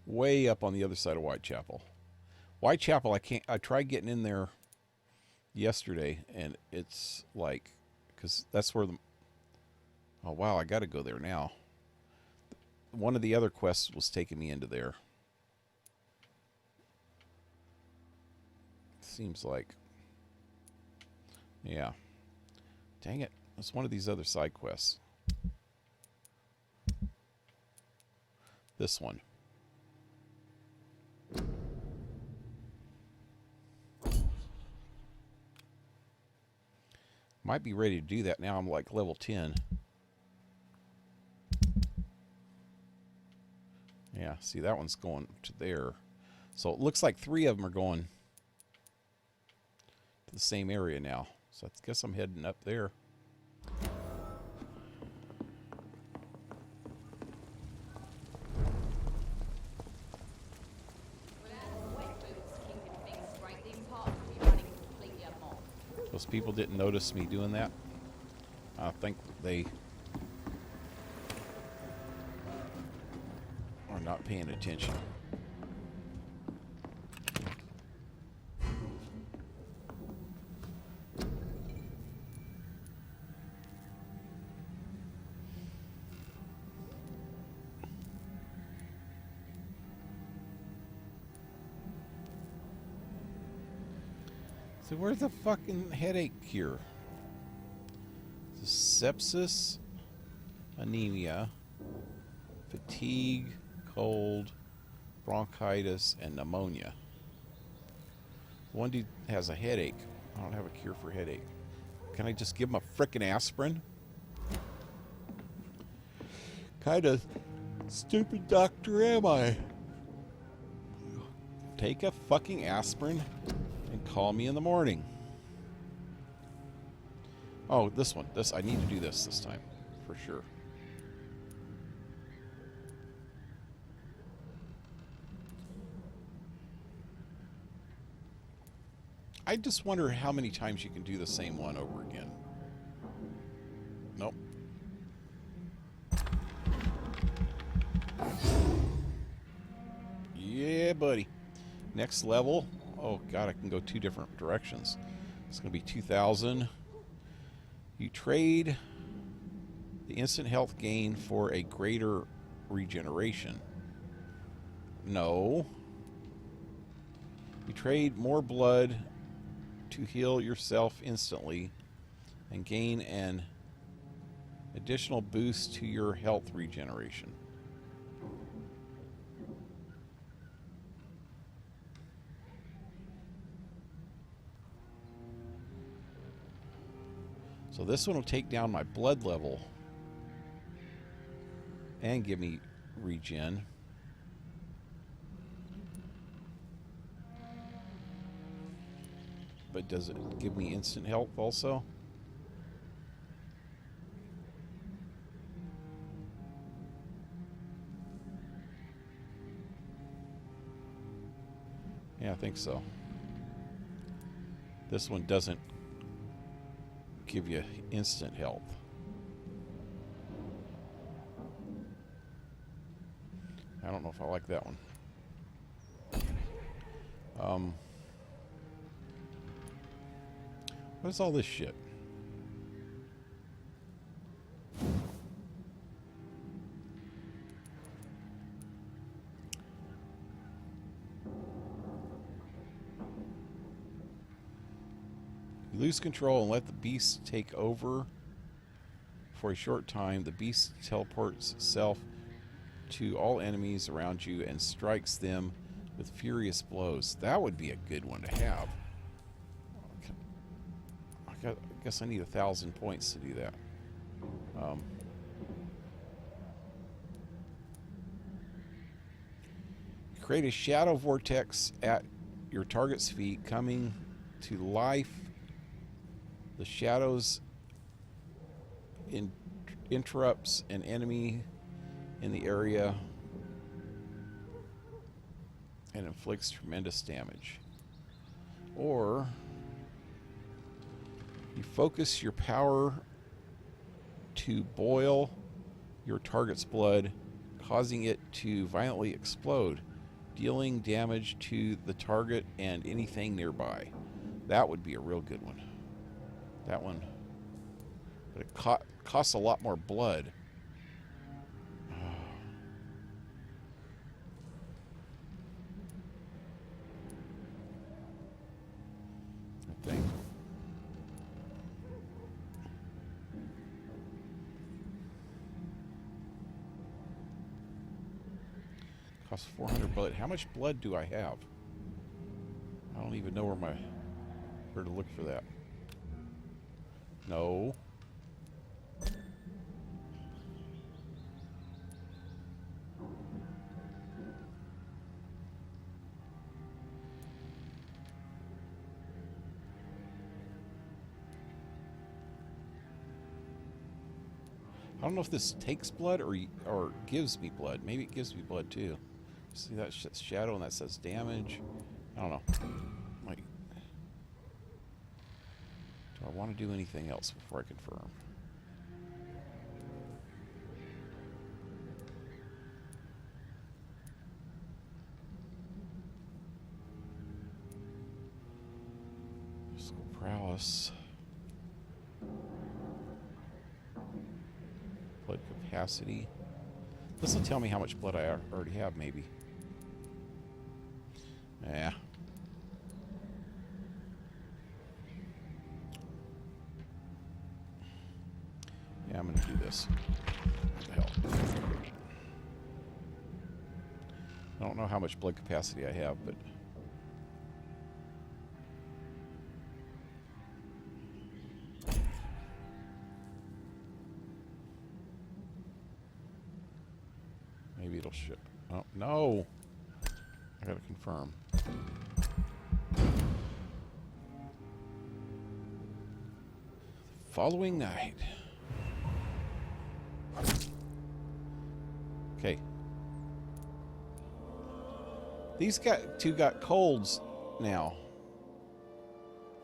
Way up on the other side of Whitechapel. Whitechapel, I tried getting in there yesterday, and it's like, because that's where the... oh, wow, I got to go there now. One of the other quests was taking me into there. Seems like... yeah. Dang it. It's one of these other side quests. This one. Might be ready to do that now. I'm like level 10. Yeah, see, that one's going to there. So it looks like 3 of them are going to the same area now. So I guess I'm heading up there. Those people didn't notice me doing that. I think they are not paying attention. So where's the fucking headache cure? Sepsis, anemia, fatigue, cold, bronchitis, and pneumonia. One dude has a headache. I don't have a cure for headache. Can I just give him a frickin' aspirin? Kind of stupid doctor am I? Take a fucking aspirin and call me in the morning. Oh, this one. This I need to do this time for sure. I just wonder how many times you can do the same one over again. Nope. Yeah, buddy. Next level. Oh god, I can go 2 different directions. It's going to be 2,000. You trade the instant health gain for a greater regeneration. No. You trade more blood to heal yourself instantly and gain an additional boost to your health regeneration. So this one will take down my blood level and give me regen. But does it give me instant health also? Yeah, I think so. This one doesn't give you instant health. I don't know if I like that one. What is all this shit? You lose control and let the beast take over for a short time. The beast teleports itself to all enemies around you and strikes them with furious blows. That would be a good one to have. I guess I need 1,000 points to do that. Create a shadow vortex at your target's feet, coming to life. The shadows interrupts an enemy in the area and inflicts tremendous damage. Or you focus your power to boil your target's blood, causing it to violently explode, dealing damage to the target and anything nearby. That would be a real good one. That one. But it costs a lot more blood. I think. Costs 400 blood. How much blood do I have? I don't even know where to look for that. No. I don't know if this takes blood or gives me blood. Maybe it gives me blood too. See that shadow and that says damage. I don't know. Like, do I want to do anything else before I confirm? Physical prowess. Blood capacity. This will tell me how much blood I already have, maybe. Yeah. Yeah, I'm gonna do this. What the hell? I don't know how much blood capacity I have, but maybe it'll ship. Oh, no! I gotta confirm. Following night. Okay. These two got colds now.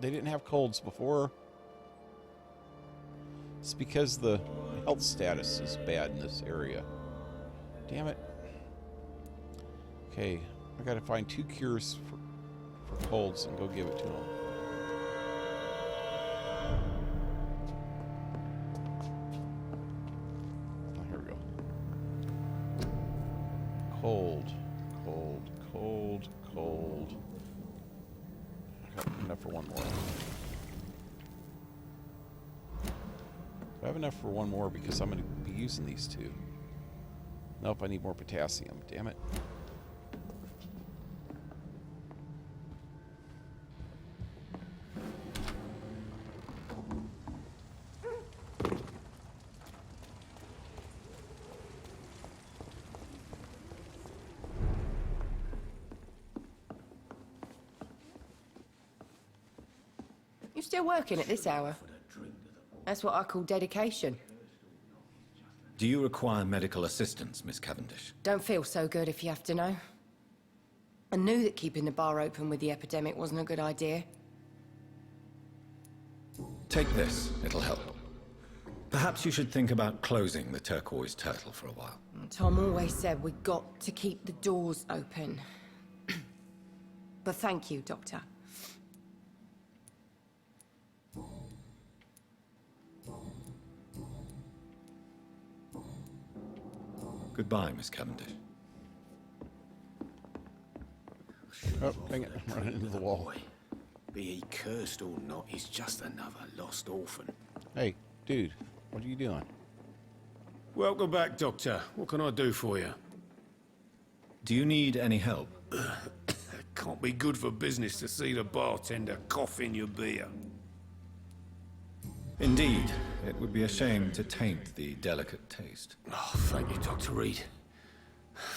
They didn't have colds before. It's because the health status is bad in this area. Damn it. Okay, I gotta find 2 cures colds and go give it to him. Oh, here we go. Cold, cold, cold, cold. I got enough for one more. I have enough for one more because I'm going to be using these two. Nope, I need more potassium. Damn it. You still working at this hour? That's what I call dedication. Do you require medical assistance, Miss Cavendish? Don't feel so good if you have to know. I knew that keeping the bar open with the epidemic wasn't a good idea. Take this, it'll help. Perhaps you should think about closing the turquoise turtle for a while. Tom always said we got to keep the doors open. But thank you, Doctor. Goodbye, Miss Cavendish. Oh, dang it. I'm running into the wall. Be he cursed or not, he's just another lost orphan. Hey, dude, what are you doing? Welcome back, Doctor. What can I do for you? Do you need any help? Can't be good for business to see the bartender cough in your beer. Indeed. It would be a shame to taint the delicate taste. Oh, thank you, Dr. Reed.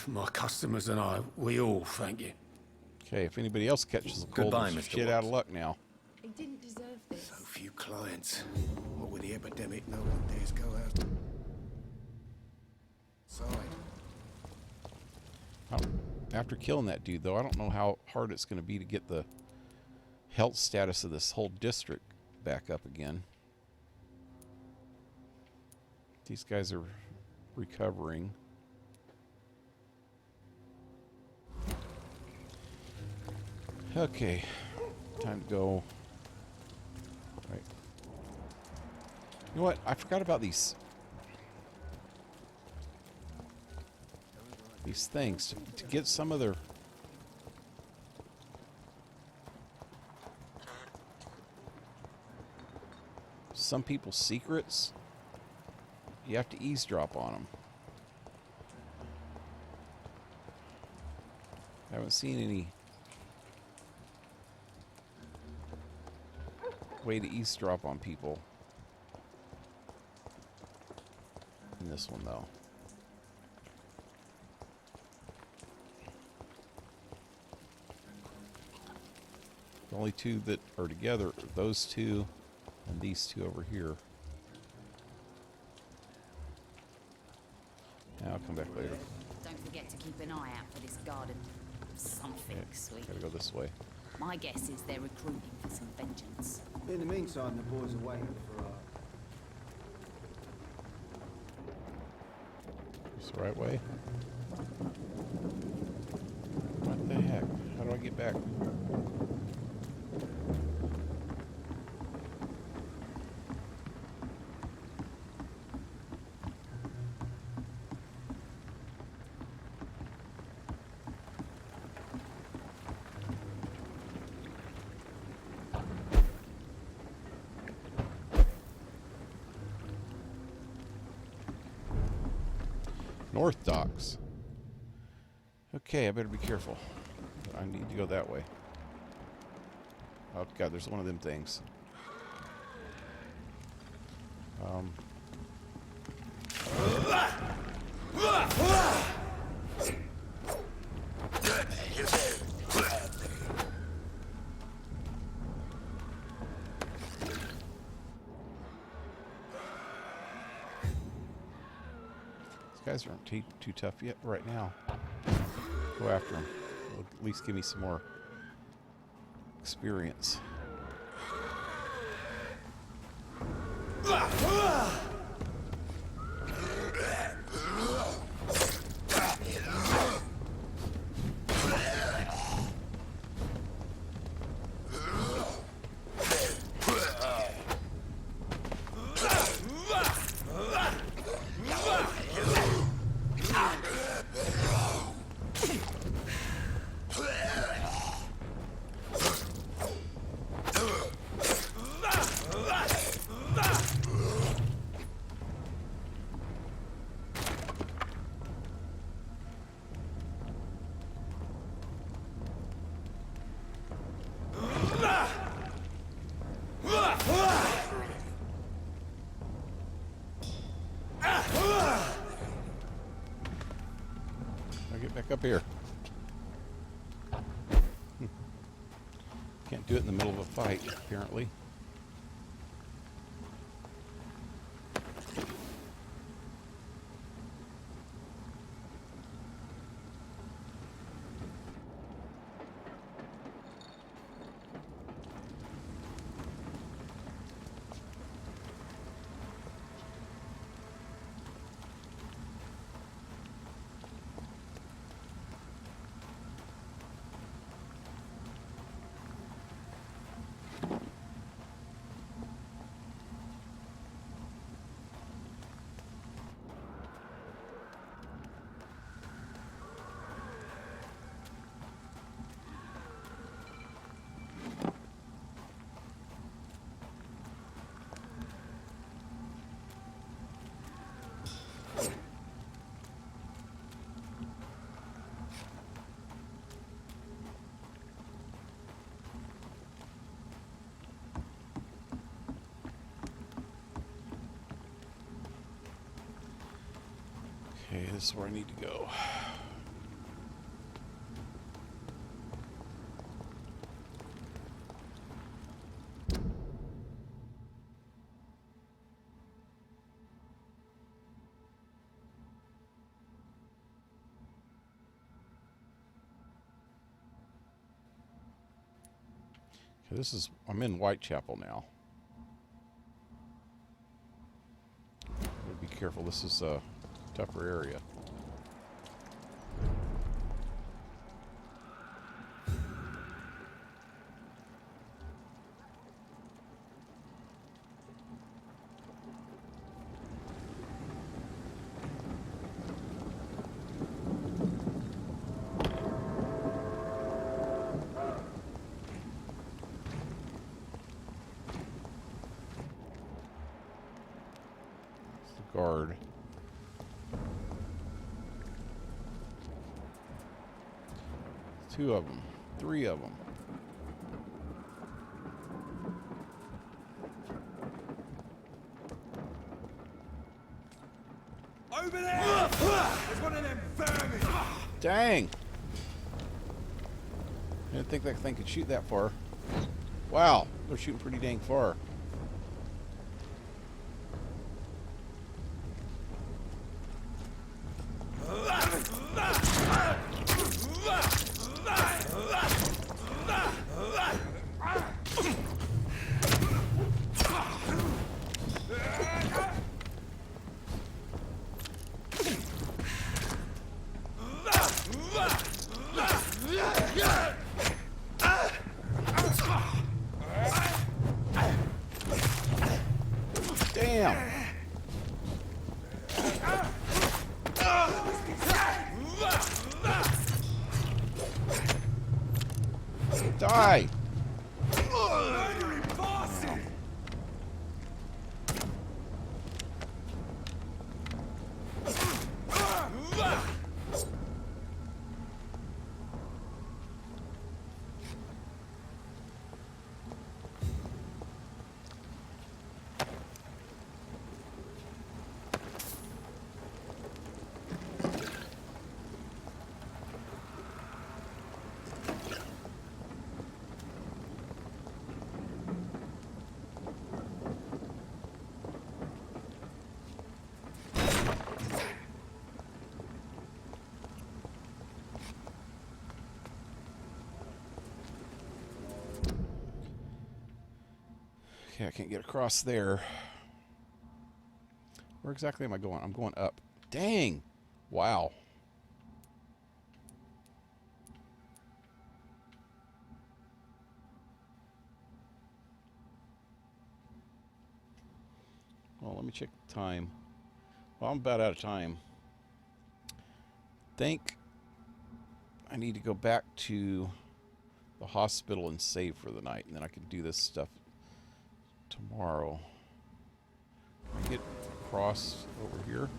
My customers and I, we all thank you. Okay, if anybody else catches a cold, Goodbye, it's Mr. shit out of luck now. He didn't deserve this. So few clients. What with the epidemic, no one dares go outside. After killing that dude, though, I don't know how hard it's going to be to get the health status of this whole district back up again. These guys are recovering. Okay, time to go. Right. You know what? I forgot about these things to get some of their some people's secrets. You have to eavesdrop on them. I haven't seen any way to eavesdrop on people in this one, though. The only two that are together are those two and these two over here. I'll come back later. Don't forget to keep an eye out for this garden. Something sweet. Gotta go this way. My guess is they're recruiting for some vengeance. In the meantime, the boys are waiting for It's the right way? What the heck? How do I get back? North Docks. Okay, I better be careful. I need to go that way. Oh god, there's one of them things. Guys aren't too tough yet right now. Go after them. They'll at least give me some more experience. Back up here. Can't do it in the middle of a fight, apparently. Okay, this is where I need to go. Okay, this is, I'm in Whitechapel now. Gotta be careful, this is a tougher area. Guard. Two of them. Three of them. Over there! There's one of them vermin! Dang! I didn't think that thing could shoot that far. Wow, they're shooting pretty dang far. Damn! Die! Okay, I can't get across there. Where exactly am I going? I'm going up. Dang! Wow. Well, let me check the time. Well, I'm about out of time. think I need to go back to the hospital and save for the night, and then I can do this stuff tomorrow. Can I get across over here?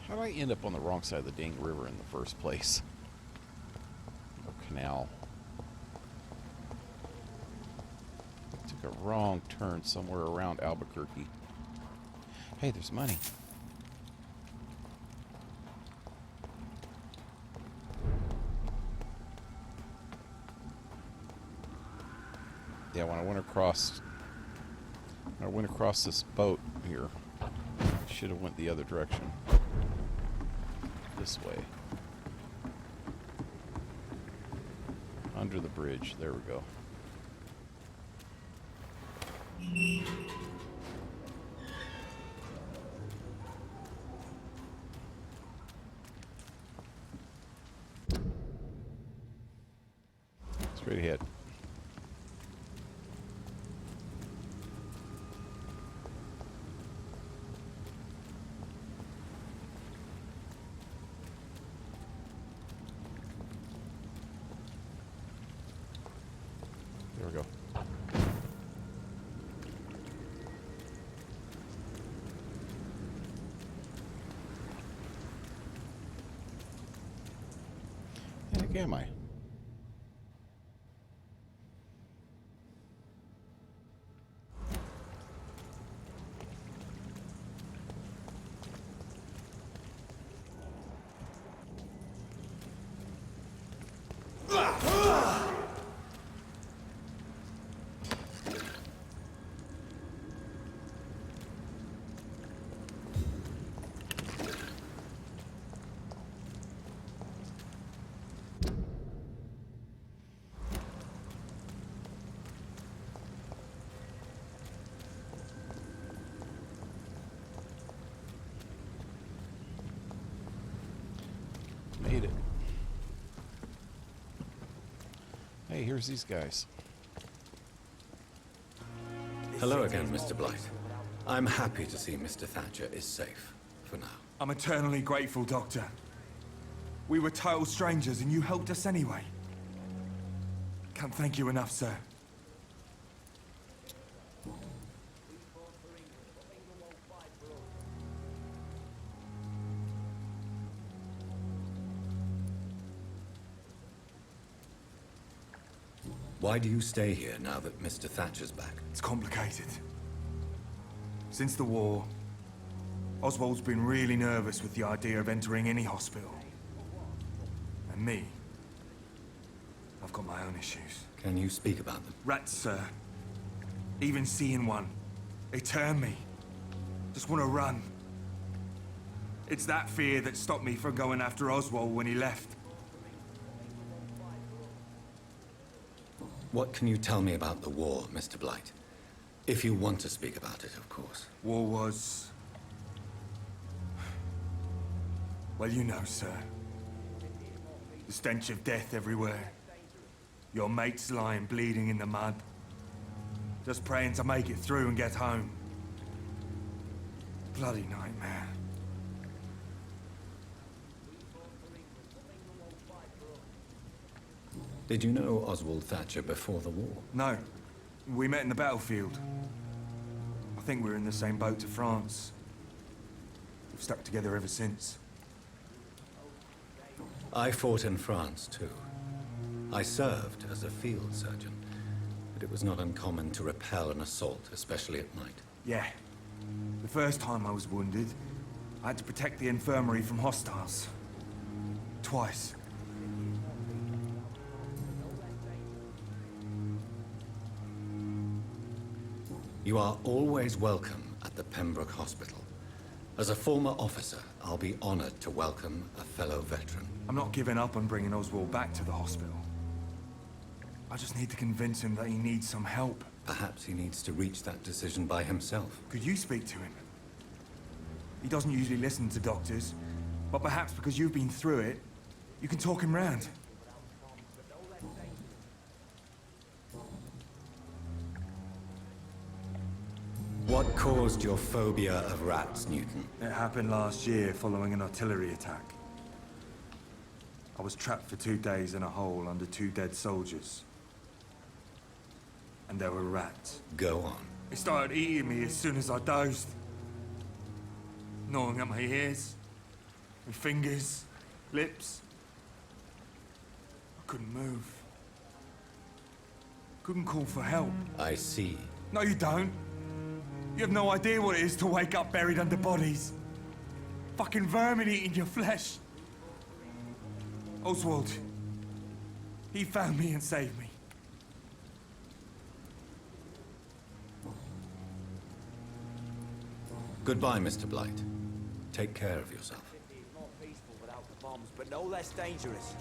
How did I end up on the wrong side of the dang river in the first place? Or canal. Took a wrong turn somewhere around Albuquerque. Hey, there's money. Yeah, when I went across this boat here, I should have went the other direction. This way. Under the bridge. There we go. Straight ahead. There we go. The heck am I? Made it. Hey, here's these guys. Hello again, Mr. Blight. I'm happy to see Mr. Thatcher is safe, for now. I'm eternally grateful, Doctor. We were total strangers and you helped us anyway. Can't thank you enough, sir. Why do you stay here now that Mr. Thatcher's back? It's complicated. Since the war, Oswald's been really nervous with the idea of entering any hospital. And me, I've got my own issues. Can you speak about them? Rats, sir. Even seeing one, they turn me. Just want to run. It's that fear that stopped me from going after Oswald when he left. What can you tell me about the war, Mr. Blight? If you want to speak about it, of course. War was... well, you know, sir. The stench of death everywhere. Your mates lying bleeding in the mud. Just praying to make it through and get home. Bloody nightmare. Did you know Oswald Thatcher before the war? No. We met in the battlefield. I think we're in the same boat to France. We've stuck together ever since. I fought in France, too. I served as a field surgeon, but it was not uncommon to repel an assault, especially at night. Yeah. The first time I was wounded, I had to protect the infirmary from hostiles. Twice. You are always welcome at the Pembroke Hospital. As a former officer, I'll be honored to welcome a fellow veteran. I'm not giving up on bringing Oswald back to the hospital. I just need to convince him that he needs some help. Perhaps he needs to reach that decision by himself. Could you speak to him? He doesn't usually listen to doctors, But perhaps because you've been through it, you can talk him round. What caused your phobia of rats, Newton? It happened last year following an artillery attack. I was trapped for 2 days in a hole under 2 dead soldiers. And there were rats. Go on. They started eating me as soon as I dozed. Gnawing at my ears, my fingers, lips. I couldn't move. Couldn't call for help. I see. No, you don't. You have no idea what it is to wake up buried under bodies. Fucking vermin eating your flesh. Oswald, he found me and saved me. Goodbye, Mr. Blight. Take care of yourself. It's more peaceful without the bombs, but no less dangerous.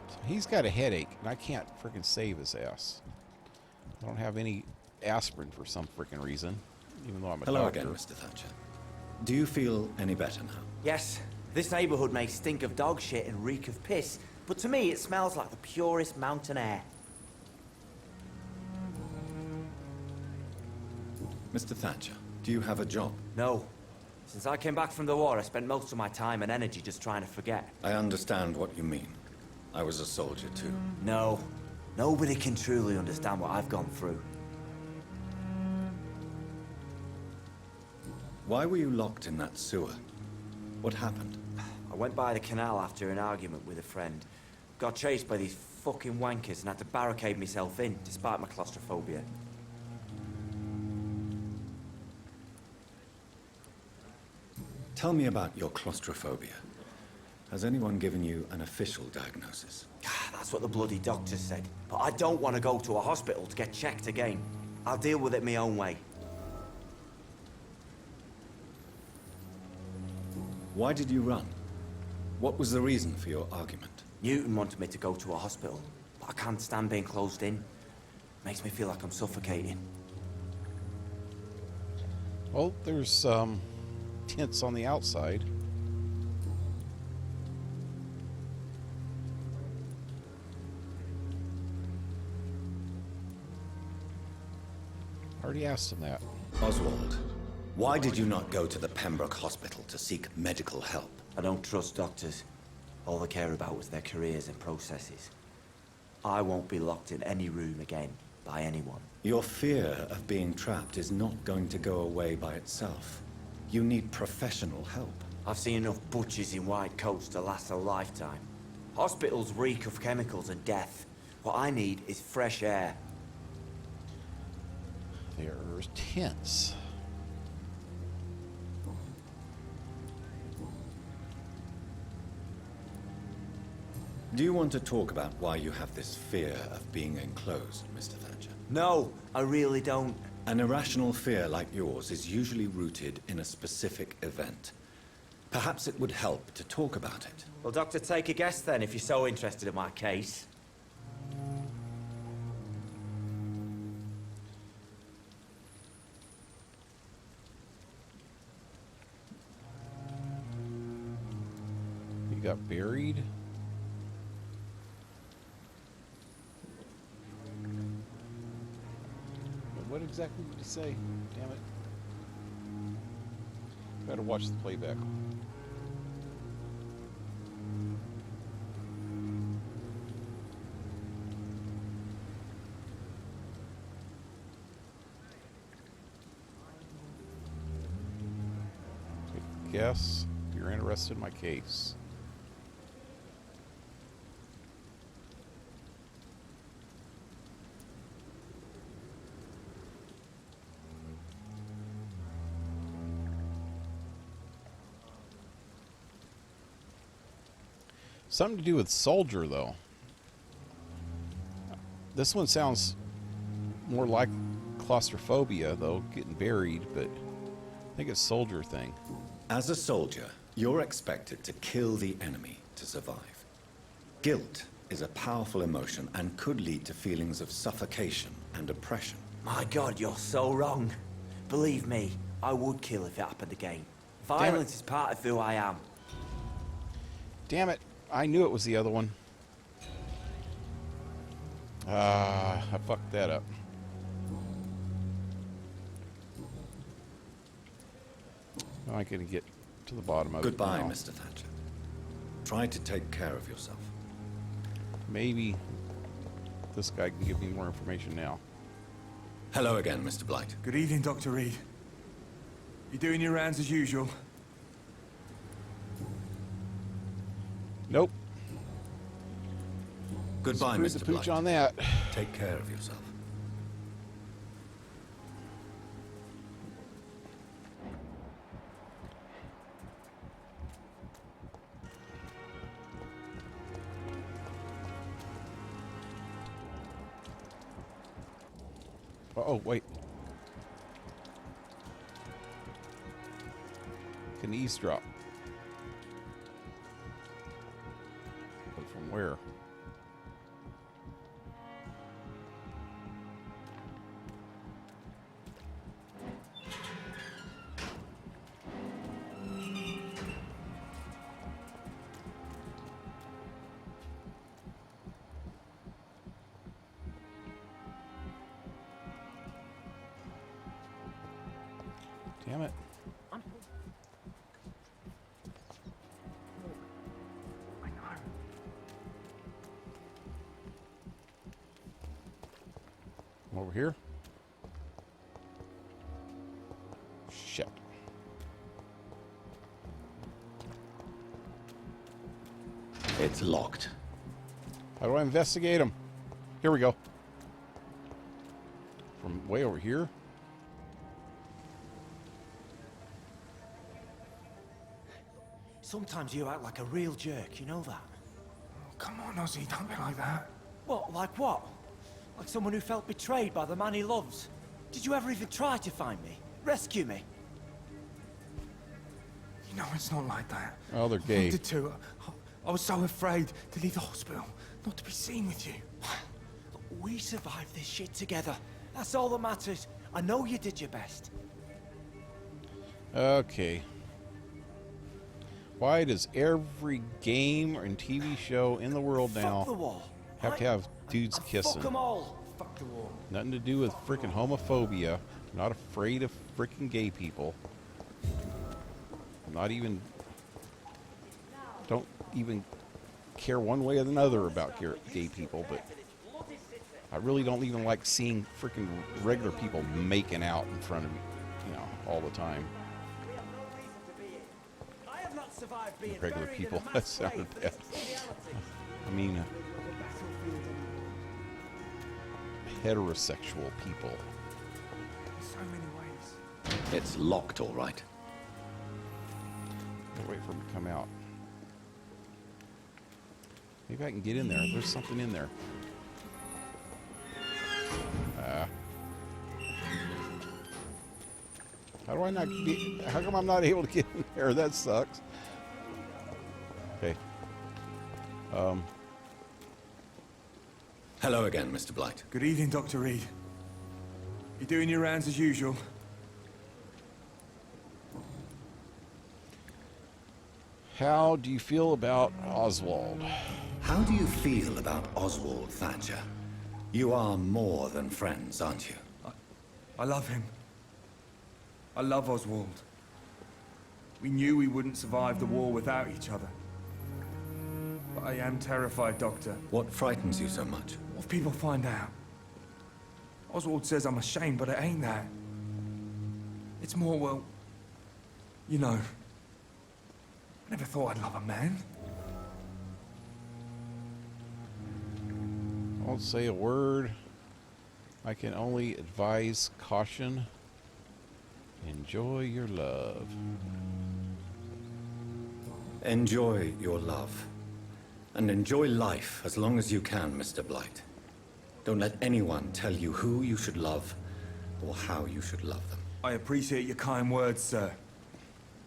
So he's got a headache, and I can't frickin' save his ass. I don't have any aspirin for some frickin' reason, even though I'm a Hello doctor. again, Mr. Thatcher. Do you feel any better now? Yes, this neighborhood may stink of dog shit and reek of piss, but to me it smells like the purest mountain air. Mr. Thatcher, do you have a job? No. Since I came back from the war, I spent most of my time and energy just trying to forget. I understand what you mean. I was a soldier too. No. Nobody can truly understand what I've gone through. Why were you locked in that sewer? What happened? I went by the canal after an argument with a friend. Got chased by these fucking wankers and had to barricade myself in, despite my claustrophobia. Tell me about your claustrophobia. Has anyone given you an official diagnosis? That's what the bloody doctor said. But I don't want to go to a hospital to get checked again. I'll deal with it my own way. Why did you run? What was the reason for your argument? Newton wanted me to go to a hospital, but I can't stand being closed in. Makes me feel like I'm suffocating. Well, there's tents on the outside. I already asked him that. Oswald, why did you not go to the Pembroke Hospital to seek medical help? I don't trust doctors. All they care about was their careers and processes. I won't be locked in any room again by anyone. Your fear of being trapped is not going to go away by itself. You need professional help. I've seen enough butchers in white coats to last a lifetime. Hospitals reek of chemicals and death. What I need is fresh air. There's tents. Do you want to talk about why you have this fear of being enclosed, Mr. Thatcher? No, I really don't. An irrational fear like yours is usually rooted in a specific event. Perhaps it would help to talk about it. Well, Doctor, take a guess then, if you're so interested in my case. You got buried? What exactly did he say? Damn it. Gotta watch the playback. Guess you're interested in my case. Something to do with soldier, though. This one sounds more like claustrophobia, though, getting buried, but I think it's soldier thing. As a soldier, you're expected to kill the enemy to survive. Guilt is a powerful emotion and could lead to feelings of suffocation and oppression. My God, you're so wrong. Believe me, I would kill if it happened again. Violence is part of who I am. Damn it. I knew it was the other one. I fucked that up. I can get to the bottom of Goodbye, it now. Mr. Thatcher. Try to take care of yourself. Maybe this guy can give me more information now. Hello again, Mr. Blight. Good evening, Dr. Reed. You doing your rounds as usual? Nope. Goodbye, Screw the Mr. pooch Blight. on that. Take care of yourself. Oh, wait. Can eavesdrop. But from where? Damn it. Over here. Shit. It's locked. How do I investigate them? Here we go. From way over here. Sometimes you act like a real jerk, you know that? Oh, come on, Ozzy, don't be like that. What, like what? Like someone who felt betrayed by the man he loves? Did you ever even try to find me? Rescue me? You know it's not like that. Oh, they're I gay. wanted to. I was so afraid to leave the hospital, not to be seen with you. We survived this shit together. That's all that matters. I know you did your best. Okay. Why does every game and TV show in the world now Fuck the wall. have to have dudes kissing? Fuck them all. Fuck the war. Nothing to do with freaking homophobia. I'm not afraid of freaking gay people. I'm not even... Don't even care one way or another about gay people, but I really don't even like seeing freaking regular people making out in front of me, you know, all the time. Regular people. That sounded bad. I mean, heterosexual people. So many ways. It's locked, all right. I'll wait for him to come out. Maybe I can get in there. There's something in there. How do I not be... How come I'm not able to get in there? That sucks. Okay. Hello again, Mr. Blight. Good evening, Dr. Reed. You doing your rounds as usual? How do you feel about Oswald? How do you feel about Oswald Thatcher? You are more than friends, aren't you? I love him. I love Oswald. We knew we wouldn't survive the war without each other. But I am terrified, Doctor. What frightens you so much? What if people find out? Oswald says I'm ashamed, but it ain't that. It's more, well, you know, I never thought I'd love a man. I won't say a word. I can only advise caution. Enjoy your love. Enjoy your love. And enjoy life as long as you can, Mr. Blight. Don't let anyone tell you who you should love or how you should love them. I appreciate your kind words, sir.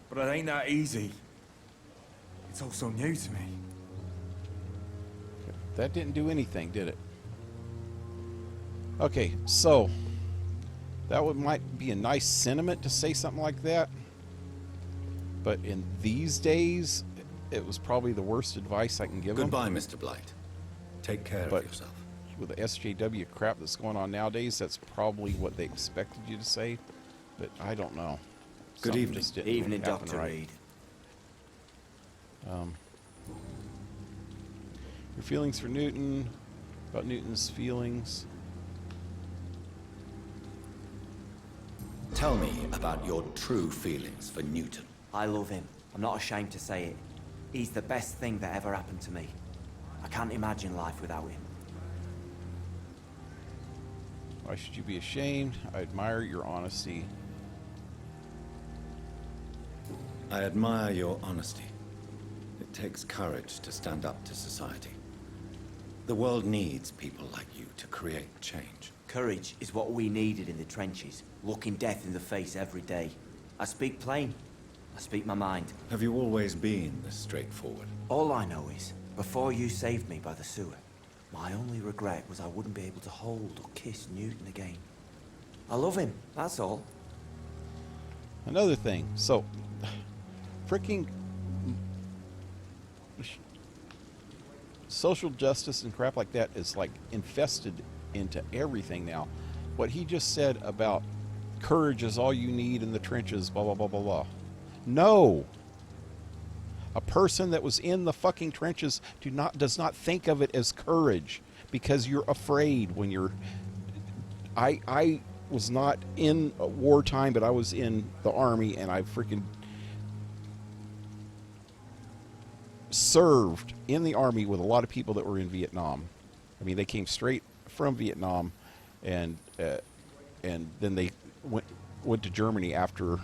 But it ain't that easy. It's all so new to me. That didn't do anything, did it? Okay, so might be a nice sentiment to say something like that. But in these days, it was probably the worst advice I can give them. Goodbye, Mr. Blight. Take care of yourself. With the SJW crap that's going on nowadays, that's probably what they expected you to say. But I don't know. Good Something evening. just didn't Evening, happen Dr. right. Reed. Your feelings for Newton, about Newton's feelings. Tell me about your true feelings for Newton. I love him. I'm not ashamed to say it. He's the best thing that ever happened to me. I can't imagine life without him. Why should you be ashamed? I admire your honesty. I admire your honesty. It takes courage to stand up to society. The world needs people like you to create change. Courage is what we needed in the trenches, looking death in the face every day. I speak plain. I speak my mind. Have you always been this straightforward? All I know is, before you saved me by the sewer, my only regret was I wouldn't be able to hold or kiss Newton again. I love him, that's all. Another thing, so, freaking social justice and crap like that is like infested into everything now. What he just said about courage is all you need in the trenches, blah, blah, blah, blah, blah. No. A person that was in the fucking trenches does not think of it as courage because you're afraid when you're... I was not in wartime, but I was in the army and I freaking served in the army with a lot of people that were in Vietnam. I mean, they came straight from Vietnam and then they went to Germany after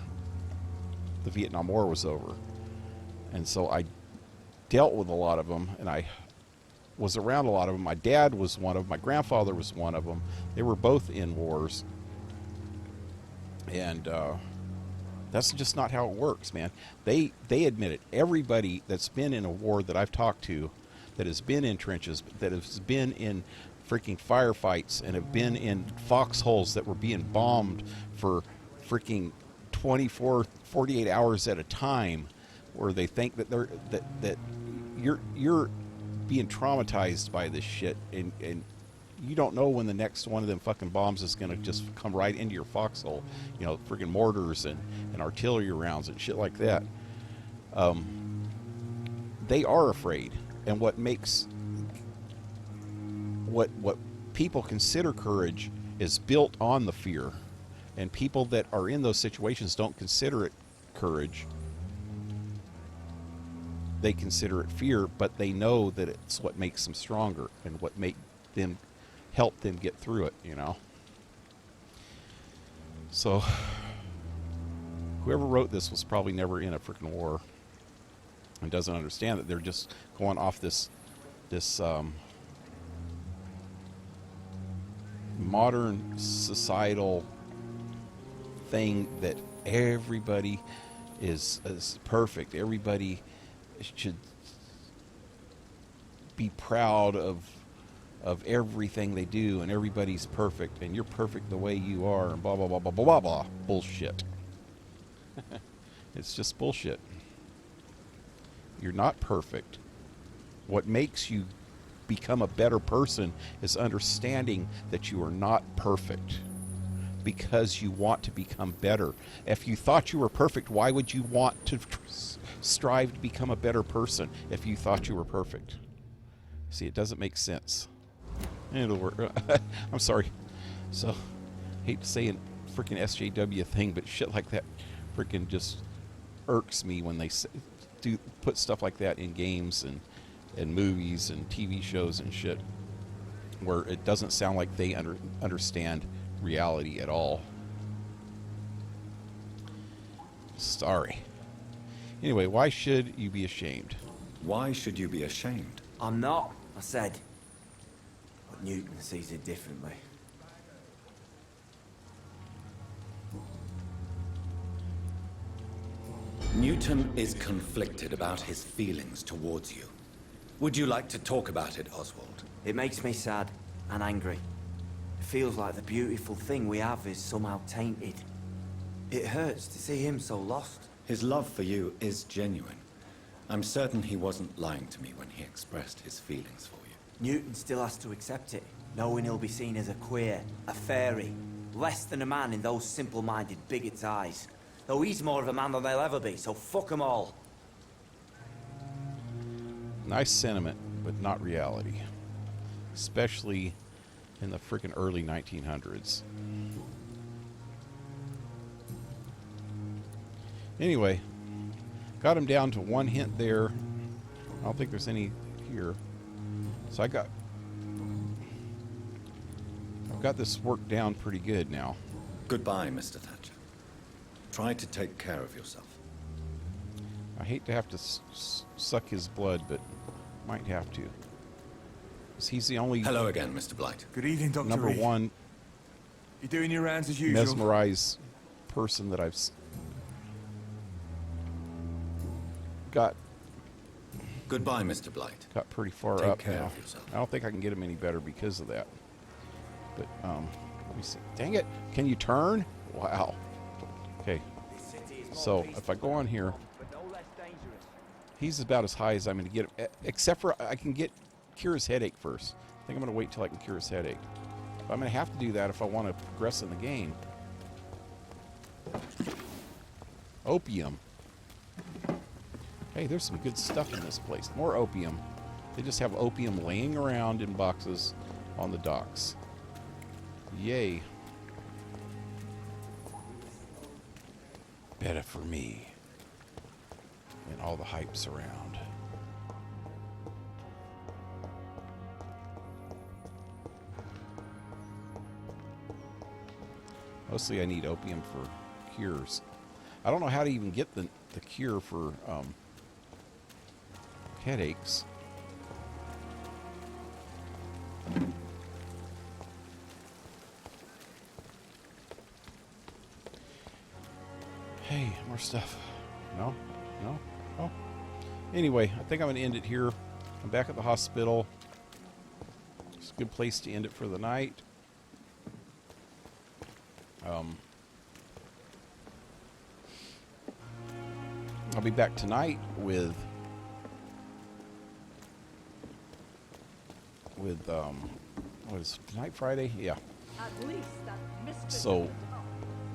the Vietnam War was over. And so I dealt with a lot of them, and I was around a lot of them. My dad was one of them. My grandfather was one of them. They were both in wars. And that's just not how it works, man. They admit it. Everybody that's been in a war that I've talked to, that has been in trenches, that has been in freaking firefights, and have been in foxholes that were being bombed for freaking 24, 48 hours at a time, where they think that that you're being traumatized by this shit, and you don't know when the next one of them fucking bombs is going to just come right into your foxhole. You know, freaking mortars and artillery rounds and shit like that. They are afraid, and what makes what people consider courage is built on the fear, and people that are in those situations don't consider it courage. They consider it fear, but they know that it's what makes them stronger and what help them get through it, you know. So whoever wrote this was probably never in a freaking war and doesn't understand that they're just going off this modern societal thing that everybody is perfect. Everybody should be proud of everything they do, and everybody's perfect, and you're perfect the way you are, and blah blah blah blah blah blah blah. Bullshit. It's just bullshit. You're not perfect. What makes you become a better person is understanding that you are not perfect, because you want to become better. If you thought you were perfect, why would you want to strive to become a better person if you thought you were perfect? See, it doesn't make sense. It'll work. I'm sorry. So, hate to say a freaking SJW thing, but shit like that freaking just irks me when they put stuff like that in games and movies and TV shows and shit, where it doesn't sound like they understand reality at all. Sorry. Anyway, why should you be ashamed? Why should you be ashamed? I'm not, I said. But Newton sees it differently. Newton is conflicted about his feelings towards you. Would you like to talk about it, Oswald? It makes me sad and angry. It feels like the beautiful thing we have is somehow tainted. It hurts to see him so lost. His love for you is genuine. I'm certain he wasn't lying to me when he expressed his feelings for you. Newton still has to accept it, knowing he'll be seen as a queer, a fairy, less than a man in those simple-minded bigots' eyes. Though he's more of a man than they'll ever be, so fuck them all. Nice sentiment, but not reality. Especially in the frickin' early 1900s. Anyway, got him down to one hint there. I don't think there's any here. So I've got this worked down pretty good now. Goodbye, Mr. Thatcher. Try to take care of yourself. I hate to have to suck his blood, but might have to. 'Cause he's the only... Hello again, Mr. Blight. Good evening, Dr. Number Reed. one You doing your rounds as usual? mesmerized person that I've got Goodbye, Mr. Blight. got pretty far Take up care now. of yourself. I don't think I can get him any better because of that. But let me see. Dang it! Can you turn? Wow. Okay. So if I go on here, he's about as high as I'm going to get him. Except for I can get cure his headache first. I think I'm going to wait till I can cure his headache. But I'm going to have to do that if I want to progress in the game. Opium. Hey, there's some good stuff in this place. More opium. They just have opium laying around in boxes on the docks. Yay. Better for me. And all the hypes around. Mostly I need opium for cures. I don't know how to even get the cure for headaches. Hey, more stuff. No? No? Oh. Anyway, I think I'm going to end it here. I'm back at the hospital. It's a good place to end it for the night. I'll be back tonight with what is tonight, Friday? Yeah. So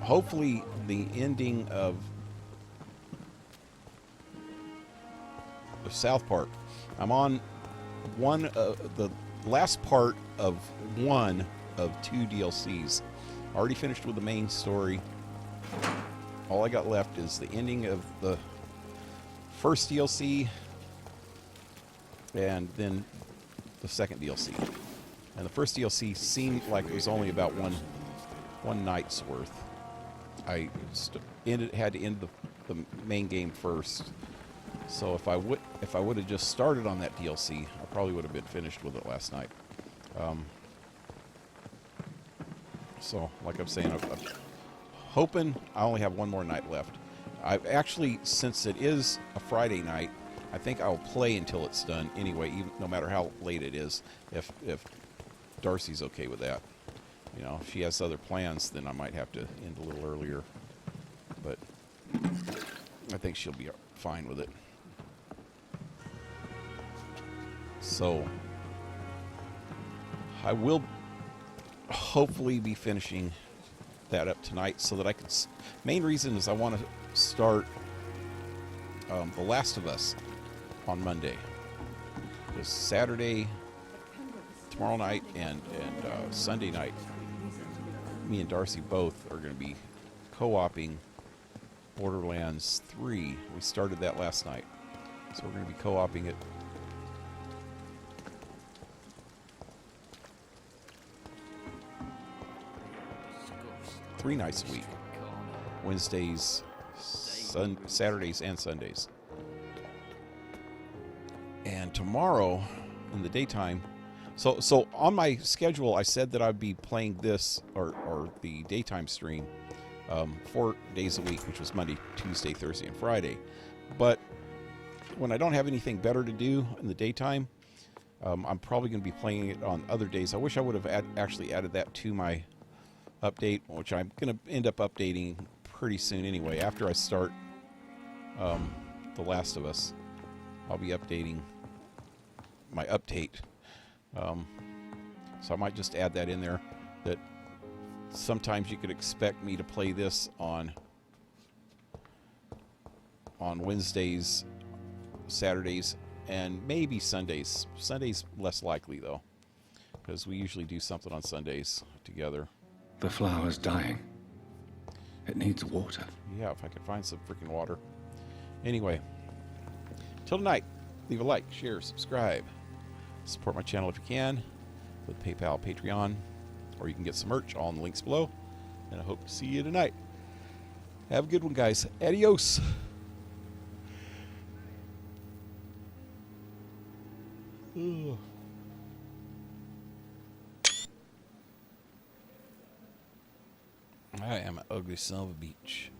hopefully the ending of South Park. I'm on the last part of one of 2 DLCs. Already finished with the main story. All I got left is the ending of the first DLC and then the second DLC. And the first DLC seemed like it was only about one night's worth. I had to end the main game first. So if I would have just started on that DLC, I probably would have been finished with it last night. So like I'm saying, I'm hoping I only have one more night left. I've actually, since it is a Friday night, I think I'll play until it's done anyway, even no matter how late it is. If Darcy's okay with that, you know, if she has other plans, then I might have to end a little earlier. But I think she'll be fine with it. So I will hopefully be finishing that up tonight so that I can. Main reason is I want to start The Last of Us on Monday. Because Saturday, tomorrow night, and Sunday night, me and Darcy both are going to be co-oping Borderlands 3. We started that last night, so we're going to be co-oping it. Three nights a week. Wednesdays, Saturdays, and Sundays. And tomorrow, in the daytime, so on my schedule, I said that I'd be playing this, or the daytime stream, 4 days a week, which was Monday, Tuesday, Thursday, and Friday. But when I don't have anything better to do in the daytime, I'm probably going to be playing it on other days. I wish I would have actually added that to my update, which I'm going to end up updating pretty soon anyway, after I start The Last of Us. I'll be updating my update. So I might just add that in there, that sometimes you could expect me to play this on Wednesdays, Saturdays, and maybe Sundays. Sundays less likely though, because we usually do something on Sundays together. The flower's dying. It needs water. Yeah, if I could find some freaking water. Anyway, till tonight, leave a like, share, subscribe. Support my channel if you can with PayPal, Patreon, or you can get some merch, all in the links below. And I hope to see you tonight. Have a good one, guys. Adios. Ugh. I am an ugly son of a beach.